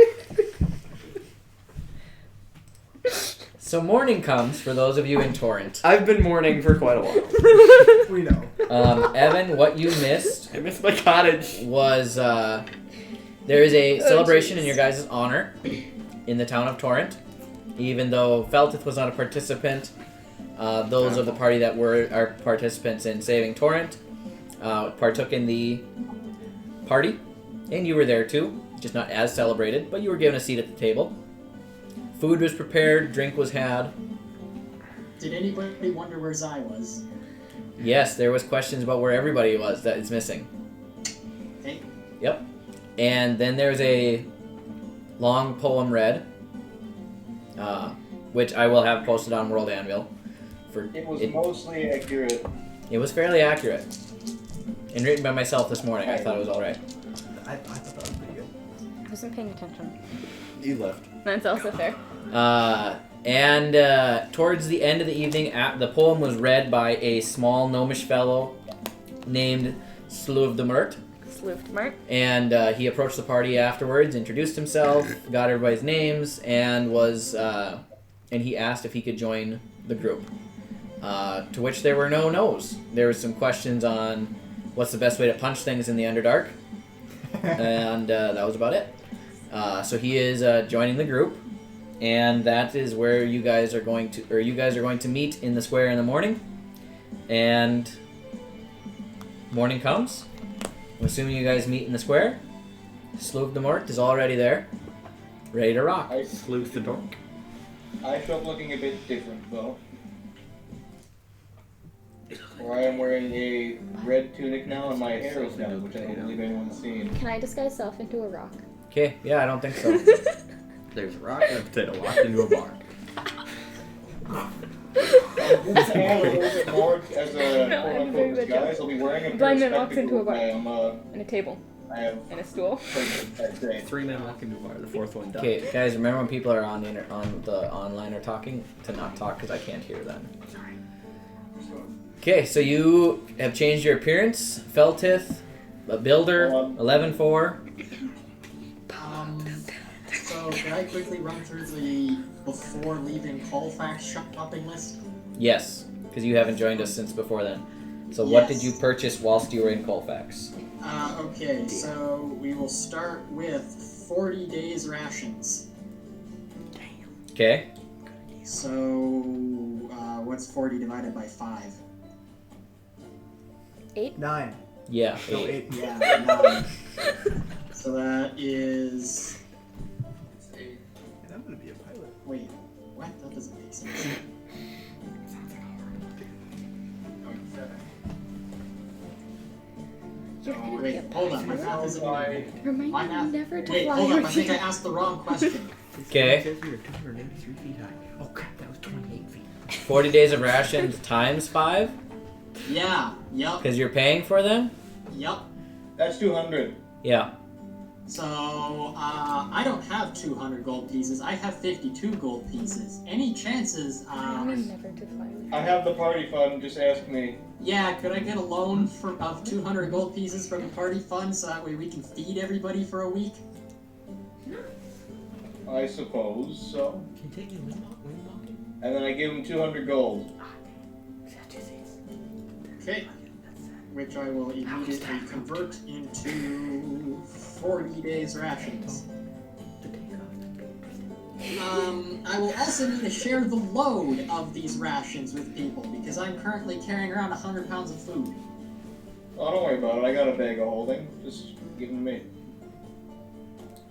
So morning comes for those of you in Torrent. I've been mourning for quite a while. We know. Evan, what you missed I miss my cottage. was there is a celebration in your guys' honor in the town of Torrent. Even though Feltith was not a participant, those of the party that are participants in saving Torrent partook in the party, and you were there too, just not as celebrated, but you were given a seat at the table. Food was prepared, drink was had. Did anybody wonder where Zai was? Yes, there was questions about where everybody was that is missing. Okay. Yep. And then there's a long poem read, which I will have posted on World Anvil. It was mostly accurate. It was fairly accurate. And written by myself this morning. I thought it was alright. I thought that was pretty good. I wasn't paying attention. You left. That's also fair. And towards the end of the evening, the poem was read by a small gnomish fellow named Sluvdemert. Sleuth And he approached the party afterwards, introduced himself, got everybody's names, and and he asked if he could join the group. To which there were no no's. There was some questions on what's the best way to punch things in the Underdark, and that was about it. So he is joining the group, and that is where you guys are going to meet in the square in the morning. And morning comes. I'm assuming you guys meet in the square. Sluvdemort is already there, ready to rock. I Sleuth the dork. I show up looking a bit different though. Or I am wearing a red tunic now and my hair is down, which I don't believe anyone's seen. Can I disguise self into a rock? Okay, yeah, I don't think so. There's a rock and a potato locked into a bar. This man a little bit more as a No, I'm quote very unquote good disguise. I'll be wearing a pair Blind of man walks into a spectacles. bar. And a table. I have And a stool. I'd say. 3 men walk into a bar. The 4th one died. Okay, guys, remember when people are on the online are talking to not talk because I can't hear them. Okay, so you have changed your appearance. Feltith, a builder, 11-4. So Should I quickly run through the before leaving Colfax shopping list? Yes, because you haven't joined us since before then. So what did you purchase whilst you were in Colfax? Okay, so we will start with 40 days rations. Okay. So, what's 40 divided by 5? 8? 9. Yeah. No, 8. 8. Yeah, 9. So that is... And I'm gonna be a pilot. Wait, what? That doesn't make sense. Oh, wait, hold on. My math isn't right. Remind My me math... never to Wait, fly hold or up. I think I camp. asked the wrong question. Okay. It says we were 283 feet high. Oh crap, that was 28 feet. 40 days of rations times 5? Yeah, yep, Because you're paying for them? yep. That's 200. Yeah. So, I don't have 200 gold pieces. I have 52 gold pieces. Any chances, Remind me never to fly or I have the party fund, just ask me. yeah, could I get a loan of 200 gold pieces from the party fund so that way we can feed everybody for a week? I suppose so. Continue windwalking. And then I give him 200 gold. Okay. Which I will immediately convert into 40 days rations. I will also need to share the load of these rations with people because I'm currently carrying around 100 pounds of food. Oh, don't worry about it. I got a bag of holding. Just give them to me.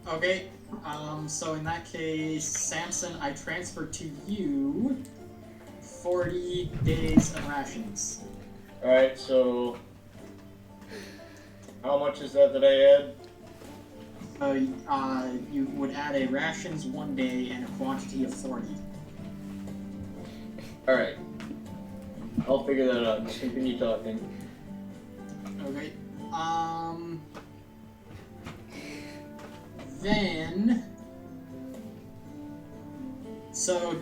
Okay. So in that case, Samson, I transfer to you 40 days of rations. Alright, so... How much is that I add? You would add a rations 1 day and a quantity of 40. Alright. I'll figure that out. Just continue talking. Okay. Then... So,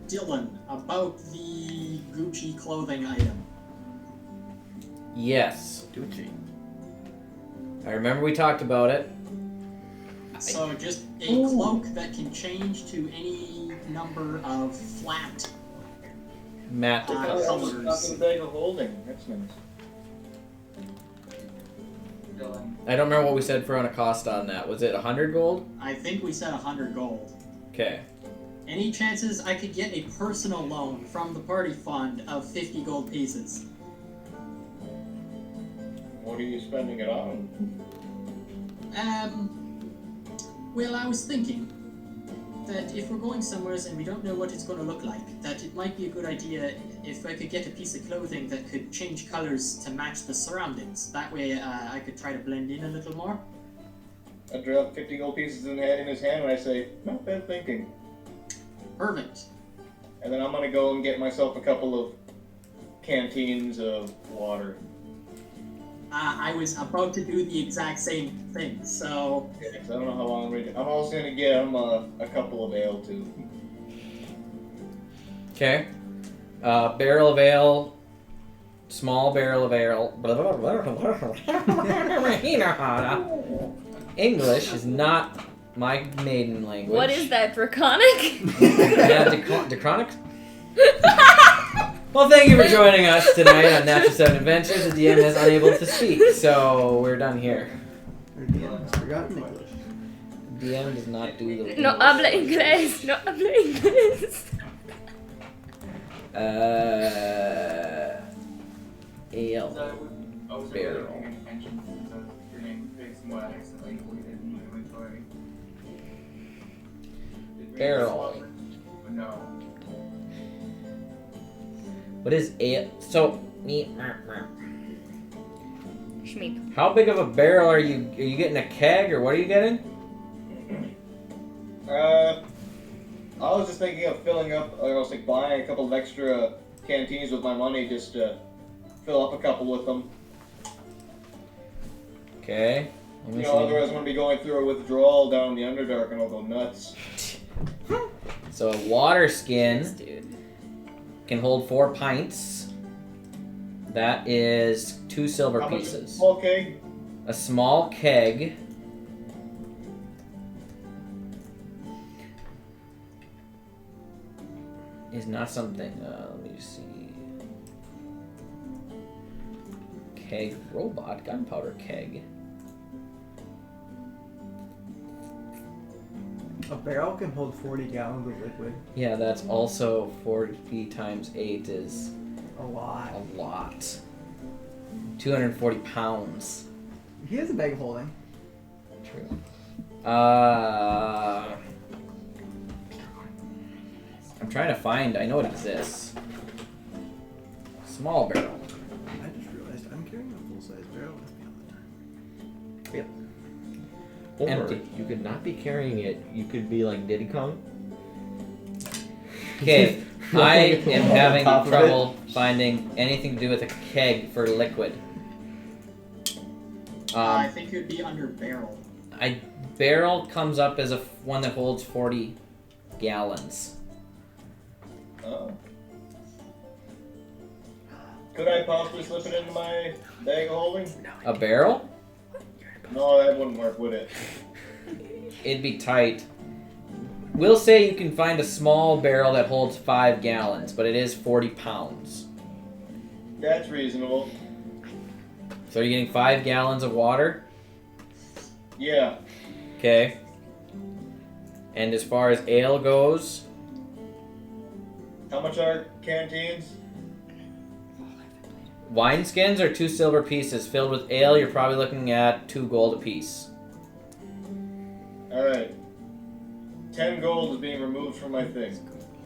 Dylan, about the Gucci clothing item. Yes. Gucci. I remember we talked about it. So just a cloak that can change to any number of flat Matte colors. colors. Fucking bag of holding. That's nice. I don't remember what we said for on a cost on that. Was it 100 gold? I think we said 100 gold. Okay. Any chances I could get a personal loan from the party fund of 50 gold pieces? What are you spending it on? Well, I was thinking that if we're going somewhere and we don't know what it's going to look like, that it might be a good idea if I could get a piece of clothing that could change colors to match the surroundings. That way I could try to blend in a little more. I drop 50 gold pieces in his hand and I say, not bad thinking. Perfect. And then I'm gonna go and get myself a couple of canteens of water. I was about to do the exact same thing, so... Yeah, 'cause I don't know how long I'm ready. I'm also gonna get him a couple of ale too. Okay. Barrel of ale. Small barrel of ale. English is not my maiden language. What is that, Draconic? Yeah, Dechronic? Well, thank you for joining us tonight on Natural 7 Adventures. The DM is unable to speak, so we're done here. Or DM has forgotten English. DM does not do the No habla inglés. No habla inglés. Ale. Barrel. Barrel. No. What is ale? So, me. Schmeep. How big of a barrel are you? Are you getting a keg or what are you getting? I was just thinking of filling up, or I was like buying a couple of extra canteens with my money just to fill up a couple with them. Okay. Let You me know, see. otherwise I'm going to be going through a withdrawal down the Underdark and I'll go nuts. So a water skin Dude. can hold 4 pints. That is 2 silver How much is a pieces. small keg? A small keg is not something. Let me just see. Keg robot, gunpowder keg. A barrel can hold 40 gallons of liquid. Yeah, that's also 40 times 8 is A lot. a lot. 240 pounds. He has a bag of holding. True. I'm trying to find. I know it exists. Small barrel. I just realized I'm carrying a full-size barrel with me all the time. Or Empty. you could not be carrying it. You could be like Diddy Kong. Okay, I am having Top of trouble finding anything to do with a keg for liquid. I think it would be under barrel. Barrel comes up as one that holds 40 gallons. Oh. Could I possibly slip it into my bag of holding? A barrel? No, that wouldn't work, would it? It'd be tight. We'll say you can find a small barrel that holds 5 gallons, but it is 40 pounds. That's reasonable. So you're getting 5 gallons of water? Yeah. Okay. And as far as ale goes, How much are canteens? wineskins are 2 silver pieces. Filled with ale, you're probably looking at 2 gold apiece. Alright. 10 gold is being removed from my thing.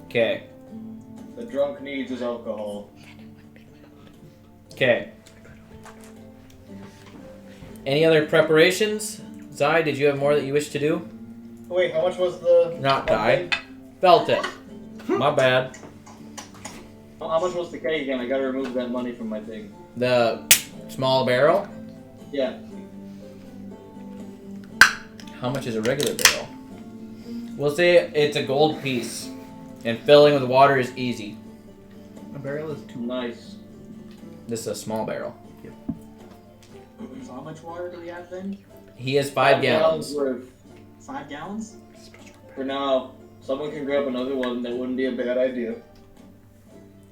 Okay. The drunk needs his alcohol. Okay. Any other preparations? Zai, did you have more that you wish to do? Wait, how much was the... Not die. Felt it. My bad. How much was the cake again? I gotta remove that money from my thing. The small barrel? Yeah. How much is a regular barrel? We'll say it's a gold piece. And filling with water is easy. A barrel is 2. Nice. This is a small barrel. So how much water do we have then? He has 5 gallons. Worth. 5 gallons? For now, someone can grab another one. That wouldn't be a bad idea.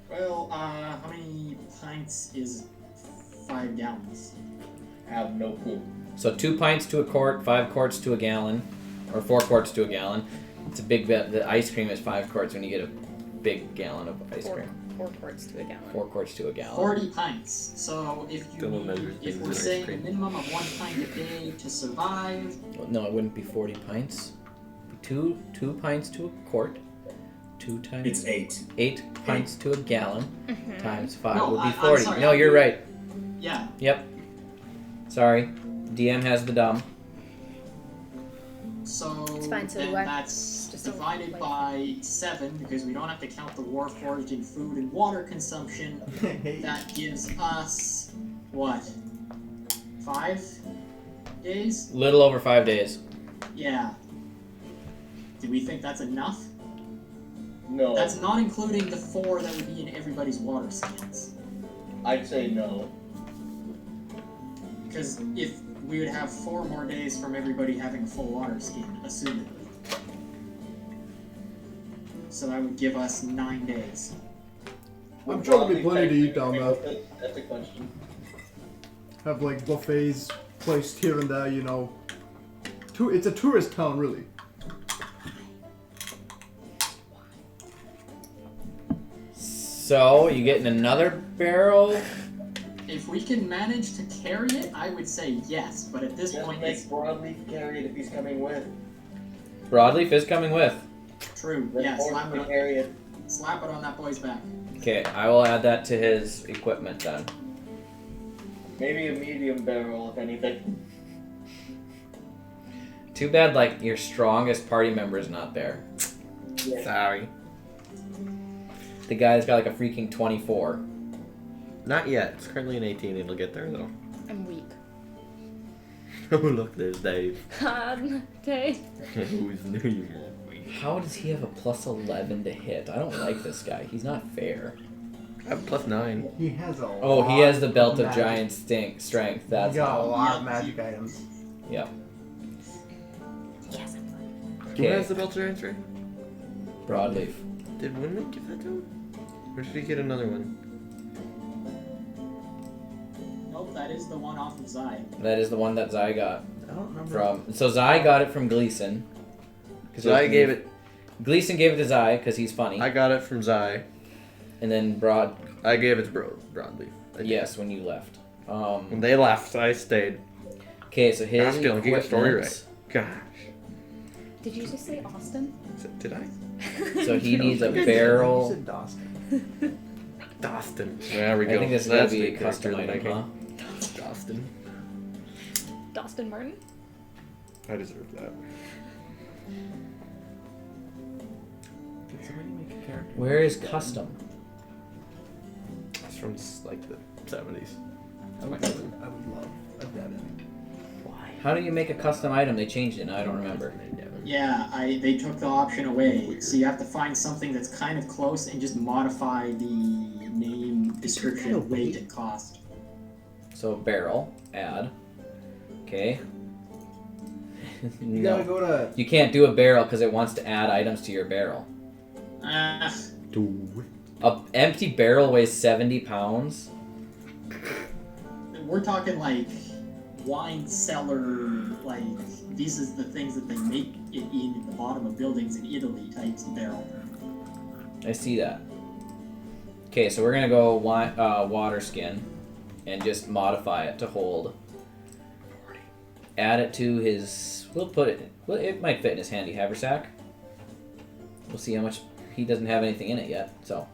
Well, how many pints is 5 gallons? I have no clue. So 2 pints to a quart, 5 quarts to a gallon. Or 4 quarts to a gallon. It's a big bit. The ice cream is 5 quarts when you get a big gallon of ice cream. 4 quarts to a gallon. 4 quarts to a gallon. 40 pints. So if you Double measure if things we're in ice saying a cream. minimum of 1 pint a day to survive, No, it wouldn't be 40 pints. 2 pints to a quart. 2 times It's 8. 8 pints to a gallon times 5 No, would be I'm 40. sorry, No, you're right. yeah. Yep. Sorry. DM has the dumb. So It's fine, so then do I. that's Just a divided light. by 7 because we don't have to count the war foraging food and water consumption. That gives us what? 5 days? Little over 5 days. Yeah. Do we think that's enough? No. That's not including the 4 that would be in everybody's water skins. I'd say no. Because if we would have 4 more days from everybody having a full water skin, assumedly. So that would give us 9 days. I'm sure there'll be plenty to eat down there. That's a question. Have like buffets placed here and there, you know. It's a tourist town, really. So, you getting another barrel? If we can manage to carry it, I would say yes, but at this Just point make it's Broadleaf carry it if he's coming with. Broadleaf is coming with. true. Then Yeah, Ford slap can it, carry it. slap it on that boy's back. Okay, I will add that to his equipment then. Maybe a medium barrel, if anything. Too bad, like, your strongest party member is not there. Yeah. Sorry. The guy's got like a freaking 24. Not yet. It's currently an 18. It'll get there though. I'm weak. Oh look, there's Dave. Day. Who's new? How does he have a plus 11 to hit? I don't like this guy. He's not fair. I have plus 9. He has a Oh, he has the belt of magic. giant strength. That's He got a how. lot of Yeah. magic items. Yep. Yes, I'm fine. Who Okay. has the belt of giant strength? Broadleaf. Did Winman give that to him? Or did he get another one? Nope, that is the one off of Zai. That is the one that Zai got I don't remember. from. So Zai got it from Gleason. Zai gave it. Gleason gave it to Zai because he's funny. I got it from Zai. And then Broad. I gave it to Broadleaf. Yes, when you left. When they left, I stayed. Okay, so his Asking, like, you got story equipment- Gosh. Did you just say Austin? Did I? So he needs a You barrel. said Dawson. Dostin. There we go. I think this is gonna That's be the a custom character item, that I huh? came. Dostin. Dawson Martin? I deserve that. Did somebody make a character? Where is custom? It's from like the 70s. I would love a Devin. Why? How do you make a custom item? They changed it. Now I don't remember. Yeah, they took the option away, so you have to find something that's kind of close and just modify the name, description, weight, and cost. So barrel, add. Okay. You gotta No. go to. You can't do a barrel because it wants to add items to your barrel. A empty barrel weighs 70 pounds. We're talking like wine cellar, like these is the things that they make it in at the bottom of buildings in Italy types of barrel. I see that. Okay, so we're gonna go water skin and just modify it to hold. Add it to his. We'll put it. Well, it might fit in his handy haversack. We'll see how much. He doesn't have anything in it yet, so.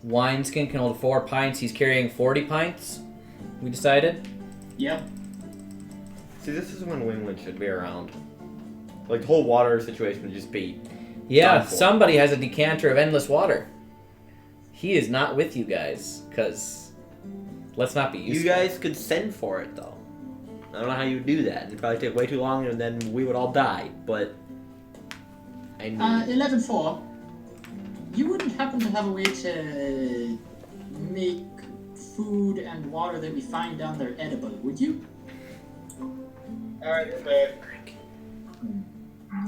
Wineskin can hold 4 pints. He's carrying 40 pints. We decided. Yep. See, this is when Winland should be around. Like, the whole water situation would just be... Yeah, done for. somebody has a decanter of endless water. He is not with you guys, because let's not be useful. You guys could send for it, though. I don't know how you would do that. It'd probably take way too long, and then we would all die, but... I need... 11-4. You wouldn't happen to have a way to make food and water that we find down there edible, would you? Alright, man.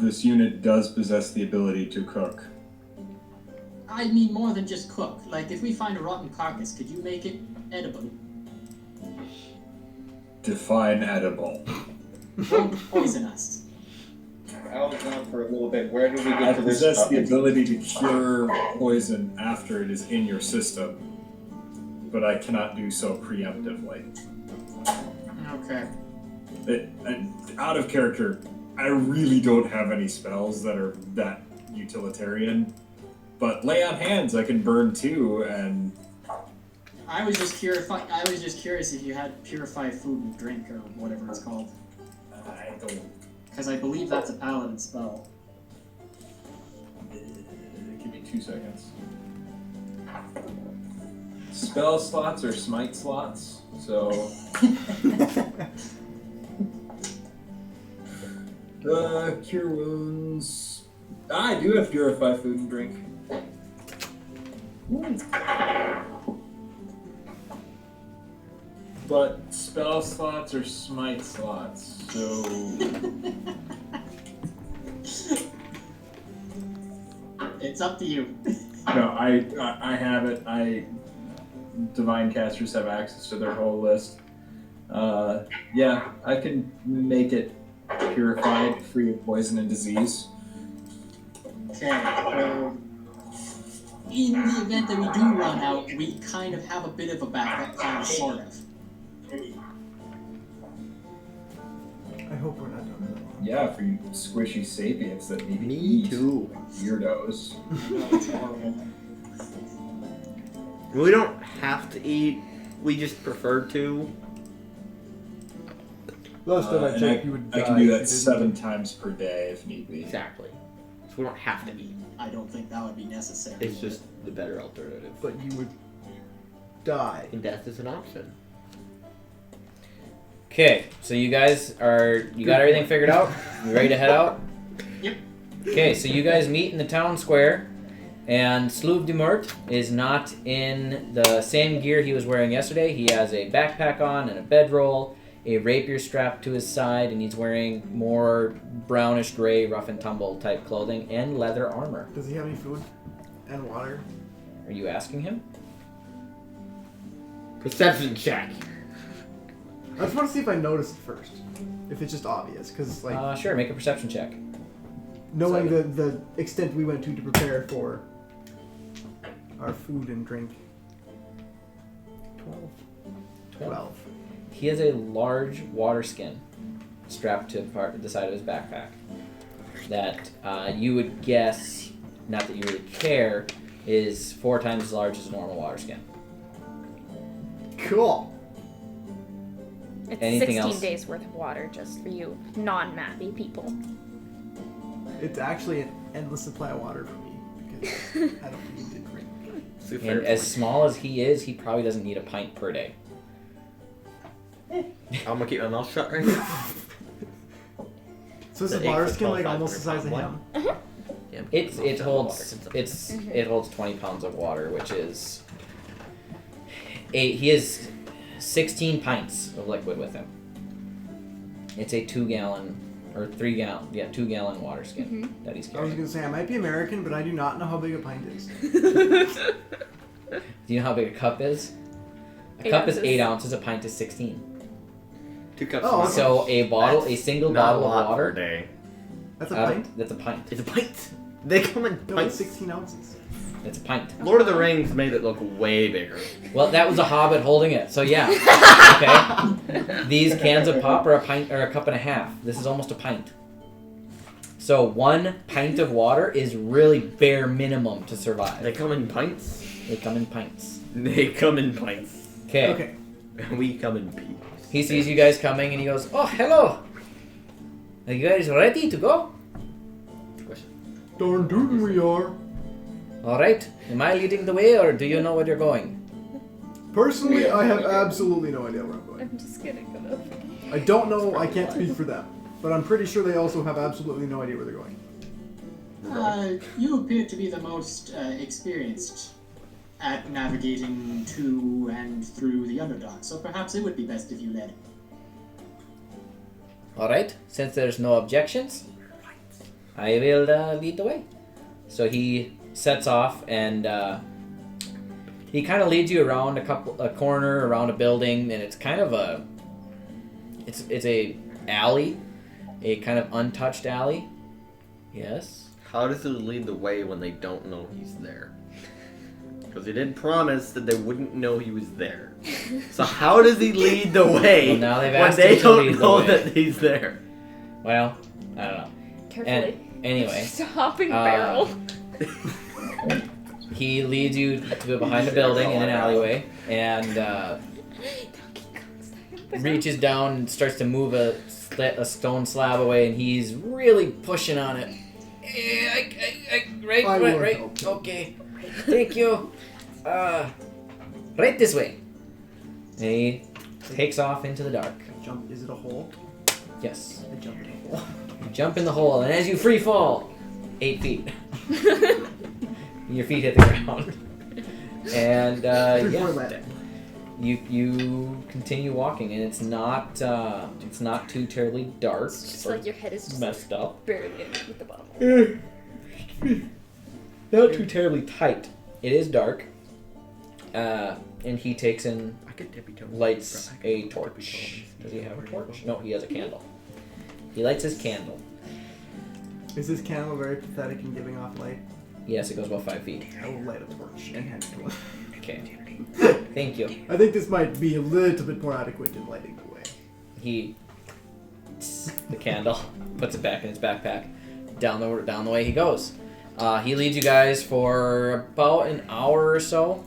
This unit does possess the ability to cook. I mean more than just cook. Like, if we find a rotten carcass, could you make it edible? Define edible. Don't poison us. I was gone for a little bit. Where did we I get to this possess the topic? ability to cure poison after it is in your system, but I cannot do so preemptively. Okay. Out of character, I really don't have any spells that are that utilitarian, but lay on hands I can burn too, and I was just curious if you had purified food and drink or whatever it's called. I don't. Because I believe that's a paladin spell. Give me 2 seconds. Spell slots are smite slots, so. Cure wounds. I do have purify food and drink. But spell slots are smite slots, so. It's up to you. No, I have it. Divine casters have access to their whole list. Yeah, I can make it purified, free of poison and disease. Okay. In the event that we do run out, we kind of have a bit of a backup plan, sort of. I hope we're not done that long. Yeah, for you squishy sapiens that need to Me eat. too. Weirdos. It's horrible. We don't have to eat. We just prefer to. Last time I And checked, you would die. I can do if that you 7 times per day if need be. Exactly. So we don't have to eat. I don't think that would be necessary. It's just the better alternative. But you would die. And death is an option. Okay, so you guys you got everything figured out? You ready to head out? Yep. Okay, so you guys meet in the town square, and Sluv de Mort is not in the same gear he was wearing yesterday. He has a backpack on and a bedroll, a rapier strapped to his side, and he's wearing more brownish gray, rough and tumble type clothing and leather armor. Does he have any food and water? Are you asking him? Perception check. I just want to see if I notice it first. If it's just obvious, because like Sure, make a perception check. knowing the extent we went to prepare for our food and drink. 12. He has a large water skin strapped to the side of his backpack that you would guess, not that you really care, is 4 times as large as a normal water skin. Cool. It's Anything 16 else? days worth of water just for you non-mappy people. It's actually an endless supply of water for me because I don't need to drink. And as small as he is, he probably doesn't need a pint per day. I'm gonna keep my mouth shut right now. So is The the water 8 foot skin like 12, almost the size of 500 him? Yeah, It holds water. it holds 20 pounds of water, which is he has 16 pints of liquid with him. It's a 2 gallon or 3 gallon, 2 gallon water skin that he's I was carrying. gonna say I might be American, but I do not know how big a pint is. Do you know how big a cup is? A 8 cup is ounces. 8 ounces. A pint is 16. 2 cups. Oh, of okay. So a bottle, That's a single not bottle a lot of water. per day. That's a pint? That's a pint. It's a pint. They come in No, it's pints. 16 ounces. It's a pint. Lord of the Rings made it look way bigger. Well, that was a hobbit holding it, so yeah. Okay. These cans of pop are a pint or a cup and a half. This is almost a pint. So 1 pint of water is really bare minimum to survive. They come in pints. They come in pints. They come in pints. Okay. Okay. We come in peas. He sees you guys coming and he goes, "Oh, hello. Are you guys ready to go? Darn tootin' we are. All right. Am I leading the way, or do you know where you're going?" Personally, I have absolutely no idea where I'm going. I'm just gonna go. I don't know, I can't speak for them. But I'm pretty sure they also have absolutely no idea where they're going. You appear to be the most experienced at navigating to and through the Underdark, so perhaps it would be best if you led. All right. Since there's no objections, I will lead the way. So he sets off and he kind of leads you around a corner, around a building, and it's kind of it's a alley, a kind of untouched alley. Yes. How does he lead the way when they don't know he's there? Because he did promise that they wouldn't know he was there. So how does he lead the way Well, now they've when asked they him to don't lead the know way. that he's there? Well, I don't know. Carefully. Anyway, It's a hopping barrel. he leads you to behind a building in an alleyway and reaches down and starts to move a stone slab away, and he's really pushing on it. Right, I will right. help. Okay, thank you. Right this way. And he takes off into the dark. Jump, is it a hole? Yes. I jump in a hole. You jump in the hole, and as you free fall, 8 feet. Your feet hit the ground. And Before yeah, landing. you continue walking, and it's not too terribly dark. It's just or like your head is just messed up. barely underneath the bottom. Not too terribly tight. It is dark. And he takes in, lights a torch. Does he have a torch? No, he has a candle. He lights his candle. Is this candle very pathetic in giving off light? Yes, it goes about 5 feet. I will light a torch and hand it to him. Okay. Thank you. I think this might be a little bit more adequate in lighting the way. He the candle, puts it back in his backpack. Down the way he goes. He leads you guys for about an hour or so.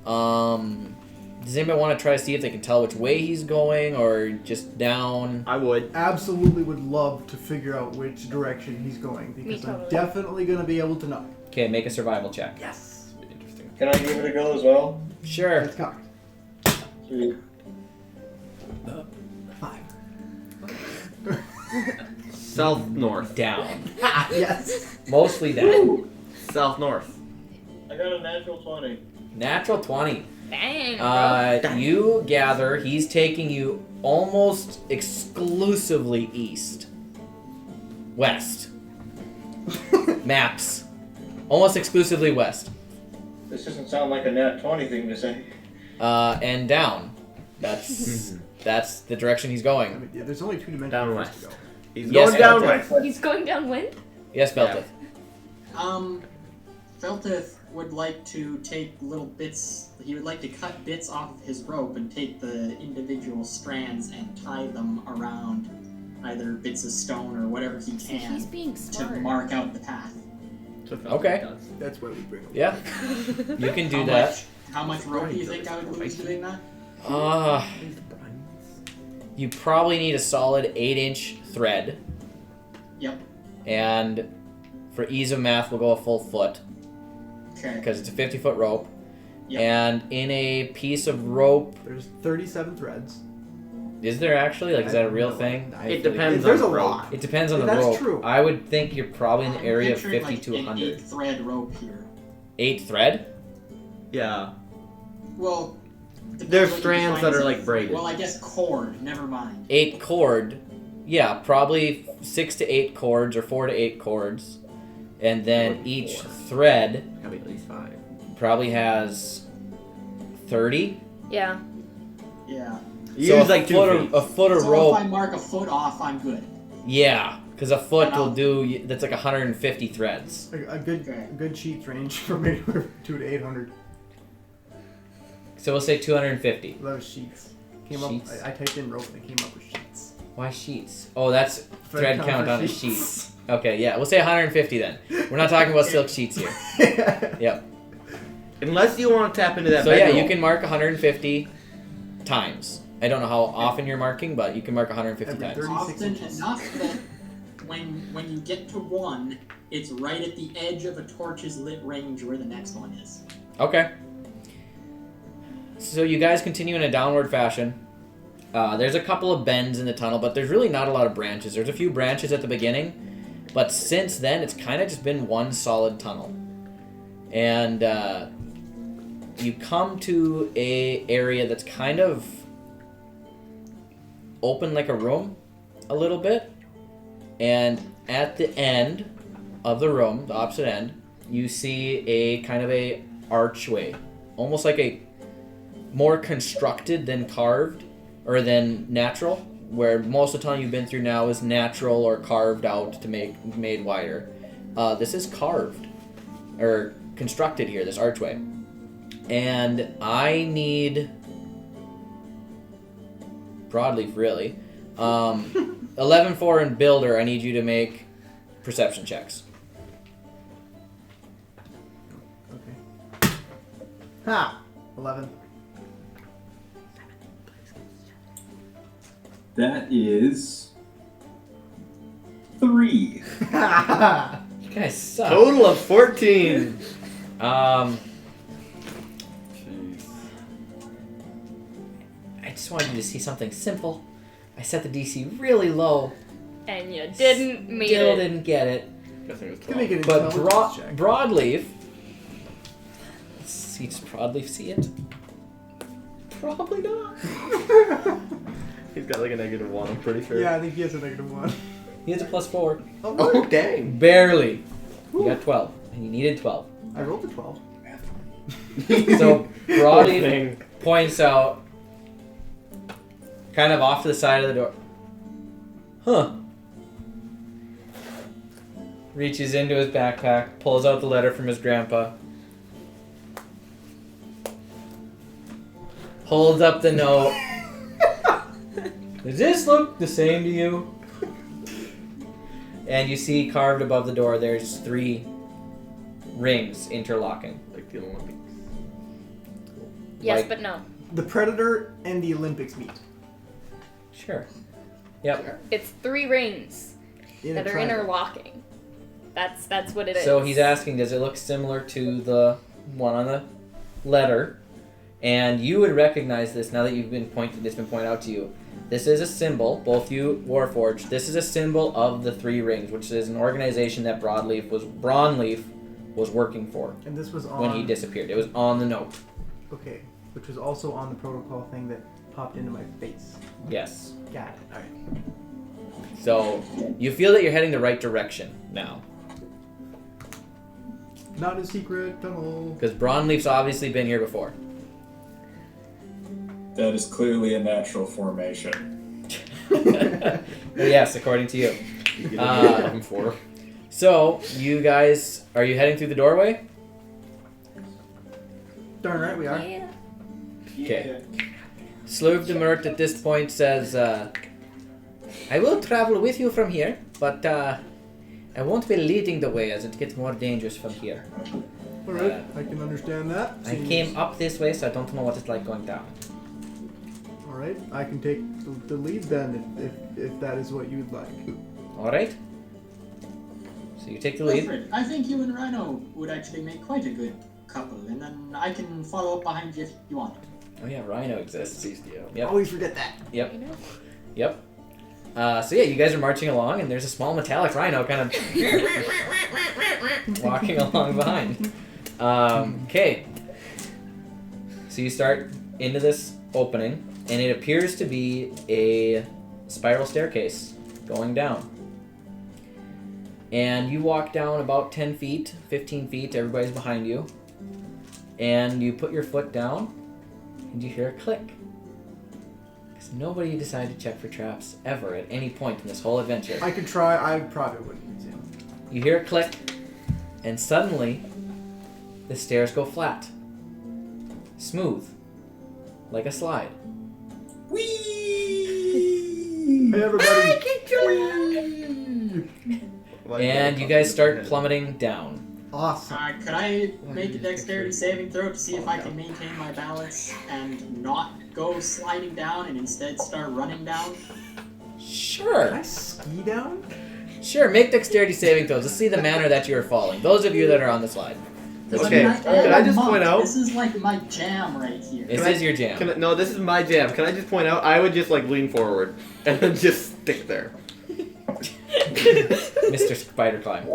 Does anybody want to try to see if they can tell which way he's going, or just down? I would. Absolutely would love to figure out which direction he's going, because totally. I'm definitely going to be able to know. Okay, make a survival check. Yes! Interesting. Can I give it a go as well? Sure. It's cocked. Sweet. 5. South north. Down. Yes! Mostly down. South north. I got a natural 20. Natural 20. Dang, bro. You gather he's taking you almost exclusively east. West. Maps. Almost exclusively west. This doesn't sound like a nat 20 thing to say. And down. That's the direction he's I going. mean, yeah, there's only 2 dimensions Down ways west. to go. He's Yes, going down Belteth. west. He's going downwind? Yes, Belteth. Felteth would like to take little bits. He would like to cut bits off of his rope and take the individual strands and tie them around either bits of stone or whatever he See, he's can being to smart. mark out the path. Okay. That's why we bring them. Yeah. You can do that. How much rope do you think I would lose doing that? You probably need a solid 8-inch thread. Yep. And for ease of math, we'll go a full foot. Okay. Because it's a 50-foot rope. Yep. And in a piece of rope, There's 37 threads. is there actually? Like, is that a real No, thing? It depends There's a on the rope. lot. It depends on the That's rope. true. I would think you're probably in the I'm area of picturing 50 like to an 100. 8-thread rope here. 8 thread? Yeah. Well, depends There's what you strands define that as are, a like, thread. braided. Well, I guess cord. Never mind. 8 cord. Yeah, probably 6 to 8 cords or 4 to 8 cords. And then Probably each 4. thread Gotta be at least 5. probably has 30. Yeah. Yeah. So Use a like 2 foot feet. of, a foot of So rope. if I mark a foot off, I'm good. Yeah, because a foot And will I'll- do. That's like 150 threads. A good Okay. good sheets range from anywhere 2 to 800. So we'll say 250. That was sheets. Sheets? I typed in rope and it came up with sheets. Why sheets? Oh, that's thread count on a sheet. Okay, yeah, we'll say 150 then. We're not talking about silk sheets here. Yep. Unless you want to tap into that So yeah, bedroll. you can mark 150 times. I don't know how often you're marking, but you can mark 150 Every times. 36 Often inches. enough that when you get to one, it's right at the edge of a torch's lit range where the next one is. Okay. So you guys continue in a downward fashion. There's a couple of bends in the tunnel, but there's really not a lot of branches. There's a few branches at the beginning, but since then it's kind of just been one solid tunnel. And you come to a area that's kind of open like a room a little bit. And at the end of the room, the opposite end, you see a kind of a archway. Almost like a more constructed than carved or than natural, where most of the tunnel you've been through now is natural or carved out to make made wider. This is carved or constructed here, this archway. And I need broadleaf really. 11-4 and builder, I need you to make perception checks. Okay. Ha! 11. That is 3. You guys suck. Total of 14. I Jeez. just wanted you to see something simple. I set the DC really low. And you didn't meet Still it. didn't get it. Guessing it was Can 12. make an But intelligence check. broadleaf. Let's see, does broadleaf see it? Probably not. He's got like a -1, I'm pretty sure. Yeah, I think he has a -1. He has a +4. Oh, Oh, dang. Barely. You got 12, and you needed 12. I rolled a 12. So broadleaf Thing. points out, kind of off to the side of the door. Huh. Reaches into his backpack, pulls out the letter from his grandpa. Holds up the note. Does this look the same to you? And you see carved above the door, there's 3 rings interlocking. Like the Olympics. Yes, Like- but no. The Predator and the Olympics meet. Sure. Yep. It's 3 rings In that a are triangle. interlocking. That's what it is. So he's asking, does it look similar to the one on the letter? And you would recognize this now that you've been pointed. It's been pointed out to you. This is a symbol. Both you, Warforged. This is a symbol of the 3 rings, which is an organization that Broadleaf was working for And this was on. when he disappeared. It was on the note. Okay. which was also on the protocol thing that popped into my face. Yes. Got it. All right. So you feel that you're heading the right direction now. Not a secret tunnel. Because Braunleaf's obviously been here before. That is clearly a natural formation. Yes, according to you. You get a for. So, you guys, are you heading through the doorway? Darn right we are. Yeah. Okay. Slurv de Mert at this point says, I will travel with you from here, but I won't be leading the way as it gets more dangerous from here. Alright, I can understand that. I came up this way, so I don't know what it's like going down. Alright, I can take the lead then if that is what you'd like. Alright? So you take the lead. Wilfred, I think you and Rhino would actually make quite a good couple, and then I can follow up behind you if you want. Oh yeah, Rhino exists. Yep. Always forget that. Yep. Yep. So yeah, you guys are marching along, and there's a small metallic rhino kind of walking along behind. Okay. So you start into this opening, and it appears to be a spiral staircase going down. And you walk down about 10 feet, 15 feet, everybody's behind you. And you put your foot down, and you hear a click. Because nobody decided to check for traps ever at any point in this whole adventure. I could try, I probably wouldn't use him. You hear a click, and suddenly, the stairs go flat. Smooth. Like a slide. Whee! Hey everybody! And you guys start plummeting down. Awesome. Could I make a dexterity saving throw to see if I can maintain my balance and not go sliding down and instead start running down? Sure. Can I ski down? Sure, make dexterity saving throws. Let's see the manner that you are falling. Those of you that are on the slide. Okay, I'm can I a just monk. point out? This is like my jam right here. This is your jam. No, this is my jam. Can I just point out? I would just like lean forward and then just stick there. Mr. Spider Climb.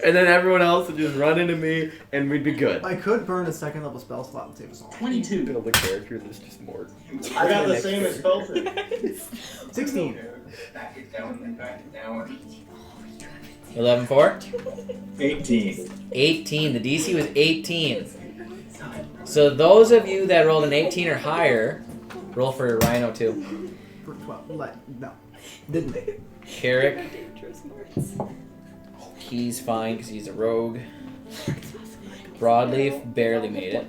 And then everyone else would just run into me and we'd be good. I could burn a second level spell slot and save us all. 22. Build a character that's just more. I got the same as Felton. 16. Back it down, back it down. 11-4? 18. 18. The DC was 18. So those of you that rolled an 18 or higher, roll for your Rhino too. For 12. No. Didn't they? Carrick. He's fine because he's a rogue. Broadleaf barely made it.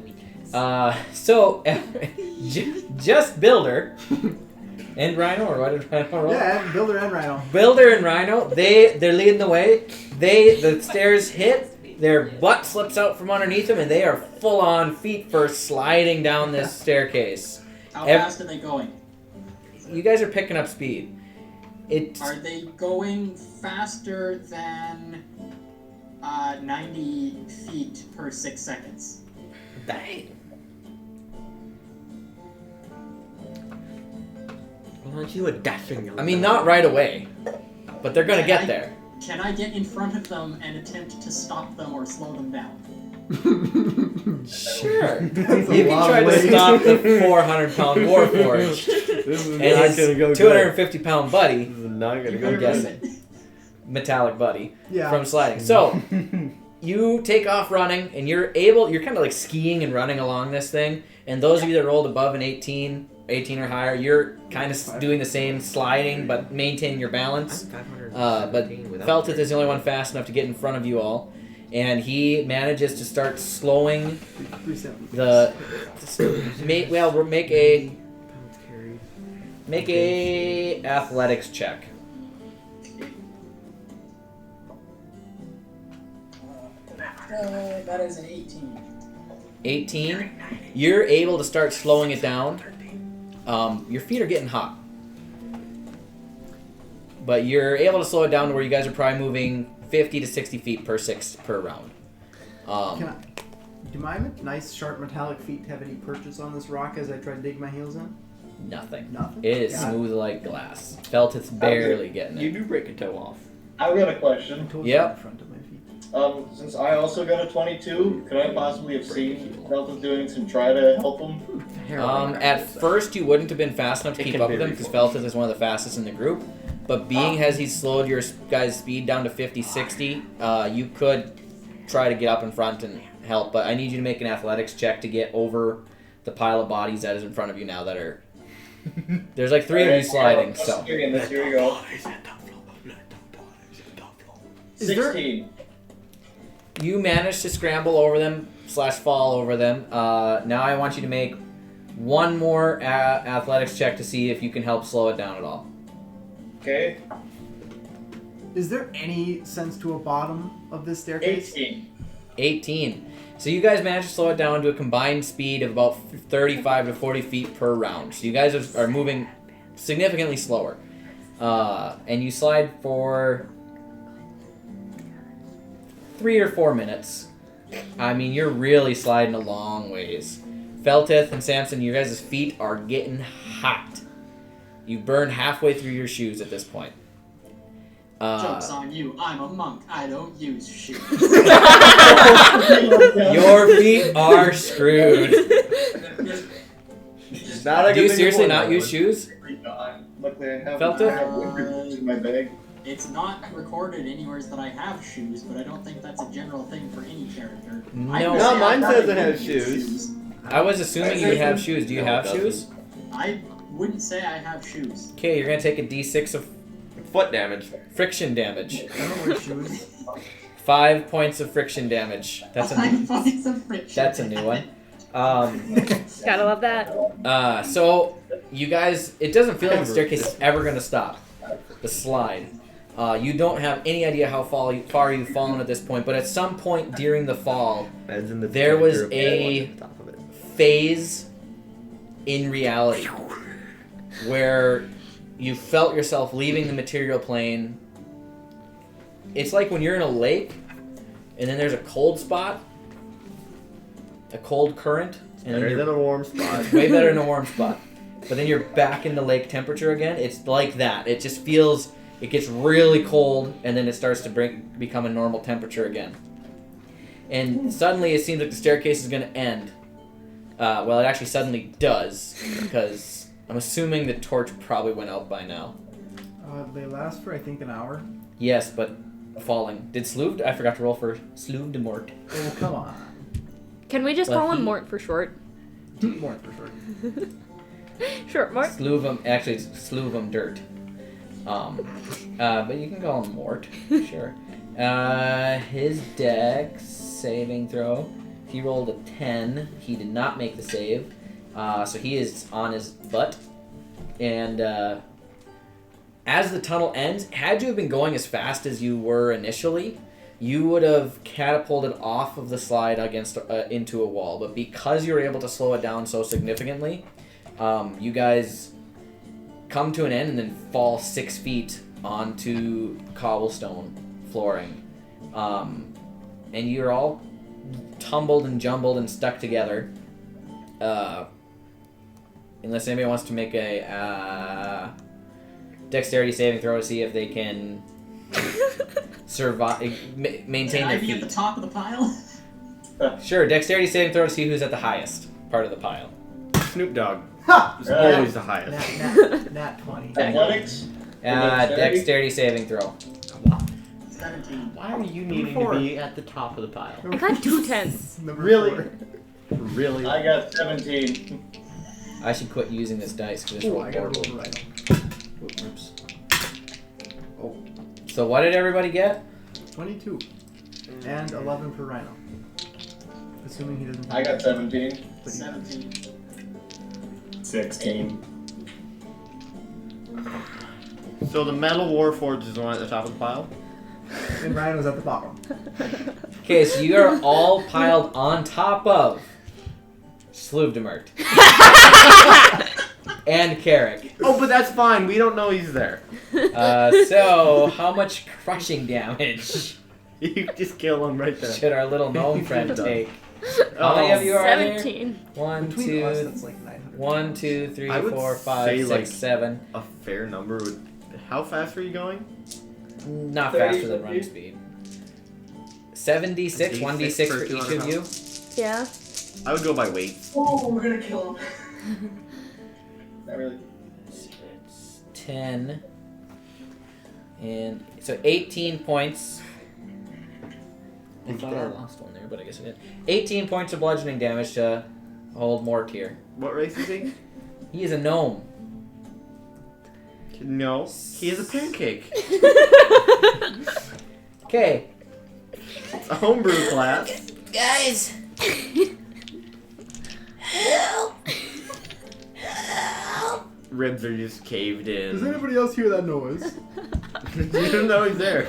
So just Builder and Rhino, or what did Rhino roll? Yeah, Builder and Rhino. Builder and Rhino, they're leading the way. The stairs hit, their butt slips out from underneath them, and they are full on feet first sliding down this staircase. How fast are they going? You guys are picking up speed. Are they going faster than 90 feet per 6 seconds? Dang. Aren't you a dashing young I mean, not right away, but they're gonna get there. Can I get in front of them and attempt to stop them or slow them down? Sure. You can try to stop the 400-pound Warforged This is and not his gonna go 250-pound buddy, This is not gonna You go better I'm believe guessing. it. Metallic buddy, Yeah. from sliding. So, you take off running, and you're kind of like skiing and running along this thing, and those of you that rolled above an 18 or higher, you're kind of doing the same sliding, but maintaining your balance. But Feltith is the only one fast enough to get in front of you all, and he manages to start slowing make a athletics check. That is an 18. 18. You're able to start slowing it down. Your feet are getting hot. But you're able to slow it down to where you guys are probably moving 50 to 60 feet per round. Do my nice sharp metallic feet have any perches on this rock as I try to dig my heels in? Nothing. Nothing? It is Got it. smooth like glass. Feltith's barely getting You it. do break a toe off. I've got a question. I told Yep. you in front of my feet. Since I also got a 22, could I possibly have seen Feltus doing this and try to help him? At first, you wouldn't have been fast enough to keep up with him because Feltus is one of the fastest in the group. But being as he's slowed your guys' speed down to 50, 60, you could try to get up in front and help. But I need you to make an athletics check to get over the pile of bodies that is in front of you now that are... There's like 3 of you sliding, so... Here we go. 16. You managed to scramble over them / fall over them. Now I want you to make one more athletics check to see if you can help slow it down at all. Okay. Is there any sense to a bottom of this staircase? 18. So you guys managed to slow it down to a combined speed of about 35 to 40 feet per round. So you guys are moving significantly slower. And you slide for 3 or 4 minutes. I mean, you're really sliding a long ways. Feltith and Samson, your guys' feet are getting hot. You burned halfway through your shoes at this point. Joke's on you. I'm a monk. I don't use shoes. Your feet are screwed. Do you seriously not use shoes? Luckily, I have Feltith? in my bag. It's not recorded anywhere that I have shoes, but I don't think that's a general thing for any character. No, mine says it has shoes. I was assuming you would have shoes. Do you have shoes? I wouldn't say I have shoes. Okay, you're gonna take a d6 of Foot damage. friction damage. I don't wear shoes. 5 points of friction damage. That's a 5 points of friction. that's a new one. Gotta love that. So you guys, it doesn't feel like the staircase is ever gonna stop. The slide. You don't have any idea how far you've fallen at this point, but at some point during the fall, there was a phase in reality where you felt yourself leaving the material plane. It's like when you're in a lake and then there's a cold spot, a cold current, and Better than a warm spot. way better than a warm spot. But then you're back in the lake temperature again. It's like that. It just feels, it gets really cold and then it starts to become a normal temperature again. And suddenly it seems like the staircase is going to end. Well, it actually suddenly does, because I'm assuming the torch probably went out by now. They last for, I think, an hour. Yes, but falling. Did Sloov? I forgot to roll for Sloov de Mort. Oh, come on. Can we just Well, call him he- Mort for short? Mort for sure. Sure, Mort. Sloov actually, it's Sloov Dirt. But you can call him Mort, sure. His dex saving throw. He rolled a 10. He did not make the save. So he is on his butt. And as the tunnel ends, had you have been going as fast as you were initially, you would have catapulted off of the slide against into a wall. But because you were able to slow it down so significantly, you guys come to an end and then fall 6 feet onto cobblestone flooring. And you're all tumbled and jumbled and stuck together. Unless anybody wants to make a dexterity saving throw to see if they can survive, maintain Can I their be at the feet. top of the pile? Sure, dexterity saving throw to see who's at the highest part of the pile. Snoop Dogg Ha! is always the highest. Nat 20. Athletics? Dexterity saving throw. 17. Why are you needing Four. to be at the top of the pile? I got 2 10s. Number Really? 4. Really? I got 17. I should quit using this dice because it's Oh, roll I got a horrible. roll right. Oops. Oh. So what did everybody get? 22. And 11 for Rhino. Assuming he doesn't have I got 17. but he- 17. 16. So the metal warforged is the one at the top of the pile? And Rhino's at the bottom. Okay, so you are all piled on top of Sloovdemert and Carrick. Oh, but that's fine. We don't know he's there. So how much crushing damage You just kill him right there. should our little gnome friend take? Oh, How many of you are there? 17. One, Between us, two, that's like 900. 1, 2, 3, I would 4, 5, say, 6, like- 7. A fair number would. How fast are you going? Not 30, faster than run 50. speed. 7d6, 1d6 for each of you. Yeah. I would go by weight. Oh, we're gonna kill him. Not really. 10. And so 18 points. I thought I lost one there, but I guess I did. 18 points of bludgeoning damage to old Mort here. What race is he? He is a gnome. No, he is a pancake. Okay. It's a homebrew class. Guys! Help! Ribs are just caved Does in. anybody else hear that noise? You don't know he's there.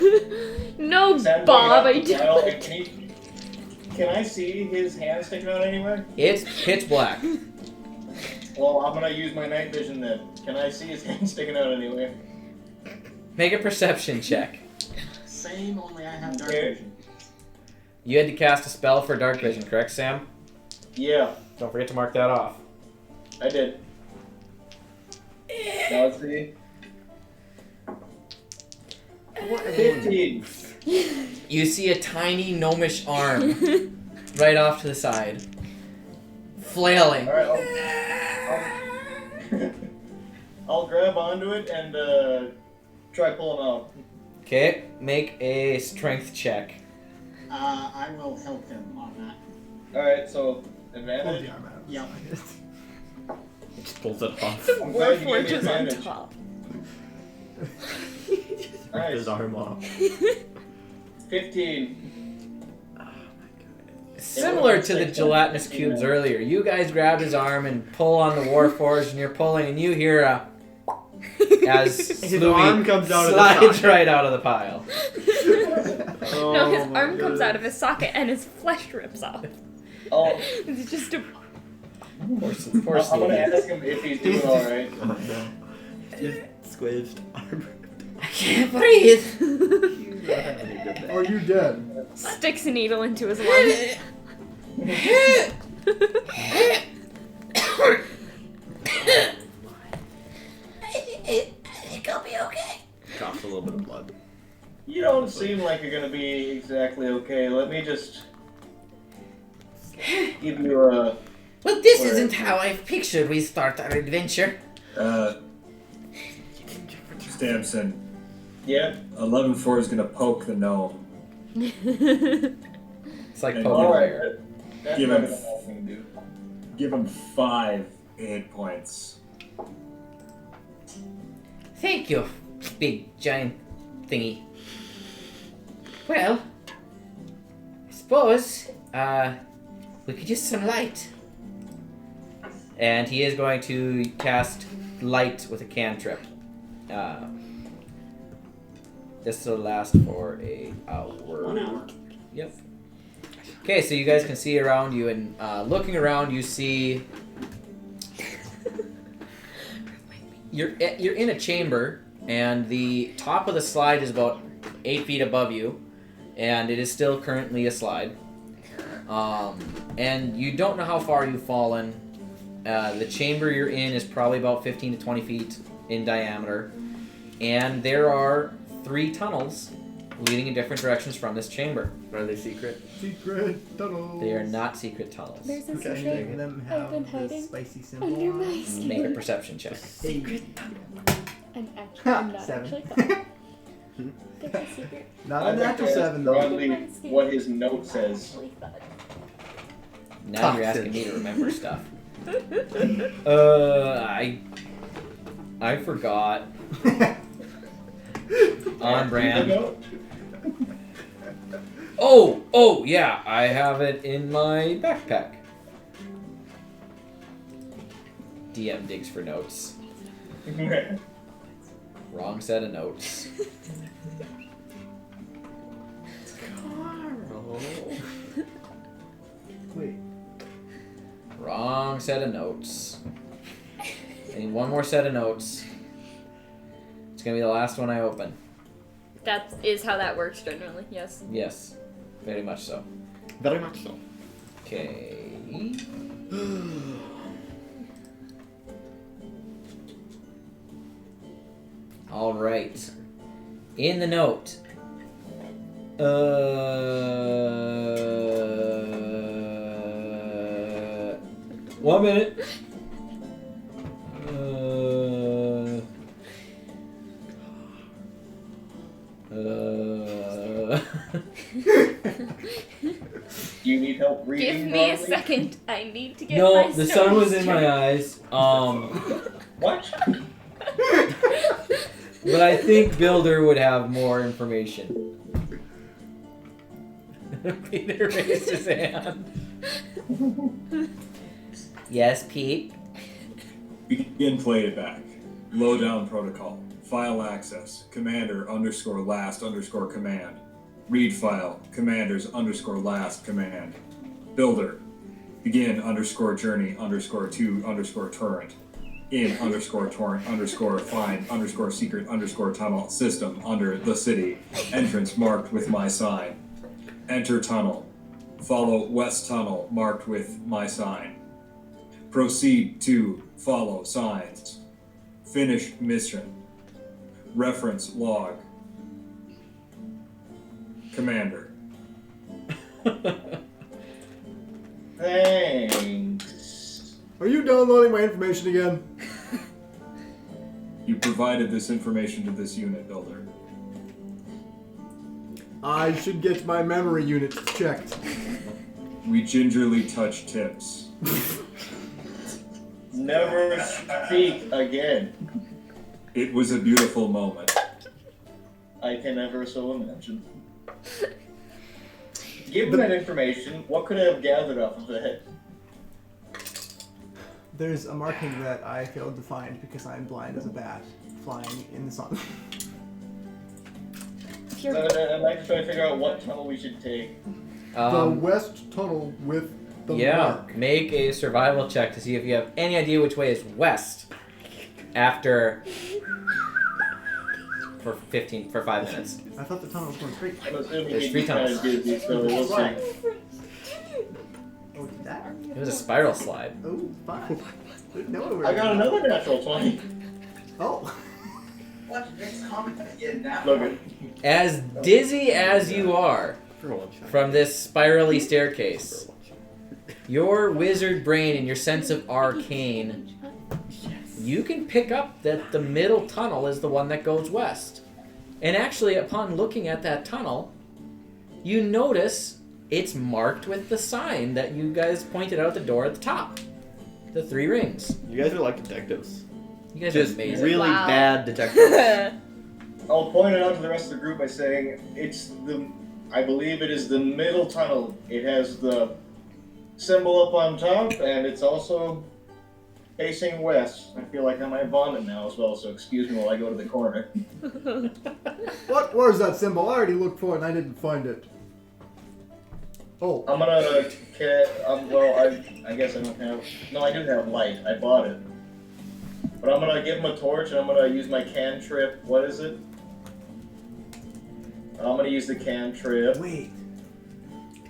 No, Sam, Bob, I bring do. it up. Can I see his hand sticking out anywhere? It's pitch black. Well, I'm gonna use my night vision then. Can I see his hand sticking out anywhere? Make a perception check. Same, only I have dark Okay. vision. You had to cast a spell for dark vision, correct, Sam? Yeah, Don't forget to mark that off. I did. Now let's see. 15. You see a tiny gnomish arm right off to the side, flailing. Alright, I'll grab onto it and try pulling out. Okay, make a strength check. I will help him on that. Alright, so Pull advantage. the arm out. Yeah. He just pulls it off. I'm glad you gave me Warforged is on advantage. top. Ripped his Nice. arm off. 15. Similar to the gelatinous cubes earlier, you guys grab his arm and pull on the Warforged, and you're pulling, and you hear a as His Louis arm comes out of the slides socket. right out of the pile. No, his Oh my arm comes goodness. out of his socket and his flesh rips off. Oh, It's just a. Poor I'm gonna Louis. ask him if he's doing alright. Just squished arm. I can't breathe. He's not having a good day. Are you dead? Sticks a needle into his lung. I think I'll be okay. Coughs a little bit of blood. You don't seem like you're gonna be exactly okay. Let me just give you a. Well, this Where- isn't how I pictured we start our adventure. Stamson, Yeah. 11-4 is gonna poke the gnome. It's like And poking Alright. fire. That's Give not him- gonna help me do. Give him 5 hit points. Thank you, big giant thingy. Well, I suppose we could use some light. And he is going to cast light with a cantrip. This will last for an hour. 1 hour. Yep. Okay, so you guys can see around you, and looking around, you see you're in a chamber, and the top of the slide is about 8 feet above you, and it is still currently a slide. And you don't know how far you've fallen. The chamber you're in is probably about 15 to 20 feet in diameter, and there are 3 tunnels leading in different directions from this chamber. Are they secret? Secret tunnels. They are not secret tunnels. There's a Any secret of them I've have been the hiding spicy symbol under on my it? skin. Make a perception check. I'm not actually fine. There's a secret. Not I a think natural that's 7 though. broadly what his note says. Actually fun. Now you're asking me to remember stuff. I forgot. On The brand. note? Oh, yeah, I have it in my backpack. DM digs for notes. Wrong set of notes. Wait. Wrong set of notes. I need one more set of notes. It's gonna be the last one I open. That is how that works generally, yes. Yes, very much so. Very much so. Okay. All right. In the note. 1 minute. Do you need help reading? Give me a broadly? second. I need to get No, my the sun story was in my eyes. What? But I think Builder would have more information. Peter raised his hand. Yes, Pete. Begin playback. Lowdown protocol. File access. Commander _last _command. Read file. Commanders _last command. Builder. Begin _journey _to _torrent. In _torrent _find _secret _tunnel system under the city. Entrance marked with my sign. Enter tunnel. Follow west tunnel marked with my sign. Proceed to follow signs. Finish mission. Reference log. Commander. Thanks. Are you downloading my information again? You provided this information to this unit, Builder. I should get my memory unit checked. We gingerly touch tips. Never speak again. It was a beautiful moment. I can never so imagine. Given that information, what could I have gathered off of that? There's a marking that I failed to find because I'm blind as a bat flying in the sun. If you're I'm actually trying to figure out what tunnel we should take. The west tunnel with the mark. Make a survival check to see if you have any idea which way is west. After for 5 minutes. I thought the tunnel was going straight. I'm assuming There's he'd 3 be kind tunnels. of busy, so we'll see. Right. Oh, did that? It was a spiral slide. Oh, fine. Didn't know we were I got doing another natural 20. that. Oh. Watch next comment again now. Look at As dizzy as you are For one shot. from this spirally staircase, your wizard brain and your sense of arcane, you can pick up that the middle tunnel is the one that goes west. And actually, upon looking at that tunnel, you notice it's marked with the sign that you guys pointed out the door at the top. The 3 rings. You guys are like detectives. You guys Just are amazing. really Wow. bad detectives. I'll point it out to the rest of the group by saying I believe it is the middle tunnel. It has the symbol up on top, and it's also facing west. I feel like I might vomit now as well, so excuse me while I go to the corner. What? Where's that symbol? I already looked for it and I didn't find it. Oh. I'm gonna I guess I don't have. No, I do have light. I bought it. But I'm gonna give him a torch, and I'm gonna use my cantrip. What is it? I'm gonna use the cantrip. Wait.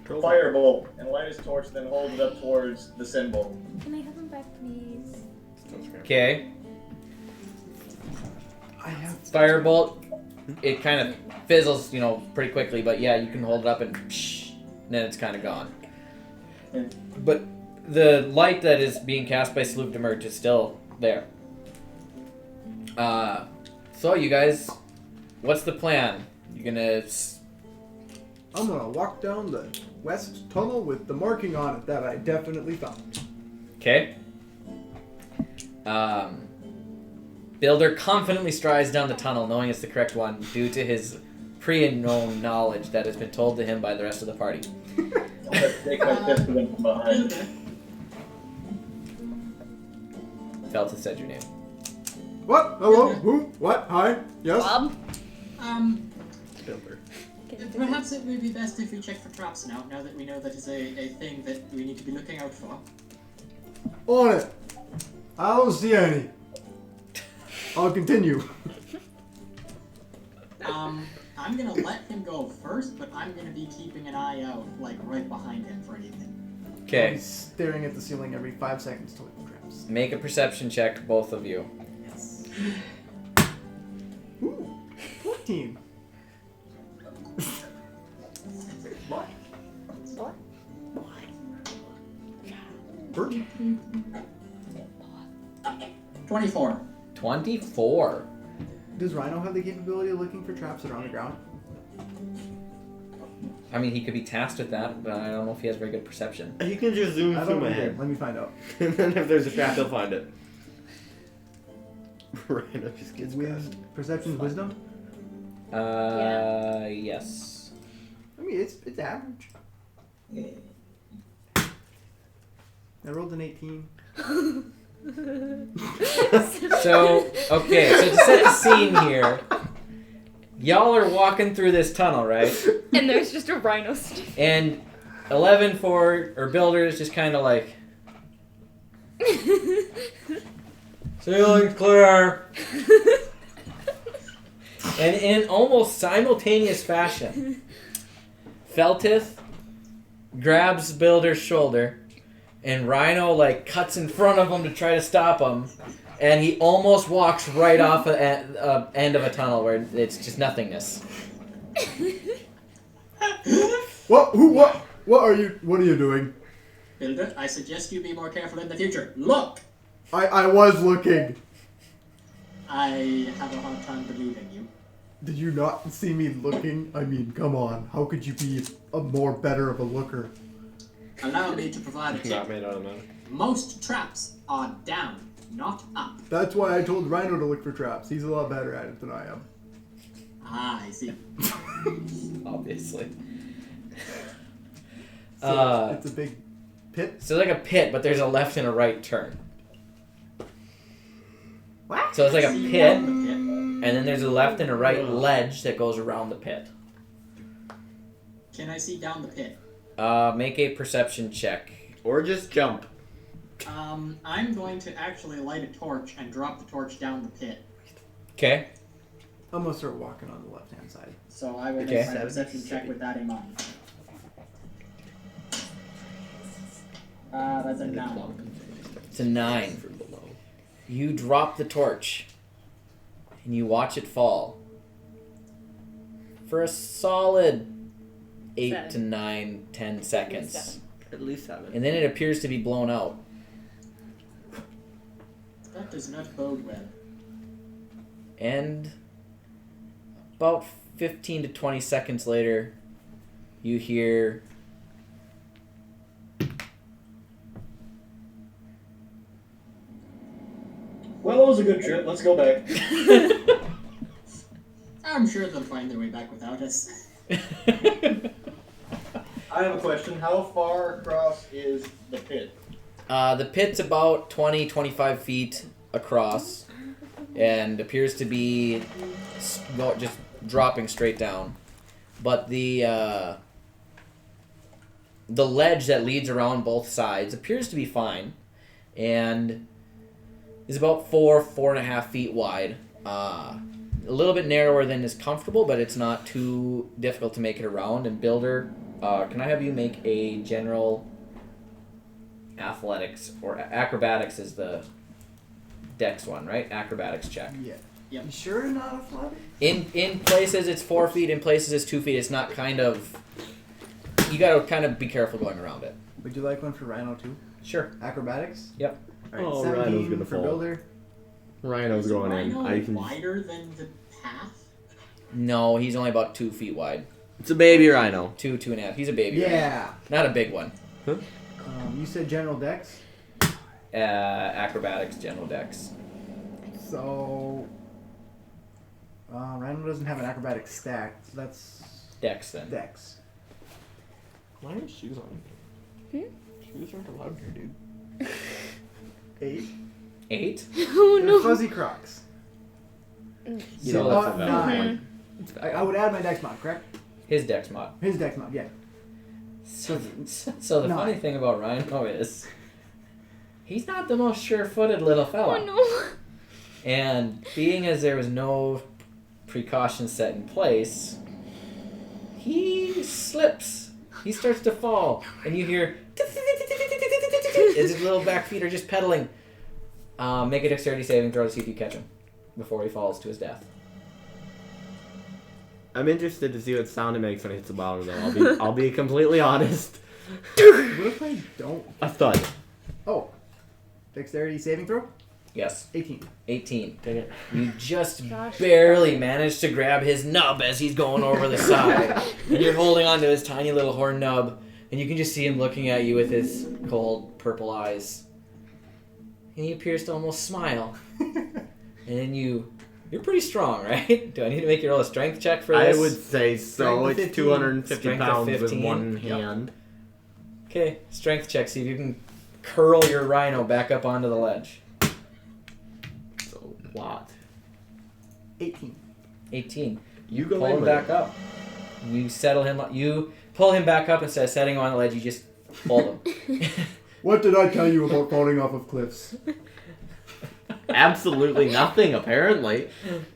Firebolt, and light his torch, then hold it up towards the symbol. Can I have them back, please? Okay. I have. Firebolt, it kind of fizzles, pretty quickly, but yeah, you can hold it up and then it's kind of gone. Yeah. But the light that is being cast by Sloop Demerge is still there. So you guys, what's the plan? You gonna... I'm gonna walk down the west tunnel with the marking on it that I definitely found. Okay. Builder confidently strides down the tunnel, knowing it's the correct one, due to his pre-known knowledge that has been told to him by the rest of the party. I'm gonna take my fist of them from behind. Felton said your name. What? Hello? Who? What? Hi? Yes? Bob? Builder. Perhaps it would be best if we check for traps now that we know that is a thing that we need to be looking out for. On it. I don't see any. I'll continue. I'm gonna let him go first, but I'm gonna be keeping an eye out, like, right behind him for anything. Okay. He's staring at the ceiling every 5 seconds to look for traps. Make a perception check, both of you. Yes. Ooh. 14. Bert? 24. 24. Does Rhino have the capability of looking for traps that are on the ground? I mean, he could be tasked with that, but I don't know if he has very good perception. He can just zoom I through don't my know. head. Let me find out. And then if there's a trap, he'll find it. Rhino just gets past. Perception, wisdom? Yes. I mean, it's average. I rolled an 18. So, okay, so to set the scene here, y'all are walking through this tunnel, right? And there's just a rhino stick. And 11 Builder is just kind of like, ceiling's clear. And in almost simultaneous fashion, Feltith grabs Builder's shoulder, and Rhino like cuts in front of him to try to stop him, and he almost walks right off an end of a tunnel where it's just nothingness. What are you doing? Builder, I suggest you be more careful in the future. Look! I was looking. I have a hard time believing you. Did you not see me looking? I mean, come on. How could you be better of a looker? Allow me to provide a It's not tip. made out of metal. Most traps are down, not up. That's why I told Rhino to look for traps. He's a lot better at it than I am. Ah, I see. Obviously. So it's a big pit. So it's like a pit, but there's a left and a right turn. What? So it's like a See pit, down the pit. and then there's a left and a right ledge that goes around the pit. Can I see down the pit? Make a perception check. Or just jump. I'm going to actually light a torch and drop the torch down the pit. Okay. I'm gonna start walking on the left-hand side. So I will Okay. make my perception check with that in mind. That's a 9. It's a 9. You drop the torch, and you watch it fall. For a solid 8 to 9, 10 seconds. At least 7. And then it appears to be blown out. That does not bode well. And about 15 to 20 seconds later, you hear Well, it was a good trip. Let's go back. I'm sure they'll find their way back without us. I have a question. How far across is the pit? the pit's about 20, 25 feet across and appears to be just dropping straight down. But the ledge that leads around both sides appears to be fine and is about 4.5 feet wide. A little bit narrower than is comfortable, but it's not too difficult to make it around. And Builder, can I have you make a general athletics or acrobatics is the dex one, right? Acrobatics check. Yeah. Yep. You sure not athletic? In places it's 4 feet, in places it's 2 feet. It's not kind of. You gotta kind of be careful going around it. Would you like one for Rhino too? Sure. Acrobatics? Yep. Alright, Oh, 17 Rhino's gonna for fall. Builder. Rhino's Is going Rhino in. I can. wider than the path? No, he's only about 2 feet wide. It's a baby rhino. 2.5. He's a baby. Yeah. Not a big one. You said general dex? Acrobatics, general dex. So Rhino doesn't have an acrobatic stack, so that's Dex then. dex. Why are shoes on? Shoes aren't allowed here, dude. 8. 8? Oh They're no. fuzzy crocs. You So know, that's a valid 9. I would add my dex mod, correct? his dex mod. His dex mod, yeah. So the Nine. funny thing about Rhino is he's not the most sure-footed little fella. Oh no. And being as there was no precautions set in place, he slips. He starts to fall, and you hear as his little back feet are just pedaling. Make a dexterity saving throw to see if you catch him before he falls to his death. I'm interested to see what sound it makes when it hits the bottom, though. I'll be completely honest. What if I don't? A thud. Oh. Dexterity saving throw? Yes. 18. 18. Dang it. You just barely managed to grab his nub as he's going over the side. And you're holding onto his tiny little horn nub. And you can just see him looking at you with his cold purple eyes. And he appears to almost smile. And then you're pretty strong, right? Do I need to make you roll a strength check for this? I would say so. Strength of It's 15. 250 Strength of pounds with 15. one Yep. hand. Okay, strength check. See if you can curl your rhino back up onto the ledge. So what? 18. 18. You go Pull in him with back it. up. You settle him up. You pull him back up instead of setting him on the ledge. You just hold him. What did I tell you about falling off of cliffs? Absolutely nothing, apparently.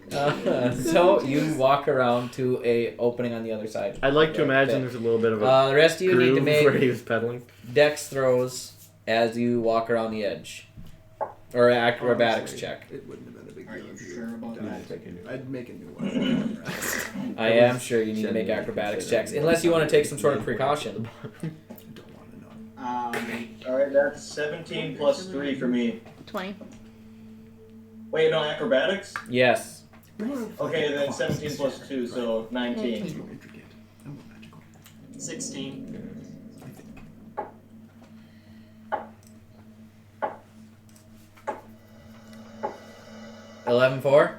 So you walk around to a opening on the other side. I'd like to Okay. imagine there's a little bit of a The rest of you need to groove where he make was pedaling. dex throws as you walk around the edge. Or acrobatics Honestly, check. It wouldn't have been a big Are deal you if sure about that? I'd make a new one. I am sure you need to make acrobatics checks. Unless you want to take some sort of precaution. I don't want to know. Alright, that's 17 plus 3 for me. 20. Wait, no, acrobatics? Yes. Okay, then 17 plus 2, so 19. It's more intricate. I'm more magical. 16. 11-4.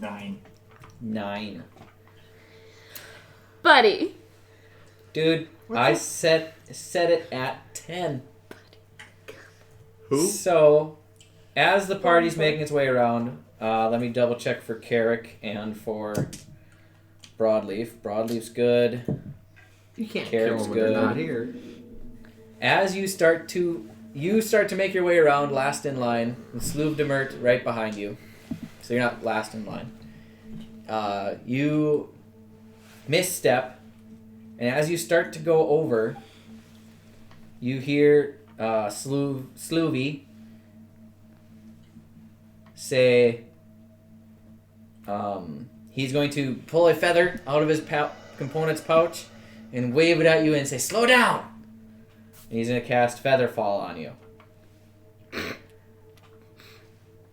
9. 9. Buddy. Dude, I set it at 10. Who? So, as the party's making its way around, let me double check for Carrick and for Broadleaf. Broadleaf's good. You can't Carrick's kill them when they're not good. here. As you start to make your way around, last in line, with Sluv Demert right behind you. So you're not last in line. You misstep, and as you start to go over, you hear Sluvy say he's going to pull a feather out of his component's pouch and wave it at you and say, "Slow down!" And he's going to cast Featherfall on you.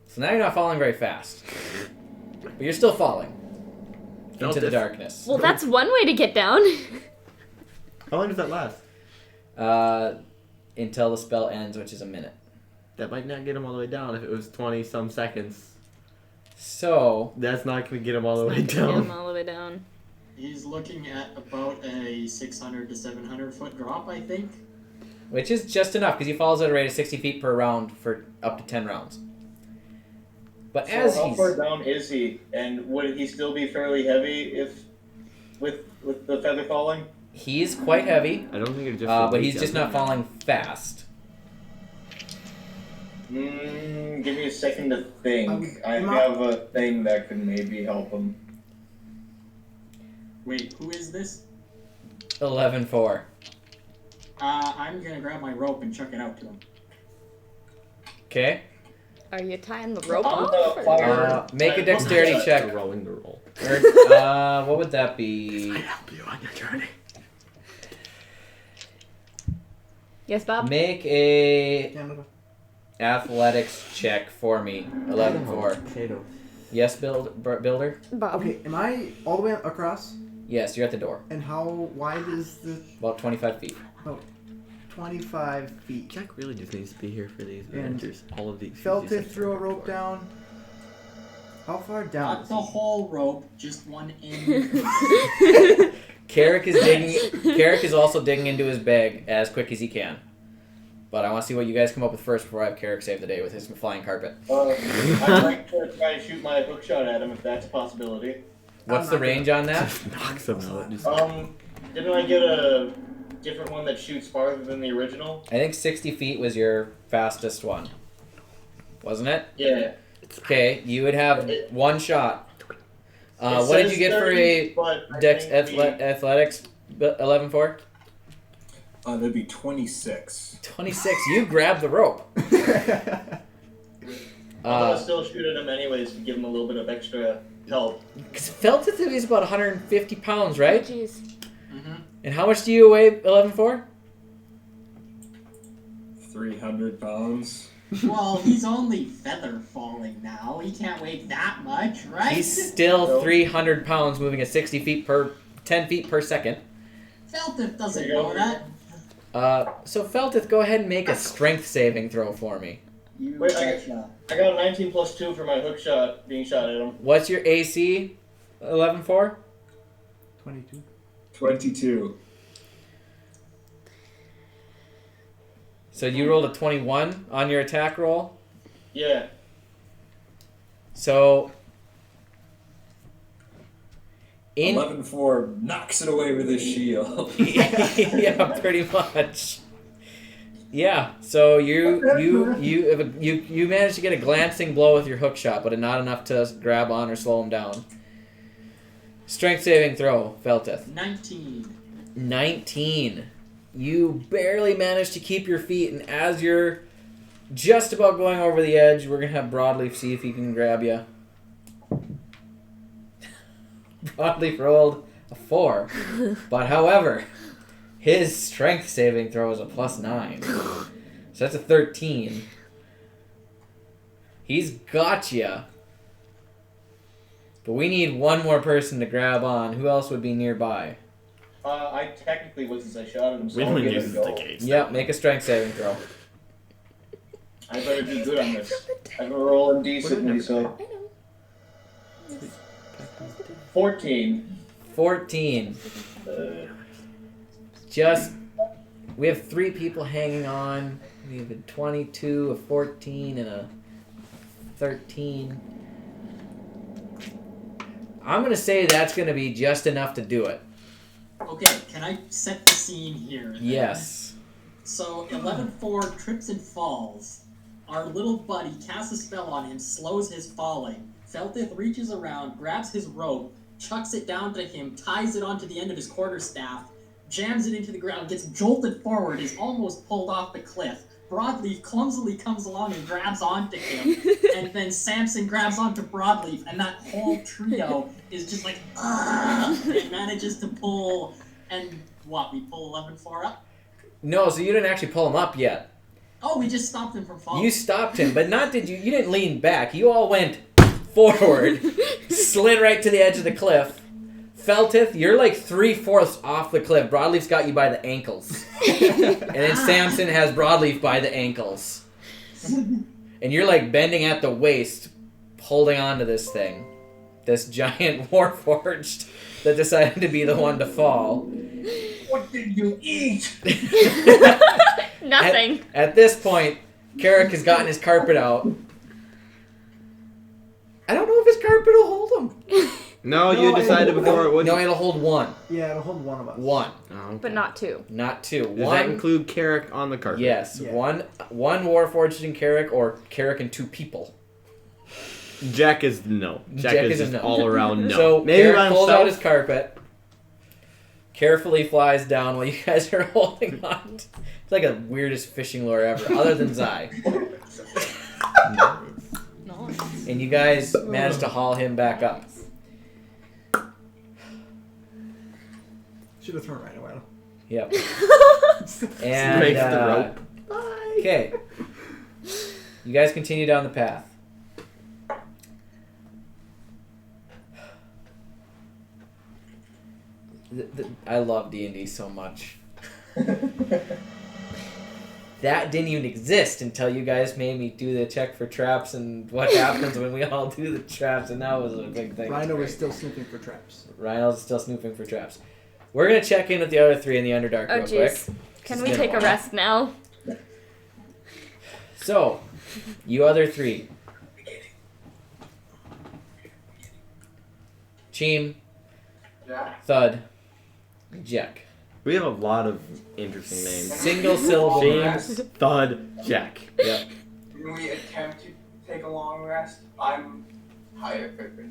So now you're not falling very fast. But you're still falling into the darkness. Well, that's one way to get down. How long does that last? Until the spell ends, which is a minute. That might not get him all the way down if it was 20-some seconds. So, That's not going to get him all the way Get him down. all the way down. He's looking at about a 600 to 700 foot drop, I think. which is just enough, because he falls at a rate of 60 feet per round for up to 10 rounds. But So as how he's... far down is he? And would he still be fairly heavy if with the feather falling? He's quite heavy, I don't think it just. but he's just not falling fast. Give me a second to think. I am have a thing that could maybe help him. Wait, who is this? 11-4. I'm gonna grab my rope and chuck it out to him. Okay. Are you tying the rope On off? the or- fire- Make a I- dexterity check. Rolling the roll. Or, what would that be? help you on your journey. Yes, Bob? Make a athletics check for me. 11-4. Potato. Yes, builder? Bob. Okay, am I all the way across? Yes, you're at the door. And how wide is the About 25 feet. 25 feet? Jack really just needs to be here for these And adventures. All of these. Felt it through a rope down. How far down? Not is the he? whole rope, just one end. Carrick is also digging into his bag as quick as he can. But I want to see what you guys come up with first before I have Carrick save the day with his flying carpet. I'd like to try to shoot my hook shot at him if that's a possibility. What's the range on that? Just knocks him out. Just... Didn't I get a different one that shoots farther than the original? I think 60 feet was your fastest one. Wasn't it? Yeah. Okay, you would have one shot. It What did says you get for 30, a but I dex think athletics? 11-4? That'd be 26. 26. You grabbed the rope. I'm gonna still shoot at him anyways to give him a little bit of extra help. Because Feltith is about 150 pounds, right? Jeez. Mm-hmm. And how much do you weigh 11.4? 300 pounds. Well, he's only feather falling now. He can't weigh that much, right? He's still 300 pounds, moving at 10 feet per second. Feltith doesn't know that. So Feltith, go ahead and make a strength saving throw for me. Wait, I got a 19 plus 2 for my hook shot being shot at him. What's your AC? 11.4? 22. 22. So you rolled a 21 on your attack roll. Yeah. So 11-4 knocks it away with his shield. yeah, pretty much. Yeah. So you managed to get a glancing blow with your hook shot, but not enough to grab on or slow him down. Strength saving throw, Feltith. 19. You barely managed to keep your feet, and as you're just about going over the edge, we're gonna have Broadleaf see if he can grab you. Broadleaf rolled a 4, but however, his strength saving throw is a +9, so that's a 13. He's got you, but we need one more person to grab on. Who else would be nearby? I technically was as I shot at him, so We I'll don't give use it a the go. case. Yep, make a strength saving throw. I better do good on this. I'm rolling decently, so. 14. 14. We have 3 people hanging on. We have a 22, a 14, and a 13. I'm going to say that's going to be just enough to do it. Okay, can I set the scene here? then? Yes. So 11-4 trips and falls. Our little buddy casts a spell on him, slows his falling. Feltith reaches around, grabs his rope, chucks it down to him, ties it onto the end of his quarterstaff, jams it into the ground, gets jolted forward, is almost pulled off the cliff. Broadleaf clumsily comes along and grabs onto him, and then Samson grabs onto Broadleaf, and that whole trio is just like, and manages to pull, and what, we pull 11-4 up? No, so you didn't actually pull him up yet. Oh, we just stopped him from falling. You stopped him, but you didn't lean back. You all went forward, slid right to the edge of the cliff. Feltith, you're like 3/4 off the cliff. Broadleaf's got you by the ankles. And then Samson has Broadleaf by the ankles. And you're like bending at the waist, holding on to this thing. This giant warforged that decided to be the one to fall. What did you eat? Nothing. At this point, Carrick has gotten his carpet out. I don't know if his carpet will hold him. No, you decided before it would. No, it'll hold one. Yeah, it'll hold one of us. One. Oh, okay. But not 2. Not 2. Does One. that include Carrick on the carpet? Yes. Yeah. One Warforged and Carrick, or Carrick and 2 people. Jack is no. Jack is a just no. all around no. So Maybe Carrick by pulls out himself. his carpet, carefully flies down while you guys are holding on. It's like the weirdest fishing lure ever, other than Zai. And you guys managed to haul him back up. Should have thrown right away. Yep. And Breaks the rope. okay. You guys continue down the path. I love D&D so much. That didn't even exist until you guys made me do the check for traps and what happens when we all do the traps, and that was a big thing. Rhino is still snooping for traps. Rhino's still snooping for traps. We're going to check in with the other 3 in the Underdark Oh, real quick. jeez. Can It's we been take a while. rest now? So, you other 3. Cheem, Yeah. Thud, Jack. We have a lot of interesting names. Single syllable. James, Thud, Jack. Yep. When we attempt to take a long rest, I'm tired.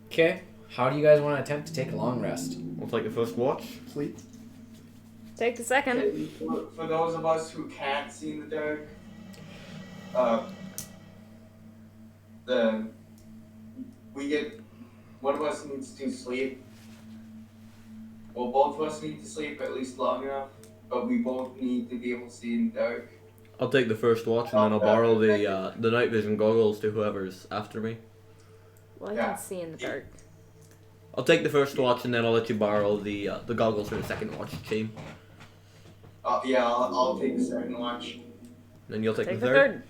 Okay. How do you guys want to attempt to take a long rest? We'll take a first watch. Sleep. Take the second. For those of us who can't see in the dark, one of us needs to sleep. Well, both of us need to sleep at least long enough, but we both need to be able to see in the dark. I'll take the first watch and then I'll borrow the night vision goggles to whoever's after me. Well, I Yeah. can see in the dark. I'll take the first watch and then I'll let you borrow the goggles for the second watch, team. Yeah, I'll take the second watch. Then you'll take Take the the third. third.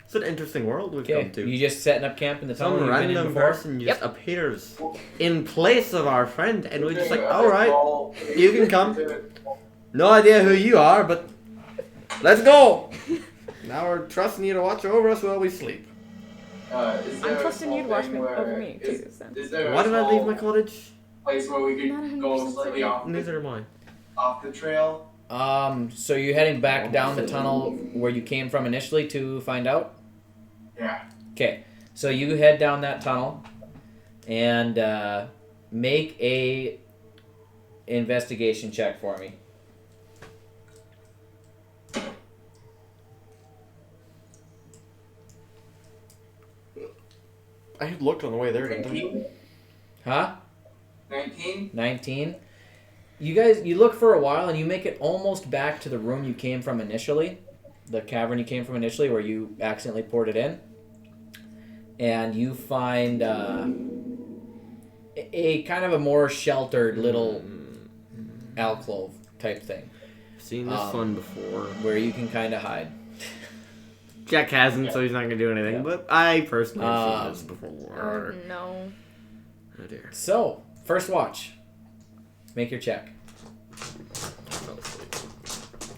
It's an interesting world we've Okay, come to. you just setting up camp in the tunnel Some you've been in random before? person just appears in place of our friend, and we're just like, all right, All- you can come. No idea who you are, but let's go. Now we're trusting you to watch over us while we sleep. Is there I'm a trusting you to small watch thing me where- over me too. So. Is there Why a did I leave small my cottage? place where we Not could 100% go slightly certain. Neither am I. off the trail? So you're heading back down the tunnel where you came from initially to find out? Yeah. Okay, so you head down that tunnel and make a investigation check for me. I had looked on the way there, didn't I? 19? Huh? 19? 19. You look for a while and you make it almost back to the room you came from initially, the cavern you came from initially where you accidentally poured it in. And you find a kind of a more sheltered little alcove type thing Seen this one before. where you can kind of hide. Jack hasn't, so he's not gonna do anything. Yeah. But I personally have seen this before. Oh no. Oh dear. So, first watch. Make your check. I fell asleep.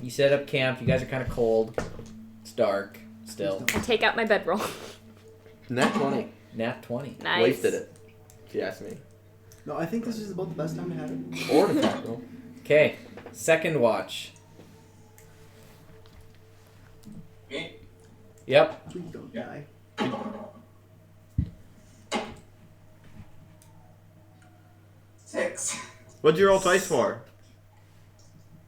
You set up camp. You guys are kind of cold. It's dark still. I take out my bedroll. Nat 20. Nat 20. Nice. Wasted it. If you ask me. No, I think this is about the best time to have it. Or the tackle. Okay, second watch. Me? Yep. Please don't die. Six. What'd you roll twice for?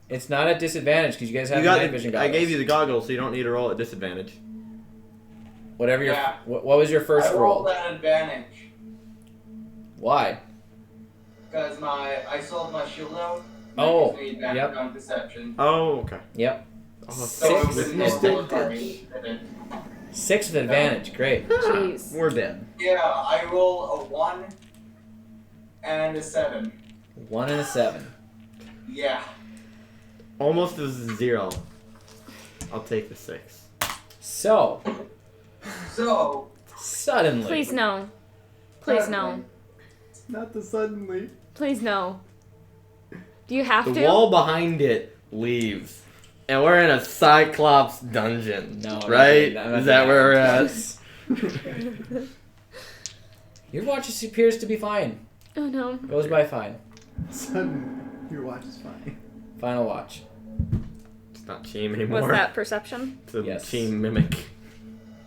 It's not at disadvantage because you guys have You got night vision I goggles. gave you the goggles, so you don't need to roll at disadvantage. Whatever your Yeah. what was your first I roll? rolled at advantage. Why? Because I sold my shield out. Oh, Gives me back yep. on deception. Oh, okay. Yep. Oh, So it Six was with no disadvantage. Six with advantage. Great. Jeez. We're dead. Yeah, I roll a 1 and a 7. 1 and a 7. Yeah. Almost a 0. I'll take the 6. So So, suddenly, Please no. Please no. Not the suddenly. Please no. Do you have The to? wall behind it leaves. And we're in a Cyclops dungeon. No, I'm right? not Is that where we're at? your watch appears to be fine. Oh no. Goes by fine. Sudden, your watch is fine. Final watch. It's not Cheem anymore. What's that perception? It's a Yes. Cheem mimic.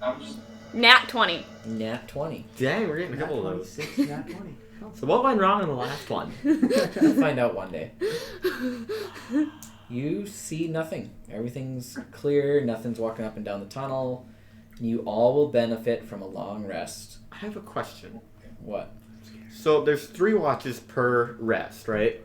I'm just. Nat 20. Nat 20. Dang, we're getting a Nat couple of those. 26, Nat 20. So what went wrong in the last one? We'll find out one day. You see nothing. Everything's clear. Nothing's walking up and down the tunnel. You all will benefit from a long rest. I have a question. What? So there's 3 watches per rest, right?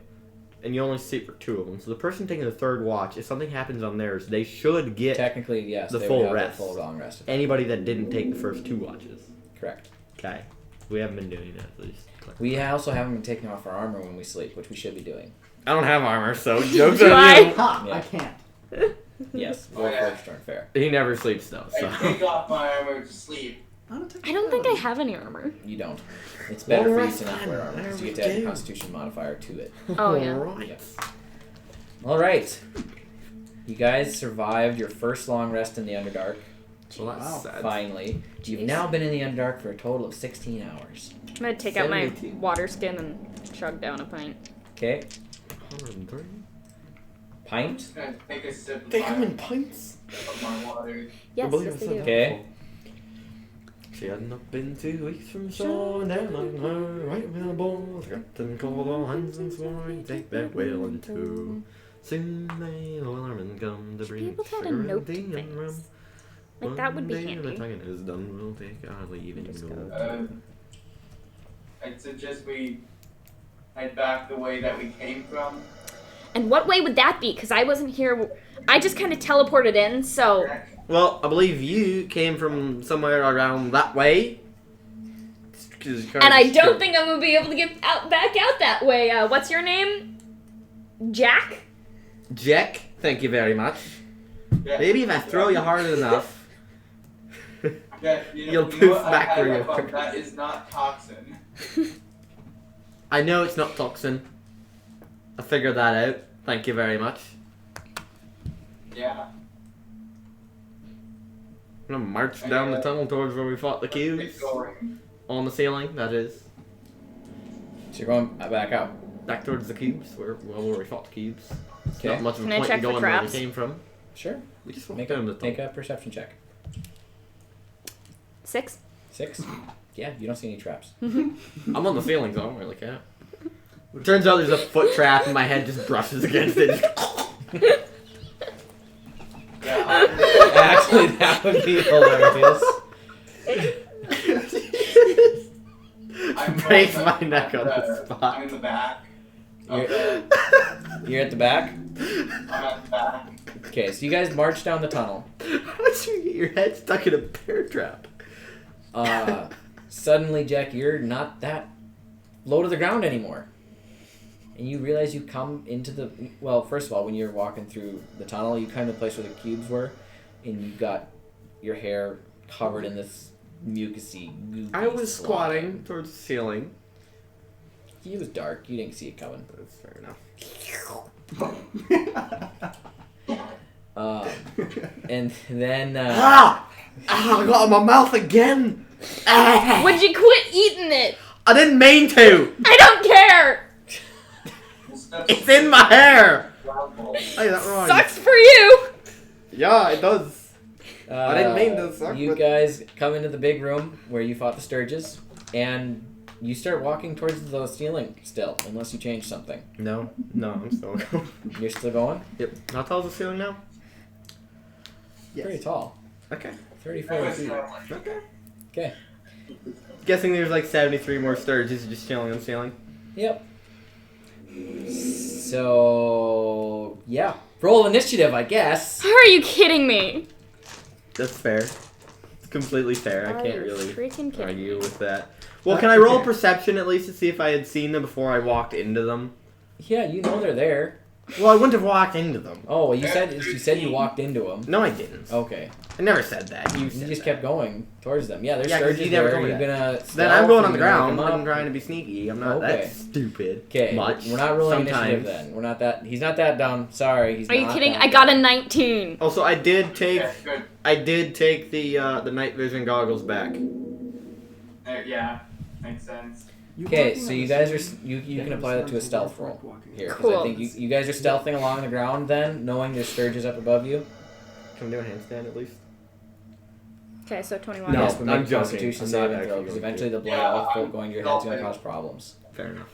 And you only sleep for 2 of them. So the person taking the third watch, if something happens on theirs, they should get Technically, yes. the they full would have rest. The full long rest. anybody that didn't take the first 2 watches. Correct. Okay. We haven't been doing that, at least. We also haven't been taking off our armor when we sleep, which we should be doing. I don't have armor, so joke's Why? on you. Ha! Yeah. I can't. Yes. Oh, yeah. Warforged aren't fair. He never sleeps, though, I so. take off my armor to sleep. I don't think I have any armor. You don't. It's better for you to not Alright, wear armor there because you we get to add a go. Constitution modifier to it. Oh, yeah. Alright. All right. You guys survived your first long rest in the Underdark. Well, that's Wow. sad. Finally, you've Jeez. now been in the Underdark for a total of 16 hours. I'm gonna take out my 70. water skin and chug down a pint. Okay, 103. pint. Just gonna take a sip of They come in pints. my water. Yes, believe yes, I they said do. that. Okay. She hadn't up been 2 weeks from shore, and down on her right with a ball. Captain called all hands and swore he'd take that whale in 2. Soon may the wellerman come to bring able to add a sugar note and to tea and rum. things. Like, that would be One day handy. the time is done, we'll take our leave and Just go. go. I'd suggest we head back the way that we came from. And what way would that be? Because I wasn't here. I just kind of teleported in, so. Well, I believe you came from somewhere around that way. And I don't think I'm gonna be able to get back out that way. What's your name? Jack? Jack, thank you very much. Yeah. Maybe if I throw you hard enough. Yeah, You'll know poof what? I back had where my you phone. were. That is not toxin. I know it's not toxin. I figured that out. Thank you very much. Yeah. I'm gonna march down the tunnel towards where we fought the cubes. It's going. On the ceiling, that is. So you're going back out. Back towards the cubes, where we fought the cubes. It's Okay. not much of a Can I point check in for going where we traps? came from. Sure. We just walked Make down the tunnel. a perception check. 6? 6? Yeah, you don't see any traps. I'm on the ceiling, so I don't really care. Turns out there's a foot trap and my head just brushes against it. Actually, that would be hilarious. Breaks my neck on the spot. I'm in the back. You're at the back? I'm at the back. Okay, so you guys march down the tunnel. How'd you get your head stuck in a bear trap? Suddenly, Jack, you're not that low to the ground anymore. And you realize you come into the... Well, first of all, when you're walking through the tunnel, you come to the place where the cubes were, and you got your hair covered in this mucusy, goopy I was slime. squatting towards the ceiling. It was dark. You didn't see it coming. That's fair enough. And then... I got it in my mouth again! Would you quit eating it? I didn't mean to! I don't care! It's in my hair! Hey, that right. Sucks for you! Yeah, it does. I didn't mean to suck, You but- guys come into the big room where you fought the Sturges, and you start walking towards the ceiling still, unless you change something. No, I'm still going. You're still going? Yep. How tall is the ceiling now? Pretty tall. Okay. 34 feet. Okay. Okay. Guessing there's like 73 more Sturges just chilling on the ceiling. Yep. So, yeah. Roll initiative, I guess. Are you kidding me? That's fair. It's completely fair. I Are can't you really freaking kidding argue me? with that. Well, can I roll perception at least to see if I had seen them before I walked into them? Yeah, you know they're there. Well, I wouldn't have walked into them. Oh, well, you said you walked into them. No, I didn't. Okay. I never said that. You You said just that. kept going towards them. Yeah, there's 'cause Sturges you never there. told me You're that. gonna Then stealth, I'm going on you're the gonna ground. look 'em I'm up. trying to be sneaky. I'm not Okay. that stupid. Okay, Much. we're not rolling Sometimes. initiative then. We're not that. He's not that dumb. Sorry, he's Are you not kidding? that I got a dumb. 19. Also, I did take Yeah, good. the night vision goggles back. Yeah, makes sense. Okay, so you guys are you can apply that to a stealth roll here. 'Cause I Cool. think you guys are stealthing along the ground then, knowing there's Sturges up above you. Can we do a handstand at least? Okay, so 21. No, Yes, but I'm make a joking. Constitution I'm not saving actually throw because going eventually to. the blood Yeah, outflow I'm going to your head's going to stealthing. cause problems. Fair enough.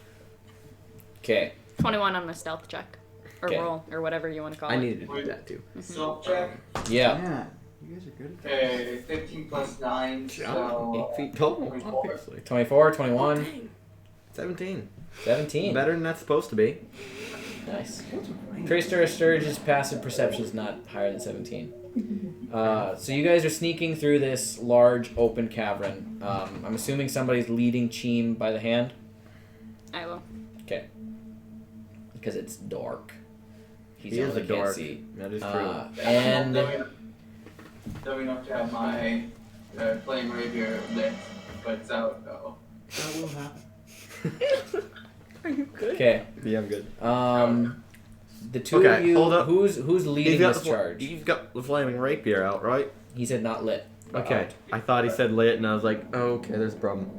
Okay, 21 on the stealth check. Or Okay. roll, or whatever you want to call I it. needed to do that too. Self check. yeah. Yeah, you guys are good at that. Okay, 15 plus 9, so 8 feet tall, 24. obviously. 24, 21, 17. 17. Better than that's supposed to be. Nice. Tracer Sturge's passive perception is not higher than 17. So you guys are sneaking through this large open cavern. I'm assuming somebody's leading Cheem by the hand. I will. Okay. Because it's dark. He's He the is only a that can't dork. see. That is true. And dumb enough to have my flame rapier lit, but it's out though. That will happen. Are you good? okay. Yeah, I'm good. The two Okay, of you. hold up. Who's leading this charge? You've got the flaming rapier out, right? He said not lit. Okay. I thought he said lit, and I was like, oh, okay, there's a problem.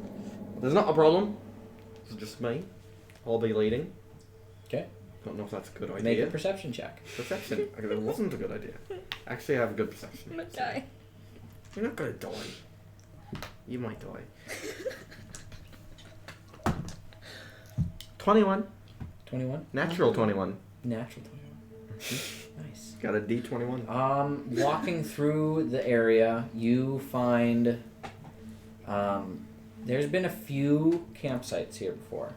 There's not a problem. It's just me. I'll be leading. Okay. Don't know if that's a good Make idea. a perception check. Perception. Okay, that wasn't a good idea. Actually, I have a good perception. I'm gonna die. You're not gonna die. You might die. 21. 21. Natural 21. Natural 21. Nice. Got a D21. Walking through the area, you find there's been a few campsites here before.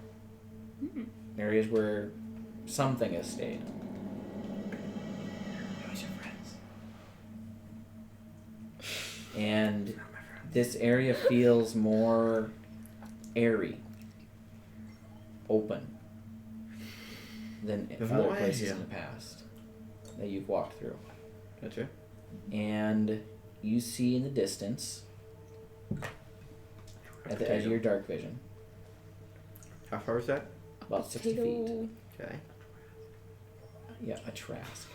Areas where something has stayed. Who's your friends? And this area feels more airy, open than There's other more air places here. in the past that you've walked through. Gotcha. And you see in the distance, at the edge of your dark vision, How far is that? about 60 feet. Okay. Yeah, a Trask.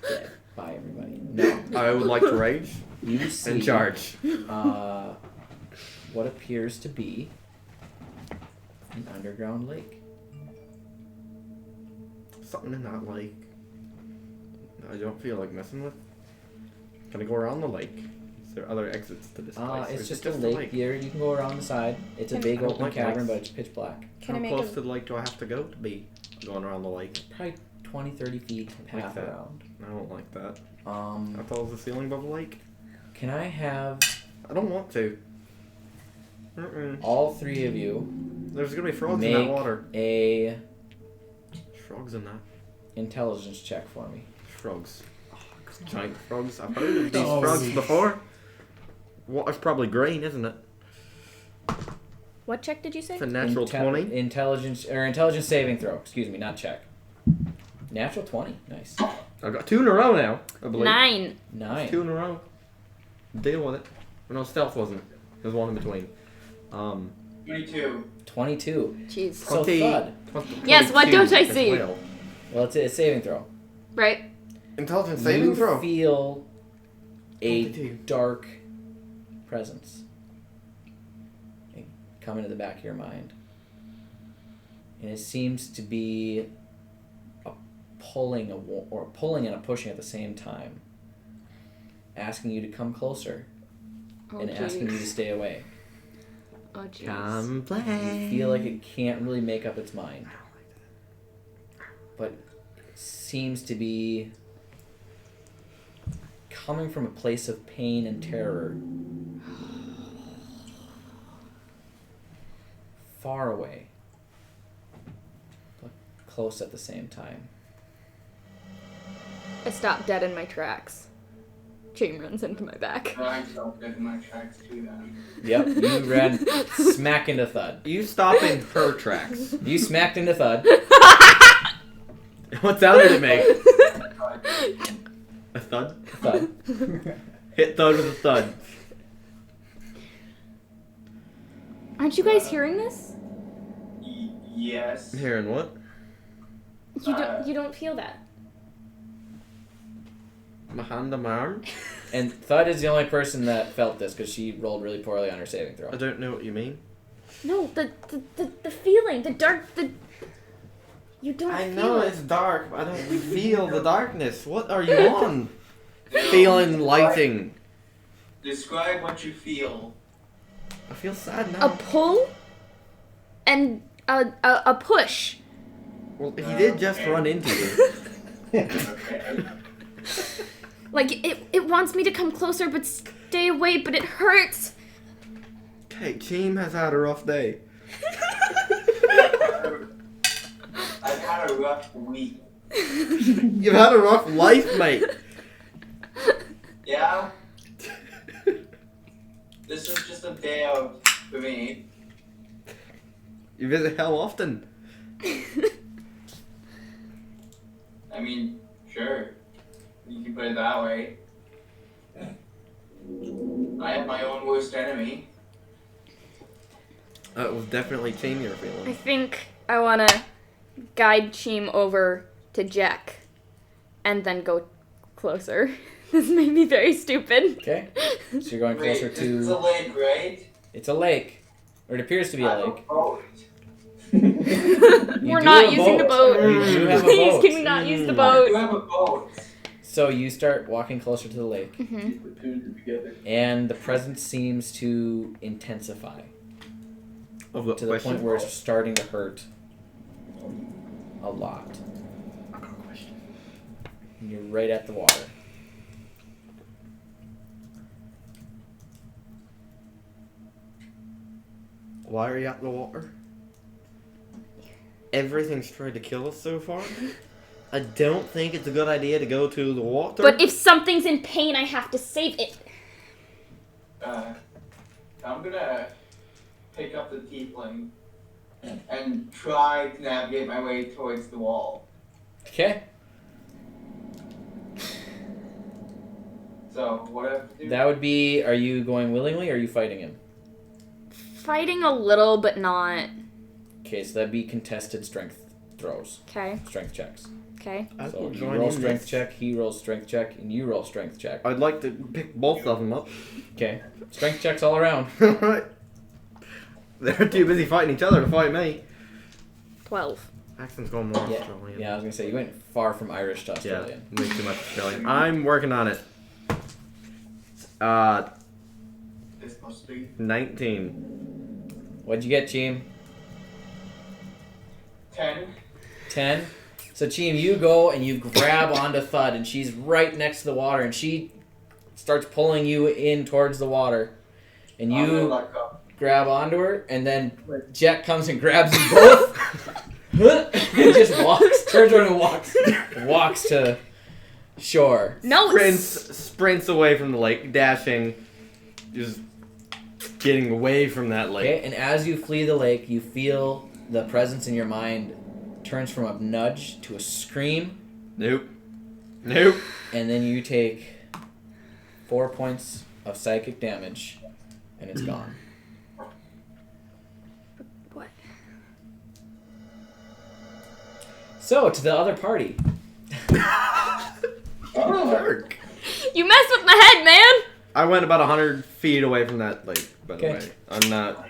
Dead. Bye, everybody. No. I would like to rage You see and charge. What appears to be an underground lake. Something in that lake. I don't feel like messing with. Can I go around the lake? Is there other exits to this place? Or It's is just it a lake. Here, you can go around the side. It's a Can- big I don't open like cavern, lakes. but it's pitch black. Can I How make close a to the lake do I have to go to be going around the lake? Probably 20, 30 feet Like path that. around. I don't like that. How tall is the ceiling above the lake? Can I have I don't want to. all three of you There's gonna be frogs in make that water. a Frogs in that. intelligence check for me? Frogs. Giant frogs. I've heard of these Oh. frogs before. Water's probably green, isn't it? What check did you say? It's a natural 20. Intelligence saving throw. Excuse me, not check. Natural 20. Nice. I've got 2 in a row now, I believe. 9. 9. 2 in a row. Deal with it. No, stealth wasn't. There's one in between. 22. 22. Jeez. So 20. thud. Yes, what don't I as see? well. Well, it's a saving throw. Right? Intelligence saving You throw. feel a 22. dark presence come into the back of your mind. And it seems to be a pulling and a pushing at the same time. Asking you to come closer Oh, and asking you to jeez. stay away. Oh, jeez. Come play. You feel like it can't really make up its mind. But seems to be coming from a place of pain and terror. Far away. But close at the same time. I stopped dead in my tracks. Chain runs into my back. I stopped in my tracks too then. Yep, you ran smack into Thud. You stop in her tracks. You smacked into Thud. What sound did it make? A thud? Thud. Hit thud with a thud. Aren't you guys hearing this? Yes. Hearing what? You don't feel that. My hand on my arm? And Thud is the only person that felt this because she rolled really poorly on her saving throw. I don't know what you mean. No, the feeling, the dark, you don't I feel know it. it's dark, but I don't feel the darkness. What are you on? Feeling lighting. Describe what you feel. I feel sad A now. pull and a push. Well, he did just run into you. Okay. Like it wants me to come closer but stay away, but it hurts. Okay, Team has had a rough day. I've had a rough week. You've had a rough life, mate. Yeah? This is just a day out for me. You visit hell often. I mean, sure. You can put it that way. I have my own worst enemy. That was definitely Team you're I feeling. think I wanna guide Cheem over to Jack and then go closer. This may be very stupid. Okay? So you're going Wait, closer this is a to... lake, right? It's a lake. Or it appears to be I a have lake. boat. We're do not have a using the boat. boat. You do have a Please, boat. can we not use the You boat? have a boat. So you start walking closer to the lake. And the presence seems to intensify. Of the To the point where it's starting to hurt a lot. And you're right at the water. Why are you at the water? Everything's tried to kill us so far. I don't think it's a good idea to go to the water. But if something's in pain, I have to save it. I'm gonna pick up the tiefling and try to navigate my way towards the wall. Okay. So, what do I have to do? That would be, are you going willingly or are you fighting him? Fighting a little, but not. Okay, so that'd be contested strength throws. Okay. Strength checks. Okay. I So will you join roll in strength this. check, he rolls strength check, and you roll strength check. I'd like to pick both of them up. Okay. Strength checks all around. Right. They're too busy fighting each other to fight me. 12. Accent's going more Yeah. Australian. Yeah, I was gonna say, you went far from Irish to Yeah, Australian. way too much Australian. I'm working on it. This must be. 19. What'd you get, Cheem? 10. 10. So, Cheem, you go and you grab onto Thud, and she's right next to the water, and she starts pulling you in towards the water. And I'm gonna you let go. grab onto her, and then Jet comes and grabs you both. And just turns around and walks to shore. No, Sprints away from the lake, dashing, just getting away from that lake. Okay, and as you flee the lake, you feel the presence in your mind turns from a nudge to a scream, Nope. Nope. and then you take 4 points of psychic damage, and it's gone. What? So, to the other party. Jerk. You messed with my head, man! I went about 100 feet away from that lake, by the Okay. way. I'm not...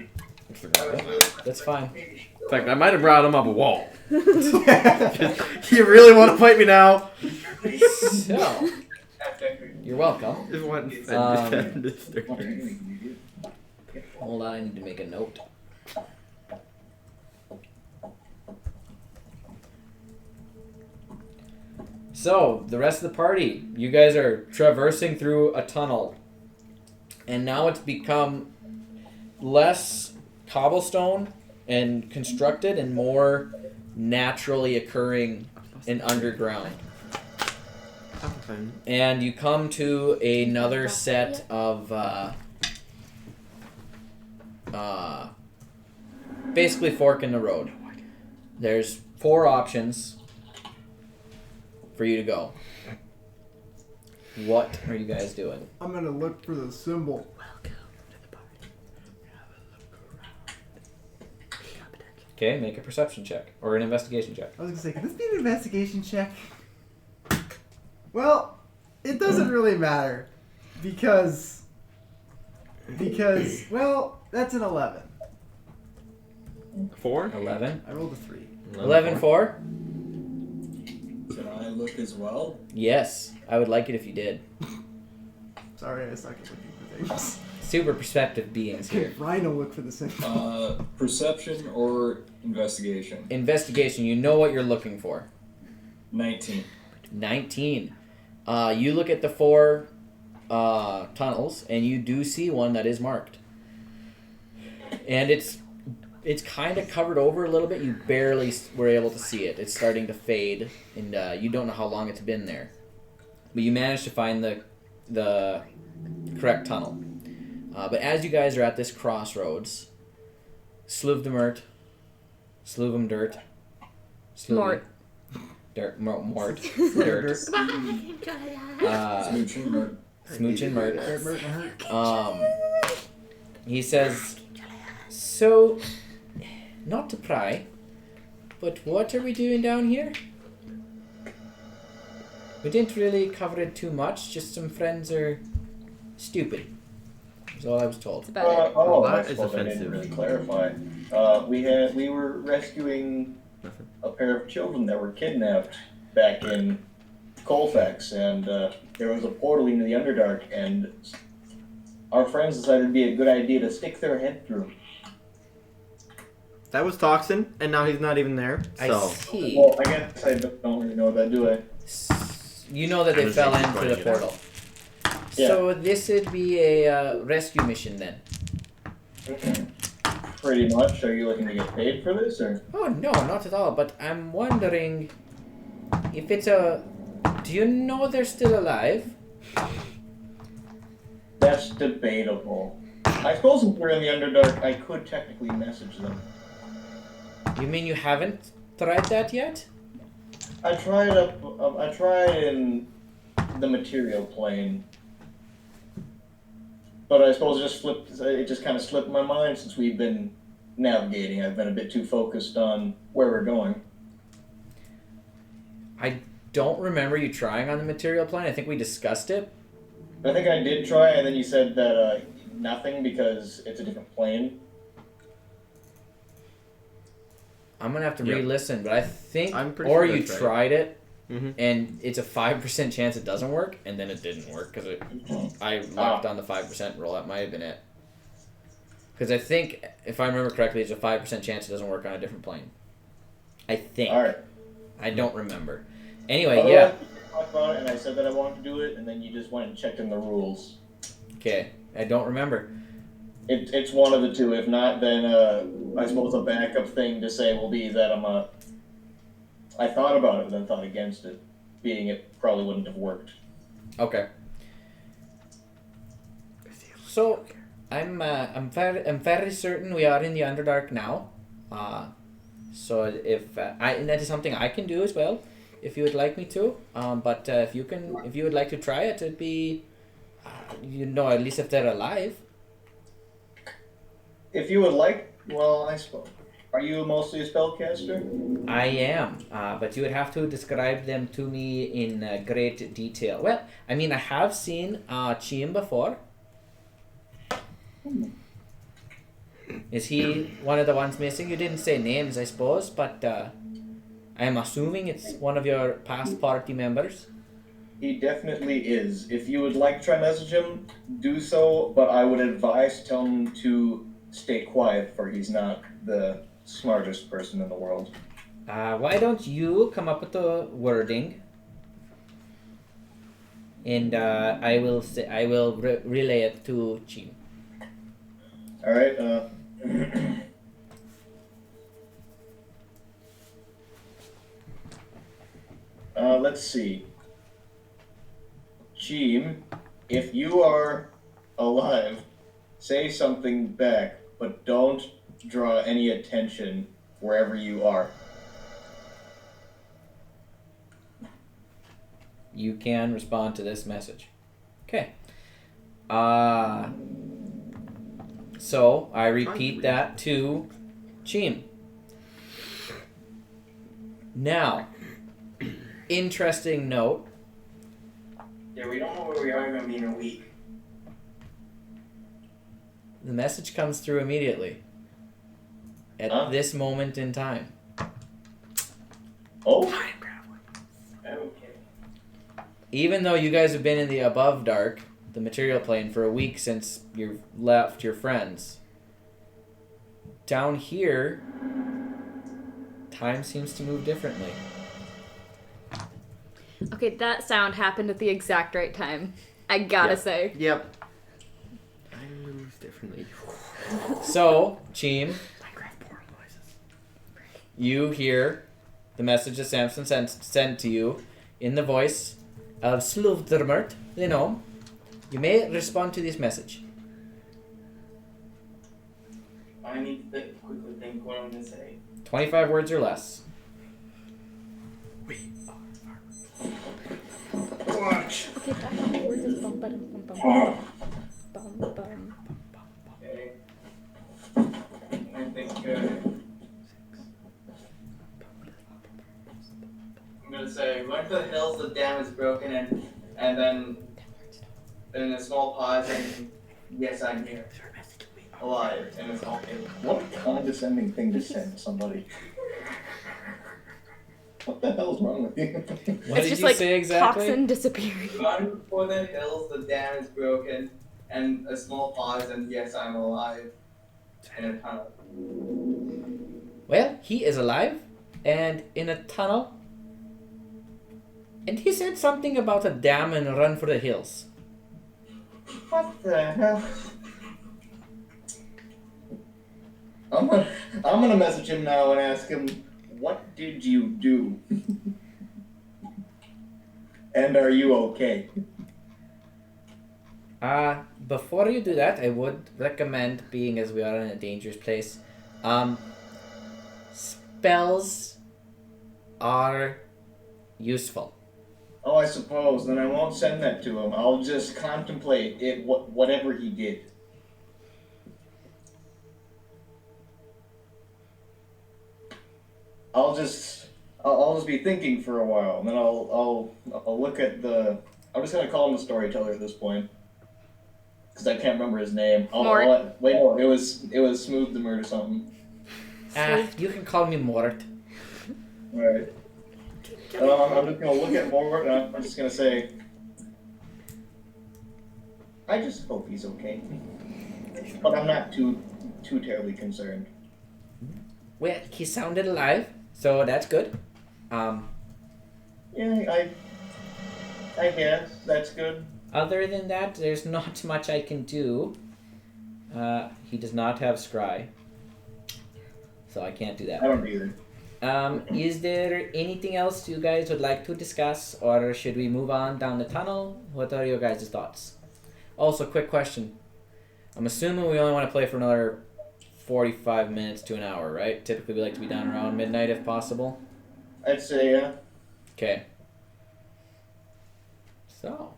That's fine. In fact, I might have brought him up a wall. You really want to fight me now? So, you're welcome. Just went and Hold on, I need to make a note. So, the rest of the party, you guys are traversing through a tunnel. And now it's become less cobblestone and constructed and more naturally occurring and underground. And you come to another set of basically fork in the road. There's 4 options for you to go. What are you guys doing? I'm gonna look for the symbol. Okay, make a perception check or an investigation check. I was gonna say, can this be an investigation check? Well, it doesn't really matter because well, that's an 11. 4? 11. I rolled a 3. 11 4? Can I look as well? Yes, I would like it if you did. Sorry, I suck at looking for things. Super perspective beings here. Rhino look for the symbol. Perception or investigation? Investigation, you know what you're looking for. 19. 19. You look at the 4 tunnels, and you do see one that is marked. And it's kind of covered over a little bit. You barely were able to see it. It's starting to fade, and you don't know how long it's been there. But you managed to find the correct tunnel. But as you guys are at this crossroads, Sluvdemert, Sluvumdirt, Mort. Mort, Dirt, Smooch and Mert. He says, so, not to pry, but what are we doing down here? We didn't really cover it too much, just some friends are stupid. That's all I was told. That's about it. Oh, Well, I that is suppose I offensive. didn't really clarify. We were rescuing a pair of children that were kidnapped back in Colfax, and there was a portal into the Underdark, and our friends decided it'd be a good idea to stick their head through. That was Toxin, and now he's not even there. I So see. Well, I guess I don't really know that, do I? You know that I they was fell just into running the it. portal. Yeah. So this would be a rescue mission then. Pretty much. Are you looking to get paid for this, or? Oh no, not at all. But I'm wondering if it's a. Do you know they're still alive? That's debatable. I suppose if we're in the Underdark, I could technically message them. You mean you haven't tried that yet? I tried in the material plane, but I suppose it just kind of slipped my mind since we've been navigating. I've been a bit too focused on where we're going. I don't remember you trying on the material plane. I think we discussed it. I think I did try, and then you said that nothing because it's a different plane. I'm gonna have to Yep. re-listen, but I think, I'm pretty or sure you that's right. tried it, Mm-hmm. and it's a 5% chance it doesn't work, and then it didn't work because I locked on the 5% roll. That might have been it. Because I think, if I remember correctly, it's a 5% chance it doesn't work on a different plane. I think. All right. I don't remember. Anyway, Otherwise, yeah. we talked about it, and I said that I wanted to do it, and then you just went and checked in the rules. Okay, I don't remember. It's one of the two. If not, then I suppose a backup thing to say will be that I thought about it, but then thought against it, being it probably wouldn't have worked. Okay. So, I'm very certain we are in the Underdark now. So if and that is something I can do as well, if you would like me to. But if you would like to try it, it'd be, at least if they're alive. If you would like, well, I suppose. Are you mostly a spellcaster? I am, but you would have to describe them to me in great detail. Well, I mean, I have seen Chim before. Is he one of the ones missing? You didn't say names, I suppose, but I'm assuming it's one of your past party members. He definitely is. If you would like to try message him, do so, but I would advise tell him to stay quiet, for he's not the smartest person in the world. Why don't you come up with the wording, and I will relay it to Chim. All right. Let's see. Chim, if you are alive, say something back, but don't draw any attention wherever you are. You can respond to this message. Okay. So I repeat that to Chim. Now, interesting note. Yeah, we don't know where we are going to be in a week. The message comes through immediately. At this moment in time. Oh? Okay. Even though you guys have been in the above dark, the material plane, for a week since you've left your friends, down here, time seems to move differently. Okay, that sound happened at the exact right time. I gotta say. Yep. I moves differently. So, Chim, Minecraft portal noises. you hear the message that Samson sent to you in the voice of Sluvdermert, the gnome. You may respond to this message. I need to quickly think what I'm going to say. 25 words or less. Watch. Okay, back on the words is bum bum bum bum bum bum. Okay. I think I'm gonna say, run to the hills, the dam is broken, and then a small pause, and yes, I'm here, alive, and it's all good. What a condescending thing to send somebody. What the hell's wrong with you? What It's did just you like say exactly? toxin disappearing. Run for the hills, the dam is broken, and a small pause, and yes, I'm alive, in a tunnel. Well, he is alive and in a tunnel And he said something about a dam and a run for the hills. What the hell? I'm gonna message him now and ask him, what did you do? And are you okay? Before you do that, I would recommend, being as we are in a dangerous place, spells are useful. Oh, I suppose. Then I won't send that to him. I'll just contemplate it, whatever he did. I'll just be thinking for a while, and then I'll look at the. I'm just gonna call him the storyteller at this point, because I can't remember his name. Wait, no, it was Smooth the Murder something. You can call me Mort. All right. I'm just gonna look at Mort, and I'm just gonna say, I just hope he's okay, but I'm not too terribly concerned. Well, he sounded alive, so that's good. Yeah, I guess that's good. Other than that, there's not much I can do. He does not have scry, so I can't do that. I don't either. Is there anything else you guys would like to discuss, or should we move on down the tunnel? What are your guys' thoughts? Also, quick question. I'm assuming we only want to play for another 45 minutes to an hour, right? Typically we like to be down around midnight if possible. I'd say, yeah. Okay. So.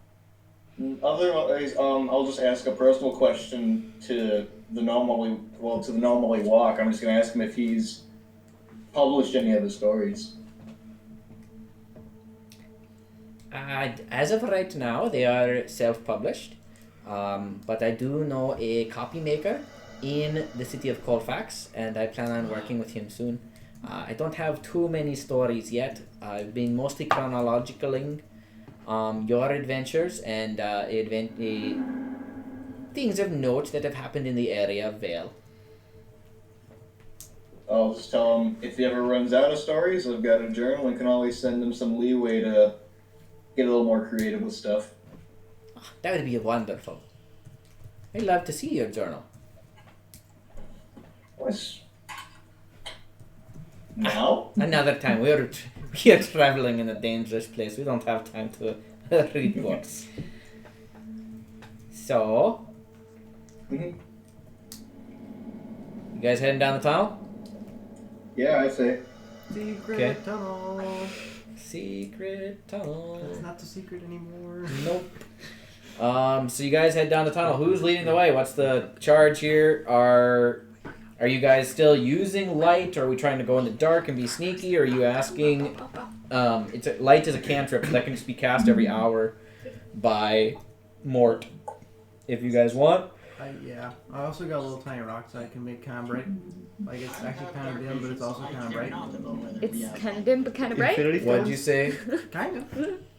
Otherwise, I'll just ask a personal question to the normally walk. I'm just gonna ask him if he's published any of the stories. As of right now, they are self-published, but I do know a copy maker in the city of Colfax, and I plan on working with him soon. I don't have too many stories yet. I've been mostly chronologicaling your adventures and things of note that have happened in the area of Vale. I'll just tell him if he ever runs out of stories, I've got a journal and can always send him some leeway to get a little more creative with stuff. That would be wonderful. I'd love to see your journal. What? Now? Another time. We are traveling in a dangerous place. We don't have time to read books. So, Mm-hmm. You guys heading down the tunnel? Yeah, I say. Secret tunnel. Secret tunnel. That's not the secret anymore. Nope. So you guys head down the tunnel. Who's leading the way? What's the charge here? Are you guys still using light? Or are we trying to go in the dark and be sneaky? Or are you asking? Light is a cantrip that can just be cast every hour by Mort. If you guys want. Yeah. I also got a little tiny rock so I can make kind of bright. Like it's actually kind of dim, but it's also kind of bright. It's kind of dim, but kind of bright. What'd you say? Kind of.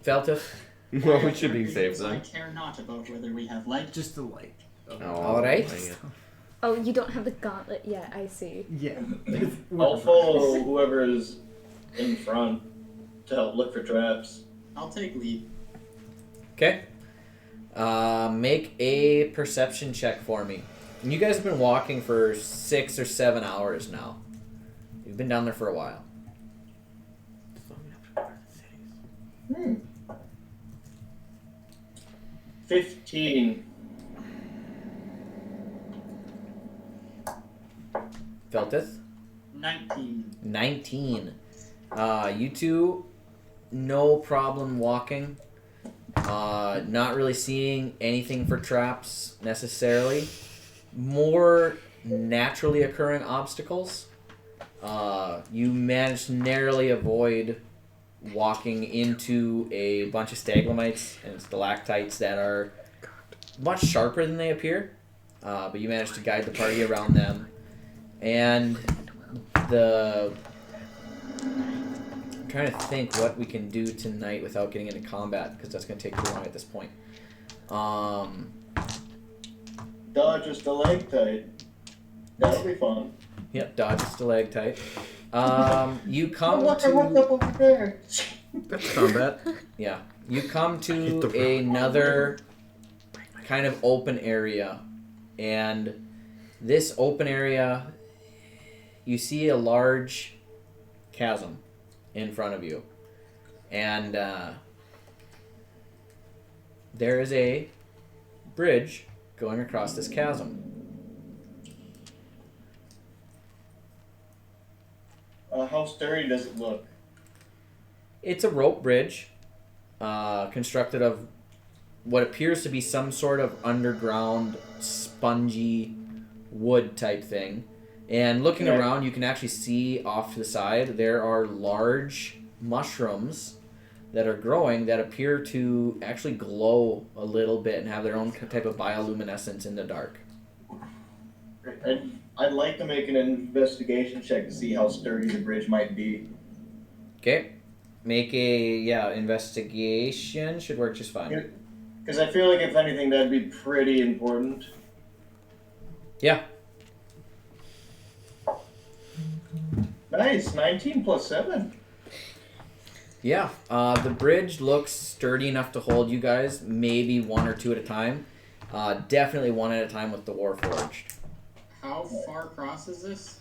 Feltus? Well, we should be safe I then. care not about whether we have light. Just the light. Alright. Oh, you don't have the gauntlet yet, I see. Yeah. I'll follow whoever is in front to help look for traps. I'll take lead. Okay. Make a perception check for me. And you guys have been walking for 6 or 7 hours now. You've been down there for a while. 15. Feltith? 19. You two, no problem walking. Not really seeing anything for traps necessarily. More naturally occurring obstacles. You managed to narrowly avoid walking into a bunch of stalagmites and stalactites that are much sharper than they appear. But you managed to guide the party around them. And I'm trying to think what we can do tonight without getting into combat, because that's going to take too long at this point. Dodge a stalactite. That'll be fun. Yep, dodge a stalactite. You come Look to... up over there. That's combat. Yeah. You come to another kind of open area, and this open area, you see a large chasm in front of you, and there is a bridge going across this chasm. How sturdy does it look? It's a rope bridge, constructed of what appears to be some sort of underground spongy wood type thing. And looking Okay. around, you can actually see off to the side there are large mushrooms that are growing that appear to actually glow a little bit and have their own type of bioluminescence in the dark. I'd like to make an investigation check to see how sturdy the bridge might be. Okay. Make a, investigation. Should work just fine. Because I feel like if anything, that'd be pretty important. Yeah. Nice, 19 plus 7. Yeah. The bridge looks sturdy enough to hold you guys, maybe one or two at a time. Definitely one at a time with the Warforged. How far across is this?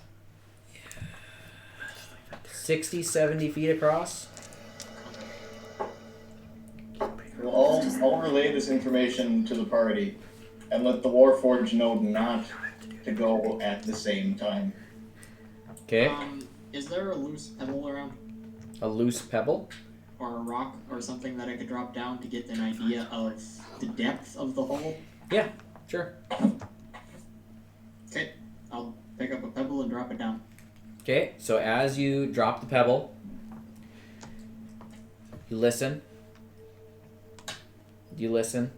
60, 70 feet across. Well, I'll relay this information to the party and let the Warforged know not to go at the same time. Okay. Is there a loose pebble around? A loose pebble? Or a rock or something that I could drop down to get an idea of the depth of the hole? Yeah, sure. Okay, I'll pick up a pebble and drop it down. Okay, so as you drop the pebble, you listen. You listen.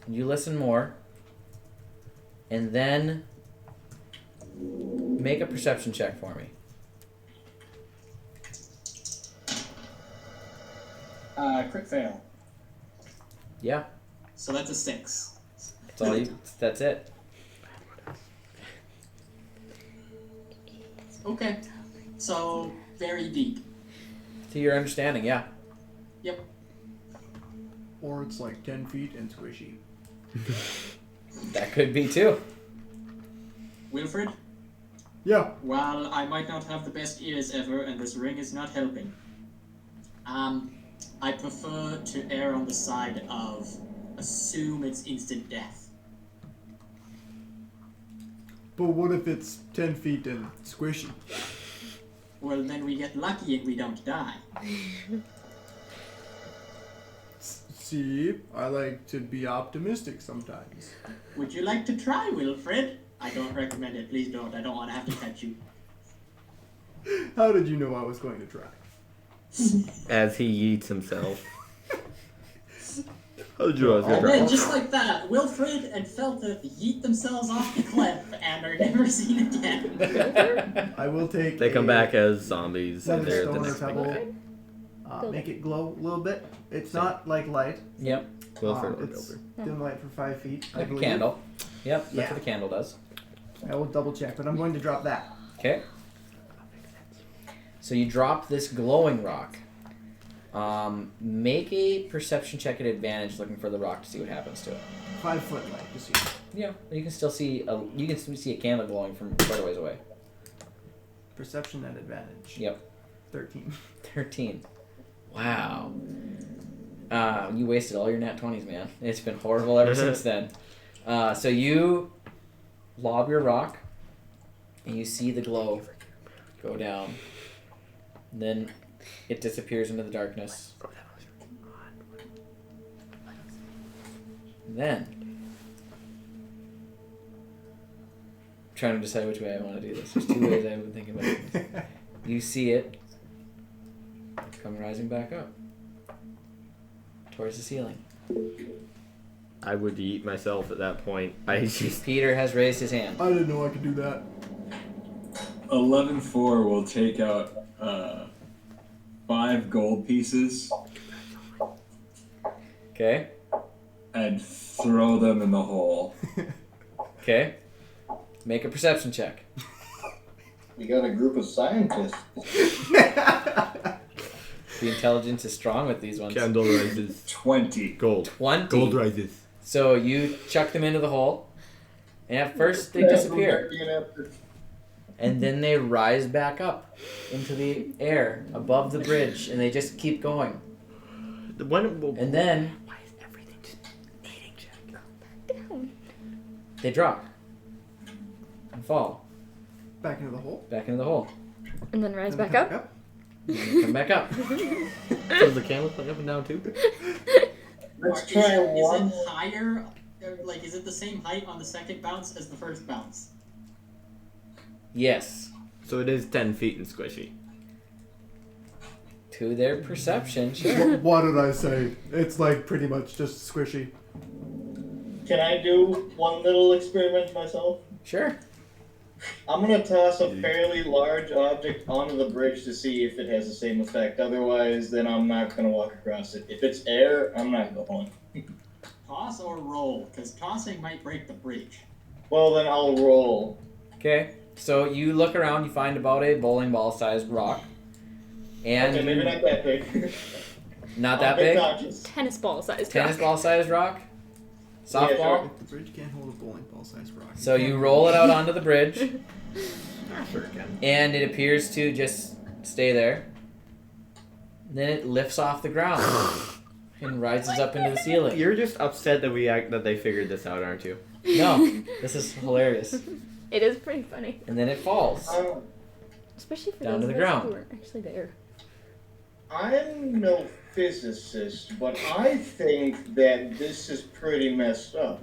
You listen more. And then make a perception check for me. Crit fail. Yeah, So that's a 6. that's all you. That's it. Okay. So, very deep. To your understanding, yeah. Yep. Or it's like 10 feet and squishy. That could be too. Wilfred, Yeah. while I might not have the best ears ever and this ring is not helping, I prefer to err on the side of assume it's instant death. But what if it's 10 feet and squishy? Well, then we get lucky and we don't die. See, I like to be optimistic sometimes. Would you like to try, Wilfred? I don't recommend it. Please don't. I don't want to have to touch you. How did you know I was going to try? As he eats himself. How did you And then, just like that, Wilfred and Felteth yeet themselves off the cliff and are never seen again. I will take. They come a back as zombies. Then And they're the stone or next thing. pebble. Make it glow a little bit. It's not like light. Yep. Wilfred or It's Builder. dim light for 5 feet. I Like a believe. candle. Yep, that's Yeah. what the candle does. I will double check, but I'm going to drop that. Okay. So you drop this glowing rock. Make a perception check at advantage, looking for the rock to see what happens to it. 5 foot light, you see. Yeah, you can still see a candle glowing from quite a ways away. Perception at advantage. Yep. 13. 13. Wow. You wasted all your nat 20s, man. It's been horrible ever since then. So you lob your rock, and you see the glow go down. And then it disappears into the darkness. And then, I'm trying to decide which way I want to do this. There's two ways I've been thinking about this. You see it come rising back up towards the ceiling. I would eat myself at that point. I just Peter has raised his hand. I didn't know I could do that. 11-4 will take out 5 gold pieces Okay. and throw them in the hole. Okay. Make a perception check. We got a group of scientists. The intelligence is strong with these ones. Candle rises. 20. Gold. 20. Gold rises. So you chuck them into the hole, and at first they disappear, and then they rise back up into the air above the bridge, and they just keep going. And then why is everything just eating Jack? they drop and fall Back into the hole. back into the hole. And then rise Then back come up. And then come back up. Does the camel play up and down too? Let's Is try it one. higher? Like, is it the same height on the second bounce as the first bounce? Yes. So it is 10 feet and squishy. To their perception, sure. What did I say? It's like pretty much just squishy. Can I do one little experiment myself? Sure. I'm gonna toss a fairly large object onto the bridge to see if it has the same effect. Otherwise, then I'm not gonna walk across it. If it's air, I'm not going. Toss or roll? Because tossing might break the bridge. Well, then I'll roll. Okay. So you look around, you find about a bowling ball sized rock. And Okay, maybe not that big. not I'll that be big. cautious. Tennis ball sized Tennis rock. ball sized rock. Softball. Yeah, sure. If the bridge can't hold a bowling ball sized rock. So you roll it out onto the bridge, Sure can. and it appears to just stay there. Then it lifts off the ground and rises up into the ceiling. You're just upset that they figured this out, aren't you? No, this is hilarious. It is pretty funny. And then it falls. Especially for Down those to of the us ground. who weren't actually there. I'm no physicist, but I think that this is pretty messed up.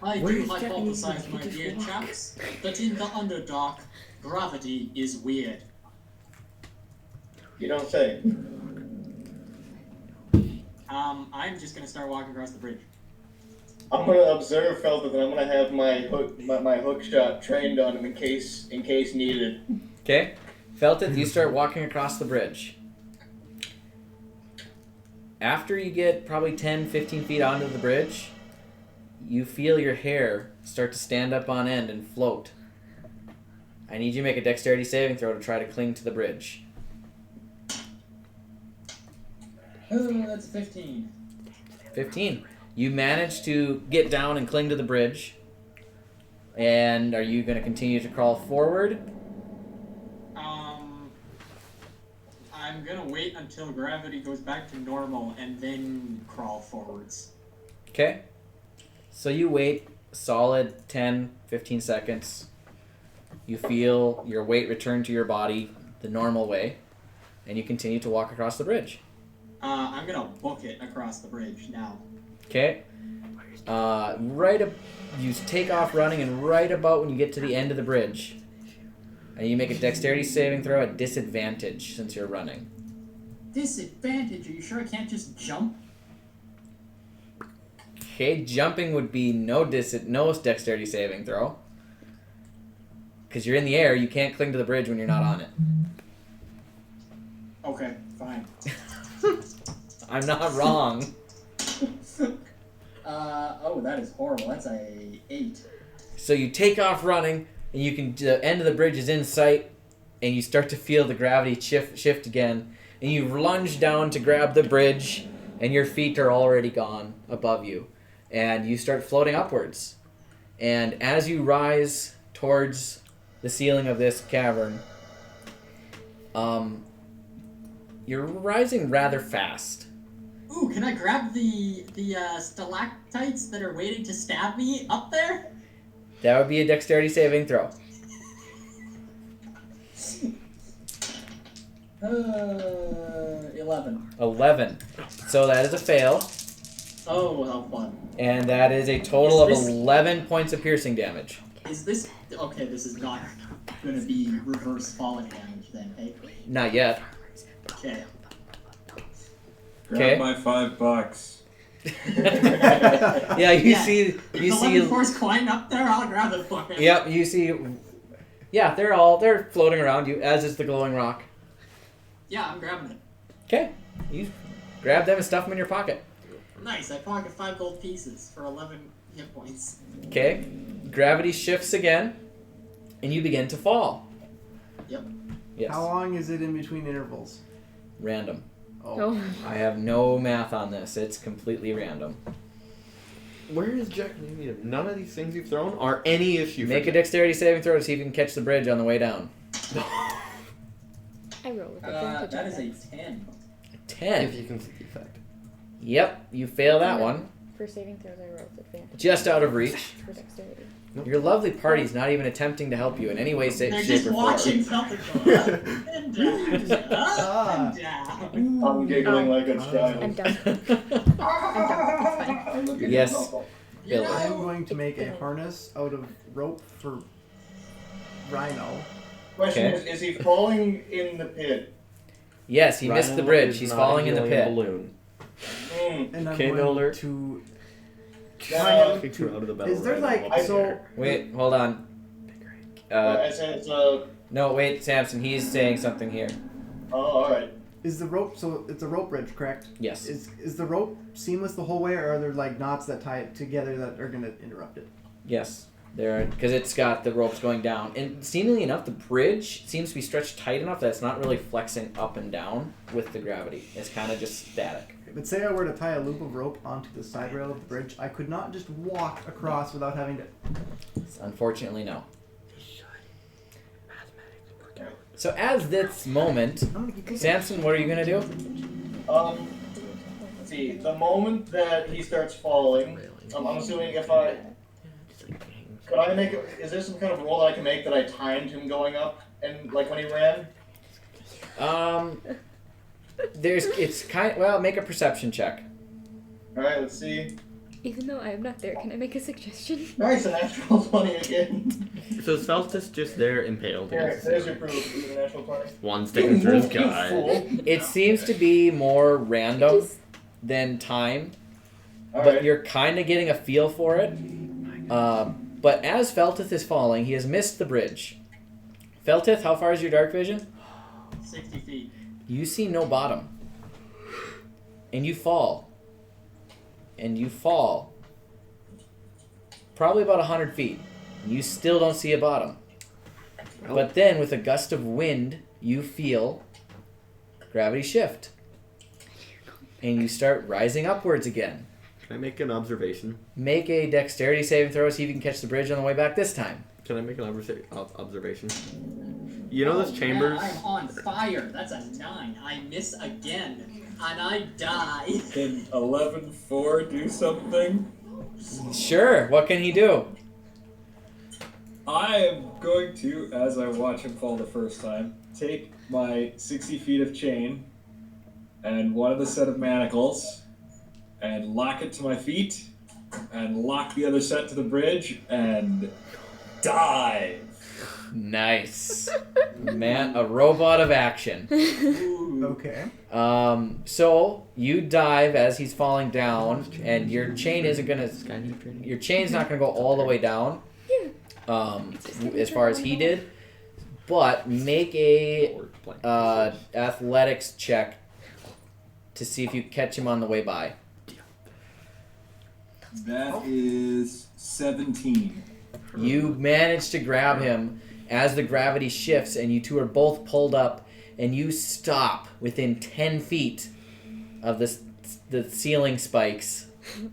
I Where do is Japanese hypothesize, my when you dear just walk? chaps, that in the Underdark, gravity is weird. You don't say. I'm just gonna start walking across the bridge. I'm gonna observe Felton, and I'm gonna have my hook shot trained on him in case needed. Okay? Felton, you start walking across the bridge. After you get probably 10, 15 feet onto the bridge, you feel your hair start to stand up on end and float. I need you to make a dexterity saving throw to try to cling to the bridge. Oh, that's 15. 15. You manage to get down and cling to the bridge. And are you going to continue to crawl forward? I'm gonna wait until gravity goes back to normal and then crawl forwards. Okay. So you wait a solid 10, 15 seconds. You feel your weight return to your body the normal way. And you continue to walk across the bridge. I'm gonna book it across the bridge now. Okay. You take off running, and right about when you get to the end of the bridge, and you make a dexterity saving throw at disadvantage since you're running. Disadvantage? Are you sure I can't just jump? Okay, jumping would be no dexterity saving throw. Because you're in the air, you can't cling to the bridge when you're not on it. Okay, fine. I'm not wrong. Oh, that is horrible. That's a 8. So you take off running, and the end of the bridge is in sight, and you start to feel the gravity shift again, and you lunge down to grab the bridge, and your feet are already gone above you, and you start floating upwards. And as you rise towards the ceiling of this cavern, you're rising rather fast. Ooh, can I grab the stalactites that are waiting to stab me up there? That would be a dexterity saving throw. 11. 11. So that is a fail, Oh, how fun. and that is a total Is of this- 11 points of piercing damage. Is this... Okay, this is not gonna be reverse falling damage then, hey? Not yet. Okay. Okay. Grab my $5. Yeah, you Yeah. see, If the 11 force coin up there, I'll grab it for him. Yep, you see. Yeah, they're floating around you, as is the glowing rock. Yeah, I'm grabbing it. Okay, you grab them and stuff them in your pocket. Nice, I pocket 5 gold pieces for 11 hit points. Okay, gravity shifts again, and you begin to fall. Yes. How long is it in between intervals? Random. Oh. I have no math on this. It's completely random. Where is Jack leading you? None of these things you've thrown are any issue. Make a dexterity saving throw to see if you can catch the bridge on the way down. I roll with advantage. That on is a dex. 10. 10. If you can see the effect. Yep, you fail that No. one. For saving throws, I roll with advantage. Just out of reach. For dexterity. Your lovely party's not even attempting to help you in any way, They're shape, just or watching form. something go up and down, up and down. I'm giggling like a I'm child. done. I'm done. It's fine. Yes. Billy. I'm going to make a harness out of rope for Rhino. Question Okay. is he falling in the pit? Yes, he missed the Rhino bridge. is He's not falling in the healing a pit. balloon. And I'm Cane going holder. to Now, Kick her out of the battle. Is there right like now. so? Wait, hold on. it's No, wait, Samson, he's saying something here. oh, alright. Is the rope so? It's a rope bridge, correct? Yes. Is the rope seamless the whole way, or are there like knots that tie it together that are gonna interrupt it? Yes. There, because it's got the ropes going down. And seemingly enough, the bridge seems to be stretched tight enough that it's not really flexing up and down with the gravity. It's kind of just static. But say I were to tie a loop of rope onto the side rail of the bridge, I could not just walk across without having to. Unfortunately, no. So as this moment, I'm gonna keep thinking. Samson, what are you going to do? Let's see, the moment that he starts falling, I'm assuming if I... Could I make it... Is there some kind of roll that I can make that I timed him going up, and like when he ran? Make a perception check. Alright, let's see. Even though I am not there, can I make a suggestion? Nice, a natural 20 again. So is Feltus just there impaled? Here, against there's the your proof. He's a natural 20. one sticking through his guy. Fool. It seems to be more random than time, but Alright. you're kind of getting a feel for it. But as Feltith is falling, he has missed the bridge. Feltith, how far is your dark vision? 60 feet. You see no bottom. And you fall. And you fall. Probably about 100 feet. You still don't see a bottom. But then, with a gust of wind, you feel gravity shift. And you start rising upwards again. Can I make an observation? Make a dexterity saving throw, see if you can catch the bridge on the way back this time. Can I make an observation? You know those chambers? Man, I'm on fire. That's a 9. I miss again. And I die. Can 11-4 do something? Sure, what can he do? I am going to, as I watch him fall the first time, take my 60 feet of chain and one of the set of manacles and lock it to my feet and lock the other set to the bridge and dive. Nice. Man, a robot of action. Okay. So you dive as he's falling down, and your chain isn't gonna. Your chain's not gonna go all the way down. As far as he did, but make a athletics check to see if you catch him on the way by. That is 17. You manage to grab him as the gravity shifts, and you two are both pulled up, and you stop within 10 feet of the ceiling spikes.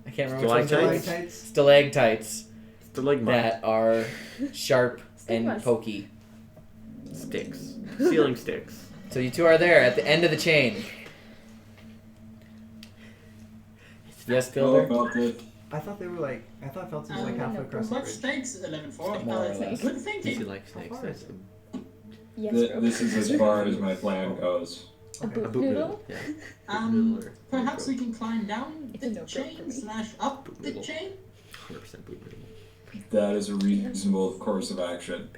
I can't remember what Stalactites? stalactites Stalagmite. that are sharp and Stigmas. pokey. Sticks. Ceiling sticks. So you two are there at the end of the chain. Yes, Oh, Builder? about it. I thought they were like. I thought Felton was like halfway across the What bridge. stakes 11-4? More or That's less. good Does he thinking. like snakes? That's Yes, This is as far as my plan goes. a boot a boot noodle. noodle. Yeah. Um, Boot noodle or- Perhaps we can climb down It's a the no-go for chain me. slash up Boot the noodle. chain. 100% boot noodle. That is a reasonable course of action.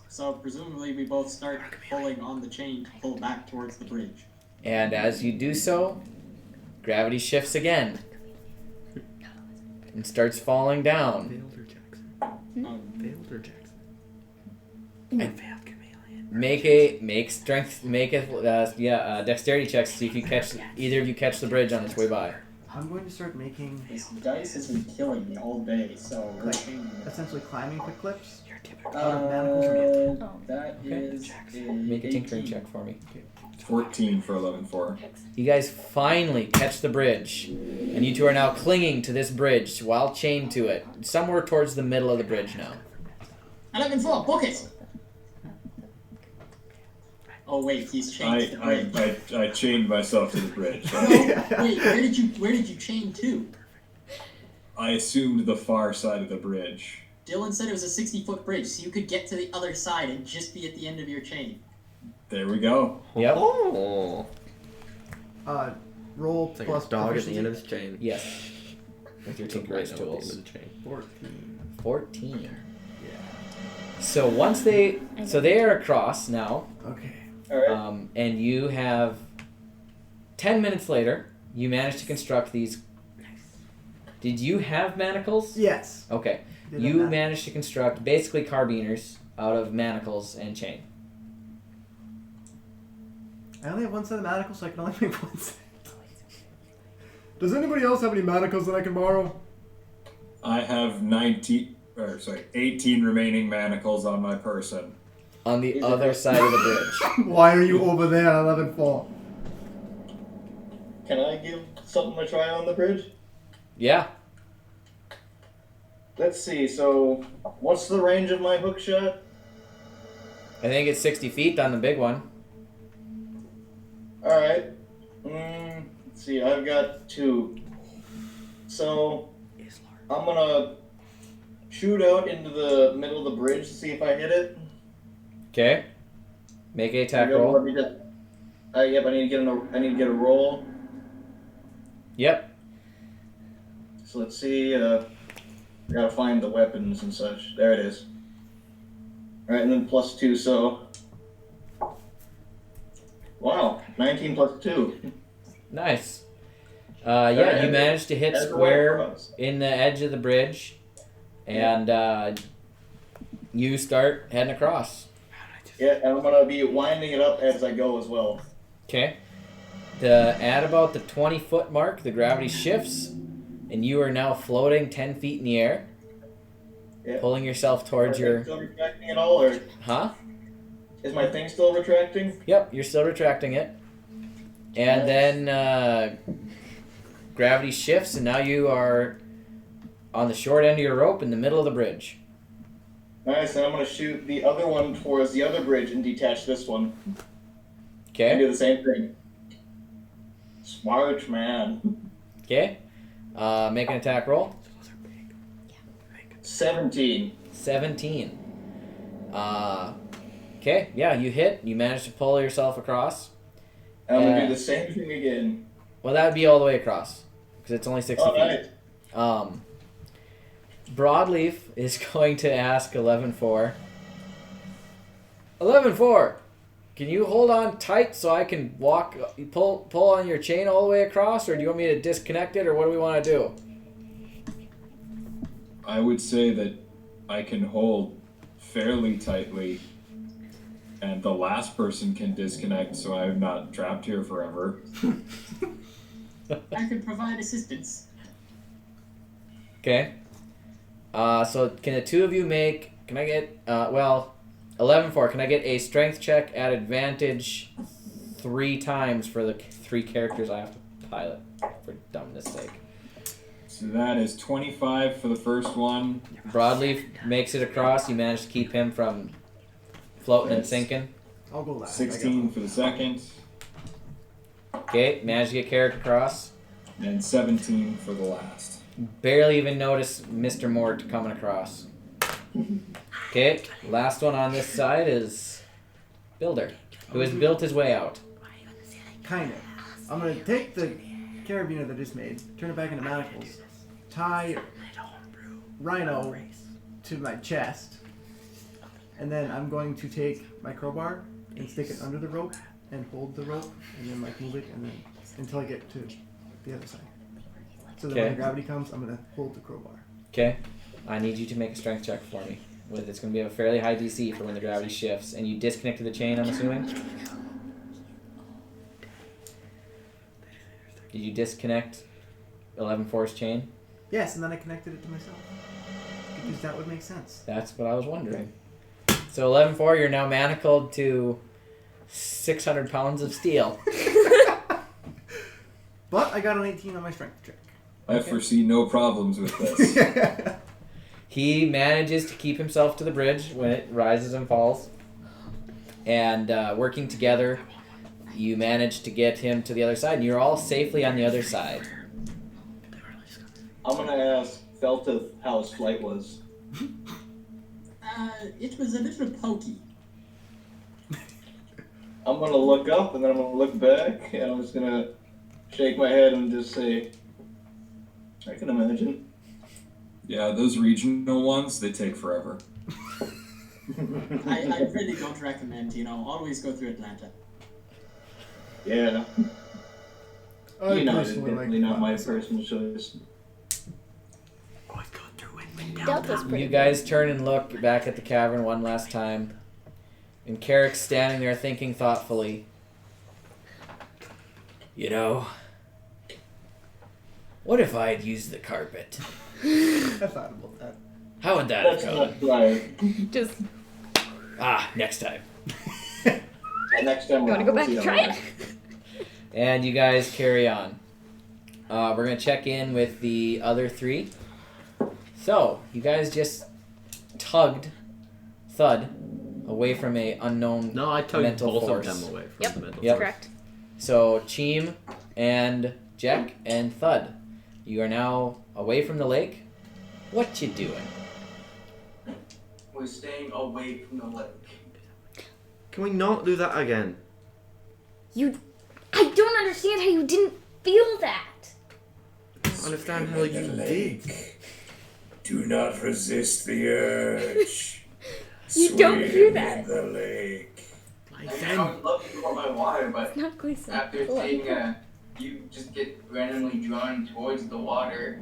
So presumably we both start pulling on the chain to pull back towards the bridge. And as you do so, gravity shifts again and starts falling down. Failed or Jackson? Failed or Jackson? I failed chameleon. Make dexterity checks to see if you catch either of you catch the bridge on its way by. I'm going to start making This dice has been killing me all day, so we're Like, changing it. essentially climbing quick clips. Uh, That Okay. is Make a tinkering 18. check for me. 14 for 11-4. You guys finally catch the bridge, and you two are now clinging to this bridge while chained to it, somewhere towards the middle of the bridge now. 11-4, book it! Oh wait, he's chained to the bridge. I chained myself to the bridge. No, wait, where did you chain to? I assumed the far side of the bridge. Dylan said it was a 60-foot bridge, so you could get to the other side and just be at the end of your chain. There we go. Yep. Oh. Roll It's like plus a dog at proficiency. the end of his chain. Yes. With your tinkerer's Right now at the tools. end of the chain. 14. Yeah. So they are across now. Okay. Alright. And you have 10 minutes later, you manage to construct these. Did you have manacles? Yes. Okay. Did You have managed to construct basically carbiners out of manacles and chain. I only have one set of manacles, so I can only make one set. Does anybody else have any manacles that I can borrow? I have 18 remaining manacles on my person. On the other side of the bridge. Why are you over there at 11-4? Can I give something a try on the bridge? Yeah. Let's see, so what's the range of my hook shot? I think it's 60 feet on the big one. Alright. Let's see, I've got 2. So, I'm gonna shoot out into the middle of the bridge to see if I hit it. Okay. Make a attack Let roll. me just, yep, I need to get a roll. Yep. So let's see, I gotta find the weapons and such. There it is. Alright, and then +2, so... Wow, 19 + 2. Nice. Yeah, you managed to hit That's the square way it was. in the edge of the bridge, and you start heading across. Yeah, and I'm gonna be winding it up as I go as well. Okay. At about the 20-foot mark, the gravity shifts, and you are now floating 10 feet in the air, Yeah. pulling yourself towards Is my your... thing still retracting at all, or Huh? is my thing still retracting? Yep, you're still retracting it. And then gravity shifts, and now you are on the short end of your rope in the middle of the bridge. Nice, and I'm gonna shoot the other one towards the other bridge and detach this one. And Okay? do the same thing. Smart man. Okay? Make an attack roll. 17. 17. Okay, yeah, you hit. You managed to pull yourself across. And I'm gonna Yeah. do the same thing again. Well, that would be all the way across, because it's only 60 Oh, feet. nice. Broadleaf is going to ask 11-4. 11-4, can you hold on tight so I can pull on your chain all the way across, or do you want me to disconnect it, or what do we want to do? I would say that I can hold fairly tightly, and the last person can disconnect so I'm not trapped here forever. I could provide assistance. Okay. So can the two of you can I get, 11-4, can I get a strength check at advantage 3 times for the 3 characters I have to pilot, for dumbness sake? So that is 25 for the first one. Broadleaf makes it across. You manage to keep him from floating and Yes. sinking. I'll go last. 16 for the second. Okay, manage to get Carrick across. And 17 for the last. Barely even notice Mr. Mort coming across. Okay, last one on this side is Builder, who has built his way out. Kind of. I'm gonna take the carabiner that I just made, turn it back into manacles, tie Rhino to my chest, and then I'm going to take my crowbar and stick it under the rope and hold the rope and then move it and then until I get to the other side. So that when Okay. the gravity comes, I'm gonna hold the crowbar. Okay, I need you to make a strength check for me. It's going to be a fairly high DC for when the gravity shifts, and you disconnected the chain, I'm assuming? Did you disconnect 11-4's chain? Yes, and then I connected it to myself because that would make sense. That's what I was wondering. So 11-4, you're now manacled to 600 pounds of steel. But I got an 18 on my strength check. I foresee no problems with this. He manages to keep himself to the bridge when it rises and falls. And working together, you manage to get him to the other side. And you're all safely on the other side. I'm gonna ask Feltith how his flight was. It was a little pokey. I'm gonna look up and then I'm gonna look back and I'm just gonna shake my head and just say, I can imagine. Yeah, those regional ones, they take forever. I really don't recommend, always go through Atlanta. Yeah. I You know, it's personally definitely like not my myself. personal choice. Delta's pretty You guys turn and look back at the cavern one last time. And Carrick's standing there thinking thoughtfully. You know, what if I had used the carpet? I thought about that. How would that have That's gone? not right. Just, Next time. Next time you want to go back and try it? And you guys carry on. We're going to check in with the other three. So, you guys just tugged Thud away from a unknown No, I tugged mental both force. of them away from Yep. the mental Yep. force. Correct. So, Cheem and Jack and Thud, you are now away from the lake. What you doing? We're staying away from the lake. Can we not do that again? I don't understand how you didn't feel that. I don't understand how you did. Do not resist the urge. You don't do Swim that. in the lake. Like I then. would love to go on my water, but Not Gleason. after seeing you just get randomly drawn towards the water,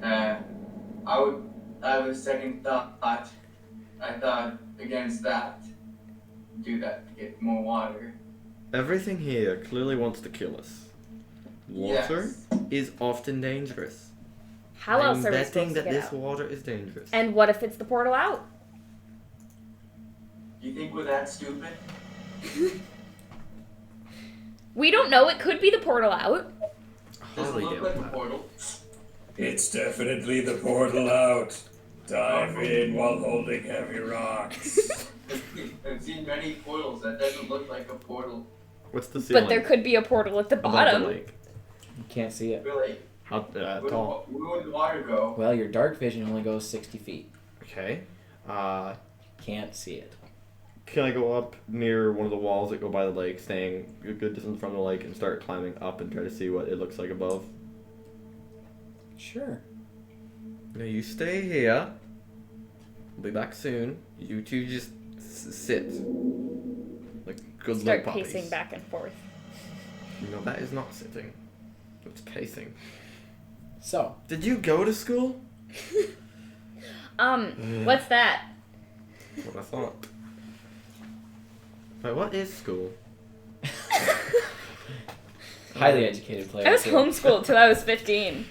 I have a second thought. I thought against that. Do that to get more water. Everything here clearly wants to kill us. Water Yes. is often dangerous. How else are we betting supposed to that get this out? water is dangerous. And what if it's the portal out? You think we're that stupid? We don't know. It could be the portal out. Does it Hardly look doubt like a that. portal? It's definitely the portal out. Dive in while holding heavy rocks. I've seen many portals. That doesn't look like a portal. What's the ceiling? But there could be a portal at the above bottom. the lake? You can't see it. Really? How tall? Where would the water go? Well, your dark vision only goes 60 feet. Okay. Can't see it. Can I go up near one of the walls that go by the lake, staying a good distance from the lake, and start climbing up and try to see what it looks like above? Sure. Now you stay here. I'll be back soon. You two just sit. Like good Start little puppies. pacing back and forth. No, that is not sitting. It's pacing. So, Did you go to school? What's that? What I thought. Wait, what is school? highly educated player. I was too. homeschooled till I was 15.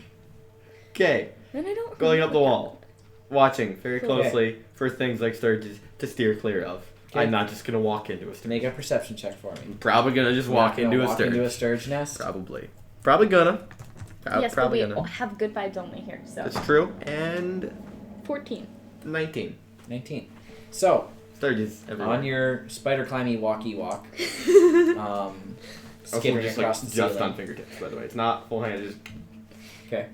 Okay, Then I don't. going up the wall, watching very Okay. closely for things like sturges to steer clear of. Okay. I'm not just gonna walk into a sturge. Make a perception check for me. I'm probably gonna just walk You're not into gonna a walk sturge. into a sturge nest. Probably. Probably gonna. Yes, but probably we gonna. have good vibes only here. So That's true. And 14. 19. 19. So, Sturges everywhere. on your spider climby walkie walk, Also, skittering just, across like, the just ceiling. on fingertips, by the way. It's not full handed. Just Okay.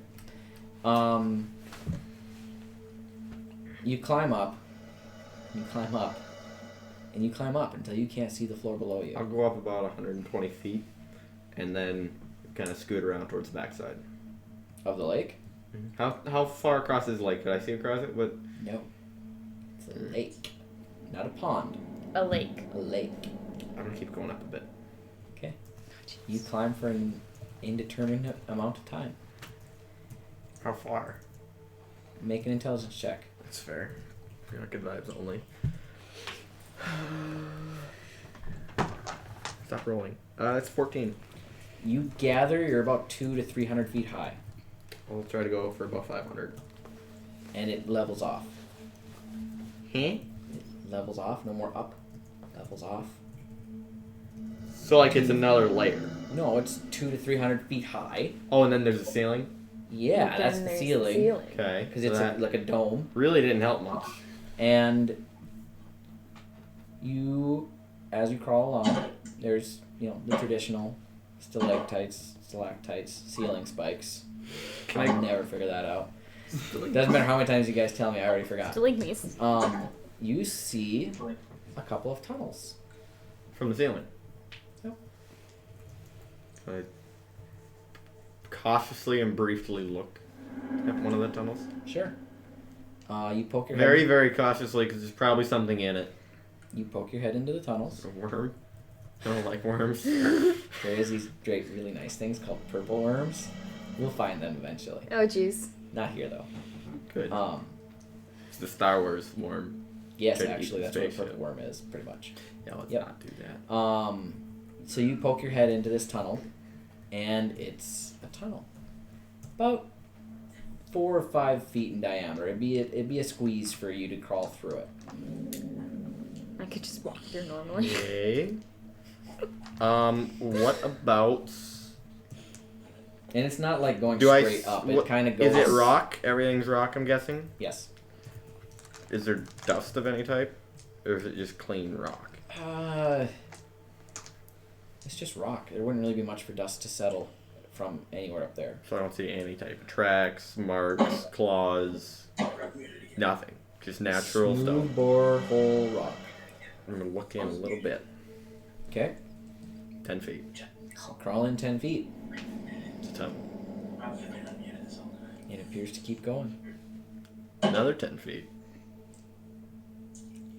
You climb up. You climb up. And you climb up until you can't see the floor below you. I'll go up about 120 feet, and then kind of scoot around towards the backside. Of the lake? How far across is the lake? Could I see across it? What? No. It's a lake. Not a pond. A lake. A lake. I'm gonna keep going up a bit. Okay. You climb for an indeterminate amount of time. How far? Make an intelligence check. That's fair. You're not good vibes only. Stop rolling. It's 14. You gather you're about 200 to 300 feet high, I'll try to go for about 500. and it levels off. Huh? It Levels off. No more up. Levels off. So like it's another layer. No, it's 200 to 300 feet high. Oh, and then there's a ceiling. Yeah, Then that's the there's ceiling. Okay. Because so it's that like a dome. really didn't help much. And you, as you crawl along, there's, the traditional stalactites, ceiling spikes. I'll never figure that out. Doesn't matter how many times you guys tell me, I already forgot. Stalagmites. You see a couple of tunnels. From the ceiling. Yep. I cautiously and briefly look at one of the tunnels. Sure. You poke your Very, head. very cautiously, because there's probably something in it. You poke your head into the tunnels. A worm. I don't like worms. There is these great, really nice things called purple worms. We'll find them eventually. Oh, jeez. Not here though. Good. It's the Star Wars worm. Yes, Could actually, eat that's what a spaceship. purple worm is, pretty much. Yeah, let's Yep. not do that. So you poke your head into this tunnel, and it's a tunnel, about 4 or 5 feet in diameter. It'd be a squeeze for you to crawl through it. I could just walk through normally. Okay. What about... And it's not like going Do I straight s- up. It what- kind of goes. Is it rock? Everything's rock, I'm guessing? Yes. Is there dust of any type? Or is it just clean rock? It's just rock. There wouldn't really be much for dust to settle from anywhere up there. So I don't see any type of tracks, marks, claws, nothing. Just natural Smooth stuff. bore hole rock. I'm gonna look in a little bit. Okay. 10 feet. So crawl in 10 feet. It's a tunnel. It appears to keep going. Another 10 feet.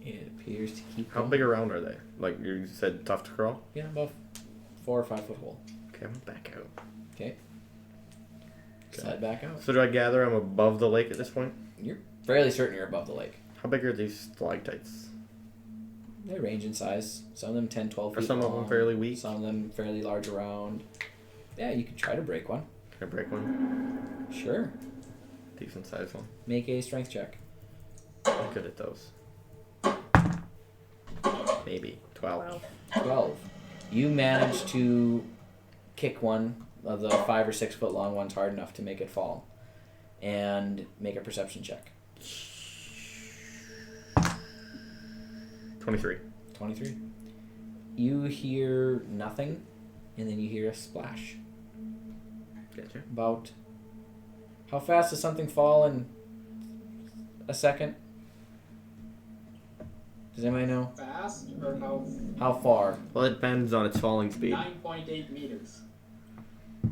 It appears to keep How going. big around are they? Like you said, tough to crawl? Yeah, about 4 or 5 foot hole. Okay, I'm gonna back out. Okay. Slide back out. So do I gather I'm above the lake at this point? You're fairly certain you're above the lake. How big are these stalactites? They range in size. Some of them 10, 12 feet Are some of long, them fairly weak? Some of them fairly large around. Yeah, you could try to break one. Can I break one? Sure. Decent sized one. Make a strength check. I'm good at those. Maybe 12. 12. You manage to kick one of the 5 or 6 foot long ones hard enough to make it fall. And make a perception check. 23. 23. You hear nothing, and then you hear a splash. Gotcha. About how fast does something fall in a second? Does anybody know? Fast or how? How far? Well, it depends on its falling speed. 9.8 meters.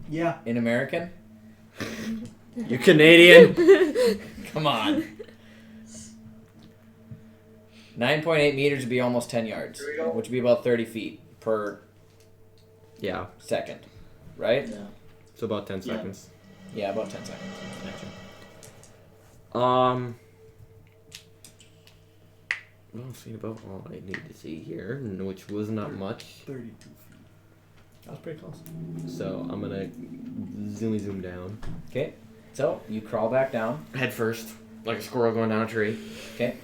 Yeah. In American? You Canadian? Come on. 9.8 meters would be almost 10 yards, which would be about 30 feet per Yeah. second, right? Yeah. So about 10 Yeah. seconds. Yeah, about 10 seconds. Well, I've seen about all I need to see here, which was not much. 32 feet. That was pretty close. So I'm gonna zoom down. Okay, so you crawl back down. Head first, like a squirrel going down a tree. Okay.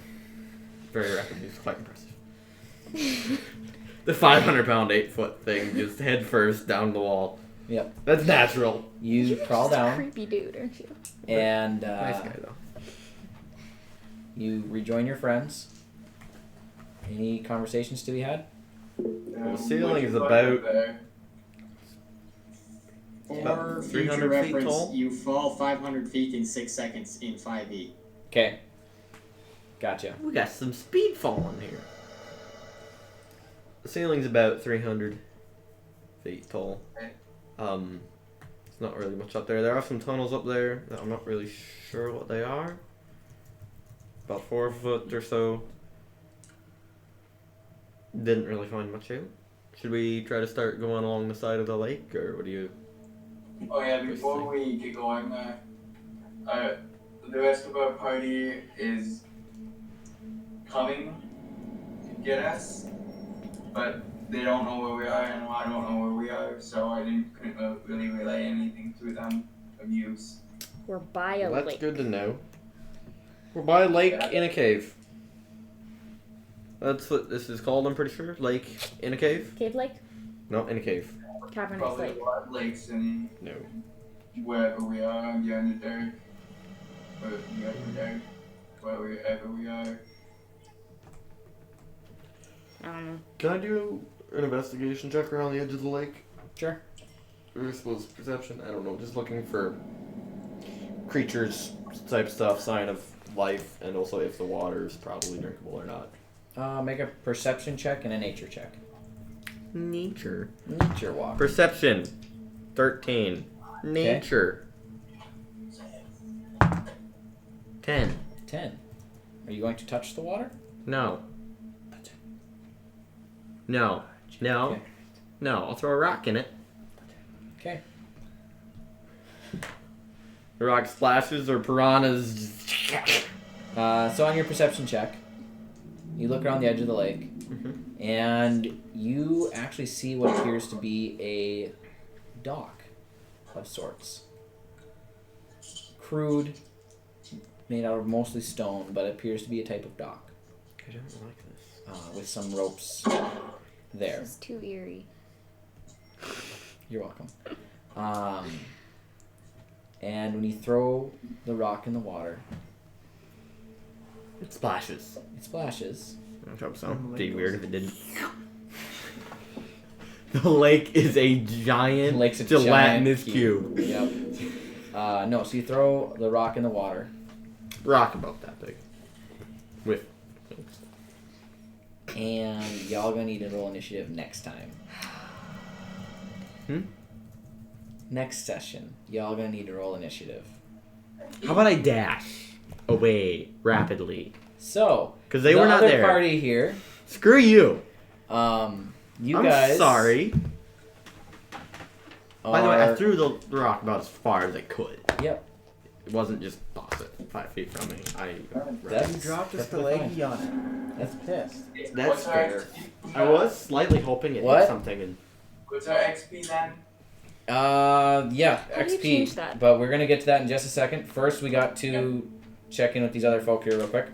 Very rapidly. It's quite impressive. The 500-pound, 8-foot thing, just head first down the wall. Yep. That's natural. You crawl Just a down, creepy dude, aren't you? and Nice guy though. you rejoin your friends. Any conversations to be had? The ceiling is What'd you about- find there? For About future 300 feet reference, tall? you fall 500 feet in 6 seconds in 5e. Okay. Gotcha. We got some speed falling here. The ceiling's about 300 feet tall. It's not really much up there. There are some tunnels up there that I'm not really sure what they are. About 4 foot or so. Didn't really find much out. Should we try to start going along the side of the lake, or what do you... Oh yeah, before we get going, the rest of our party is coming to get us, but they don't know where we are, and I don't know where we are, so I couldn't really relay anything to them of use. We're by a Well, that's lake. good to know. We're by a lake in a cave. That's what this is called, I'm pretty sure. Lake in a cave? Cave lake? No, in a cave. Cavernous Probably lake. a lot of lakes in No. wherever we are on the Underdark. Or the Underdark. Wherever we are. I don't know. Can I do an investigation check around the edge of the lake? Sure. Or I suppose perception? I don't know. Just looking for creatures type stuff, sign of life, and also if the water is probably drinkable or not. Make a perception check and a nature check. Nature. Nature walk. Perception. 13. Nature. 10. 10. Are you going to touch the water? No. No. No. Okay. No. I'll throw a rock in it. Okay. The rock splashes or piranhas. So on your perception check, you look around the edge of the lake, and you actually see what appears to be a dock of sorts. Crude, made out of mostly stone, but it appears to be a type of dock. I don't like this. With some ropes there. This is too eerie. You're welcome. And when you throw the rock in the water, It splashes. it splashes. I hope so. It'd be weird if it didn't. The lake is a giant Lake's a gelatinous giant cube. Yep. No, so you throw the rock in the water. Rock about that big. With. And y'all gonna need to roll initiative next time. Next session, y'all gonna need to roll initiative. How about I dash away rapidly? So, Because they were not the there. other party here, Screw you. you I'm guys. sorry. By the way, I are- threw the rock about as far as I could. Yep. It wasn't just toss it 5 feet from me. That's You dropped a perfectly fine. Stalaggy on it. That's pissed. That's What's our fair. XP? I was slightly hoping it What? hit something. And What's our XP then? Yeah, How do you XP. change that? But we're gonna get to that in just a second. First, we got to check in with these other folk here real quick.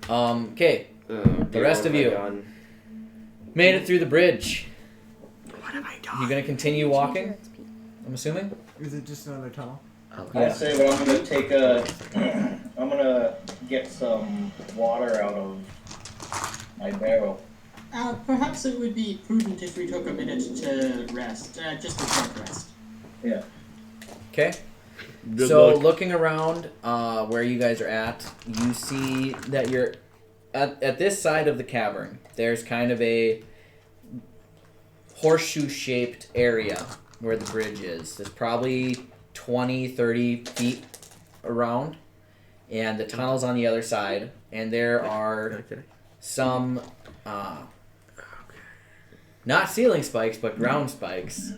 Okay, the rest of you made it through the bridge. What have I done? You gonna continue walking? I'm assuming. Is it just another tunnel? Yeah. I say that I'm gonna take I'm gonna get some water out of my barrel. Perhaps it would be prudent if we took a minute to rest, just a short rest. Yeah. Okay. Good So luck. looking around where you guys are at, you see that you're at this side of the cavern. There's kind of a horseshoe-shaped area where the bridge is. There's probably 20, 30 feet around, and the tunnel's on the other side. And there are some not ceiling spikes, but ground spikes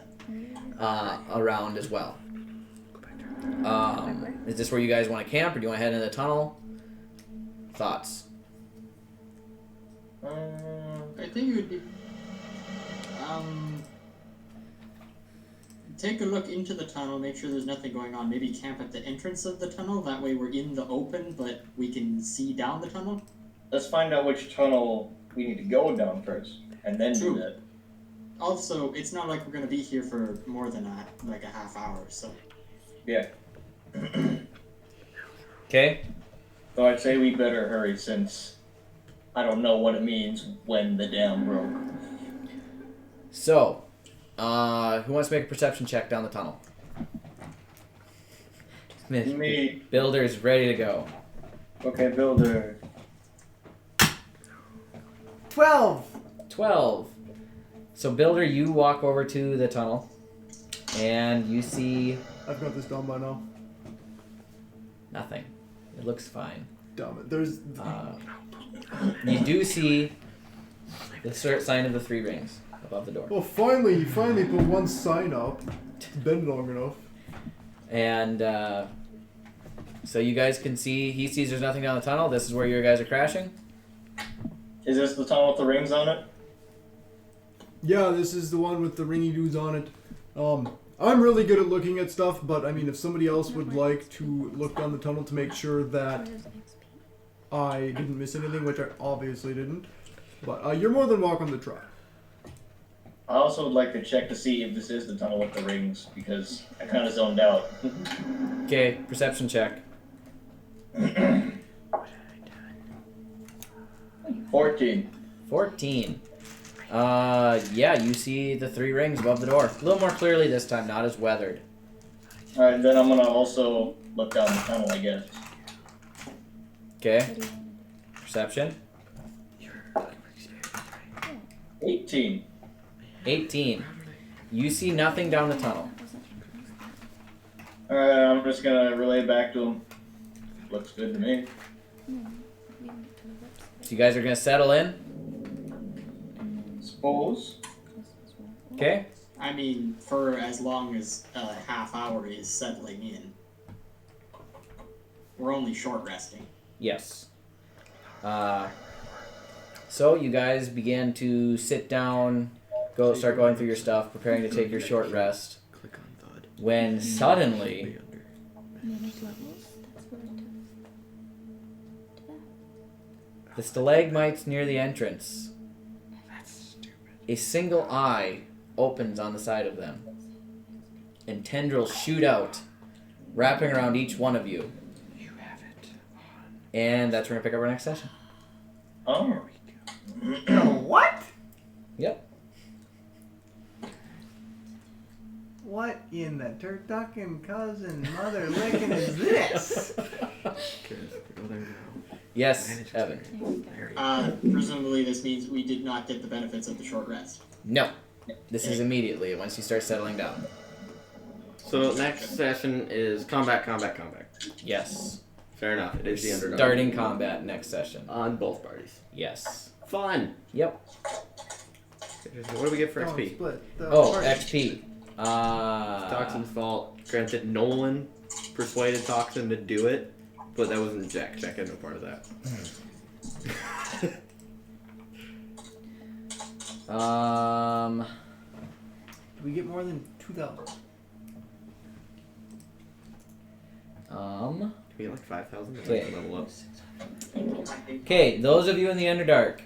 around as well. Is this where you guys want to camp, or do you want to head into the tunnel? Thoughts? I think it would be. Take a look into the tunnel, make sure there's nothing going on. Maybe camp at the entrance of the tunnel. That way we're in the open, but we can see down the tunnel. Let's find out which tunnel we need to go down first, and then True. do that. Also, it's not like we're gonna be here for more than a half hour, so. Yeah. Okay. So I'd say we better hurry since I don't know what it means when the dam broke. So, who wants to make a perception check down the tunnel? Me. Builder's ready to go. Okay, Builder. 12! 12. So, Builder, you walk over to the tunnel, and you see I've got this down by now. nothing. It looks fine. Damn it. There's. You do see the sign of the 3 rings above the door. Well, finally, you finally put one sign up. It's been long enough. And so you guys can see, he sees there's nothing down the tunnel. This is where you guys are crashing. Is this the tunnel with the rings on it? Yeah, this is the one with the ringy dudes on it. I'm really good at looking at stuff, but I mean, if somebody else would like to look down the tunnel to make sure that I didn't miss anything, which I obviously didn't. But you're more than welcome to try. I also would like to check to see if this is the tunnel with the rings, because I kind of zoned out. Okay, perception check. 14. 14. Yeah, you see the 3 rings above the door. A little more clearly this time, not as weathered. Alright, then I'm gonna also look down the tunnel, I guess. Okay. Perception. 18. 18. You see nothing down the tunnel. Alright, I'm just gonna relay back to him. Looks good to me. So you guys are gonna settle in? Suppose. Okay. I mean, for as long as a half hour is settling in. We're only short resting. Yes. So you guys begin to sit down, start going through your stuff, preparing to take your short rest. Click on thud. When suddenly, the stalagmites near the entrance, a single eye opens on the side of them, and tendrils shoot out, wrapping around each one of you. And that's where we're gonna pick up our next session. Oh. What? Yep. What in the turducken cousin mother licking is this? Go there now. Yes, Evan. Presumably this means we did not get the benefits of the short rest. No. This is immediately once you start settling down. So next session is combat. Yes. Fair enough. It is the Underdark. Starting combat next session. On both parties. Yes. Fun. Yep. What do we get for Don't XP? split the Oh, party. XP. Toxin's fault. Granted, Nolan persuaded Toxin to do it, but that wasn't Jack. Jack had no part of that. Do we get more than 2,000? We get like 5,000 to Okay. level up. Okay, those of you in the Underdark,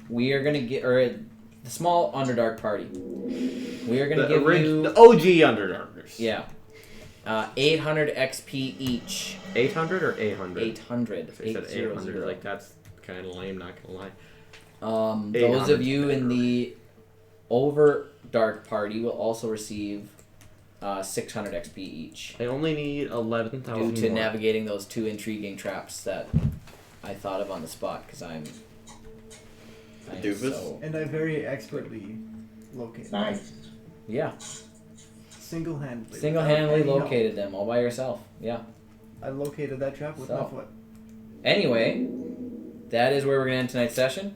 we are gonna get, or the small Underdark party, we are gonna give you the OG Underdarkers. Yeah. 800 XP each. 800 or 800? 800. If I said 800, like that's kind of lame, not gonna lie. Those of you in the Overdark party will also receive 600 XP each. I only need 11,000 due to more. navigating those 2 intriguing traps that I thought of on the spot because I am Doofus? so And I very expertly located. Nice. yeah, Single-handedly. single-handedly without any help. located them all by yourself. Yeah. I located that trap with my So. foot. Anyway, that is where we're gonna end tonight's session.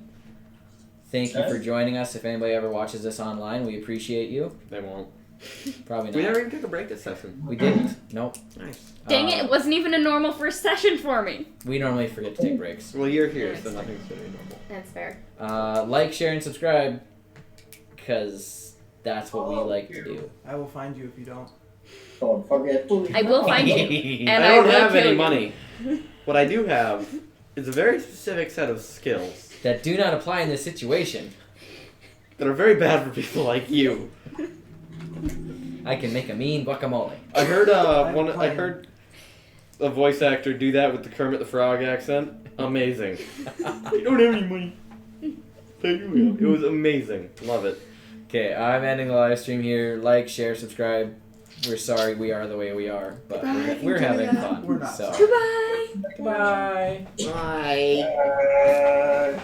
Thank you for joining us. If anybody ever watches this online, we appreciate you. They won't. Probably not. We never even took a break this session. We didn't. Nope. Nice. Dang it, it wasn't even a normal first session for me. We normally forget to take breaks. Well, you're here, so nothing's gonna be normal. That's fair. Like, share, and subscribe, because that's what we like to do. I will find you if you don't. Don't forget. I will find you. And I don't will have kill any you. money. What I do have is a very specific set of skills That do not apply in this situation. that are very bad for people like you. I can make a mean guacamole. I heard have a I plan. heard a voice actor do that with the Kermit the Frog accent. Amazing. You don't have any money. It was amazing. Love it. Okay, I'm ending the live stream here. Like, share, subscribe. We're sorry we are the way we are, but we're having fun. We're not so. sorry. Goodbye. Bye. Bye.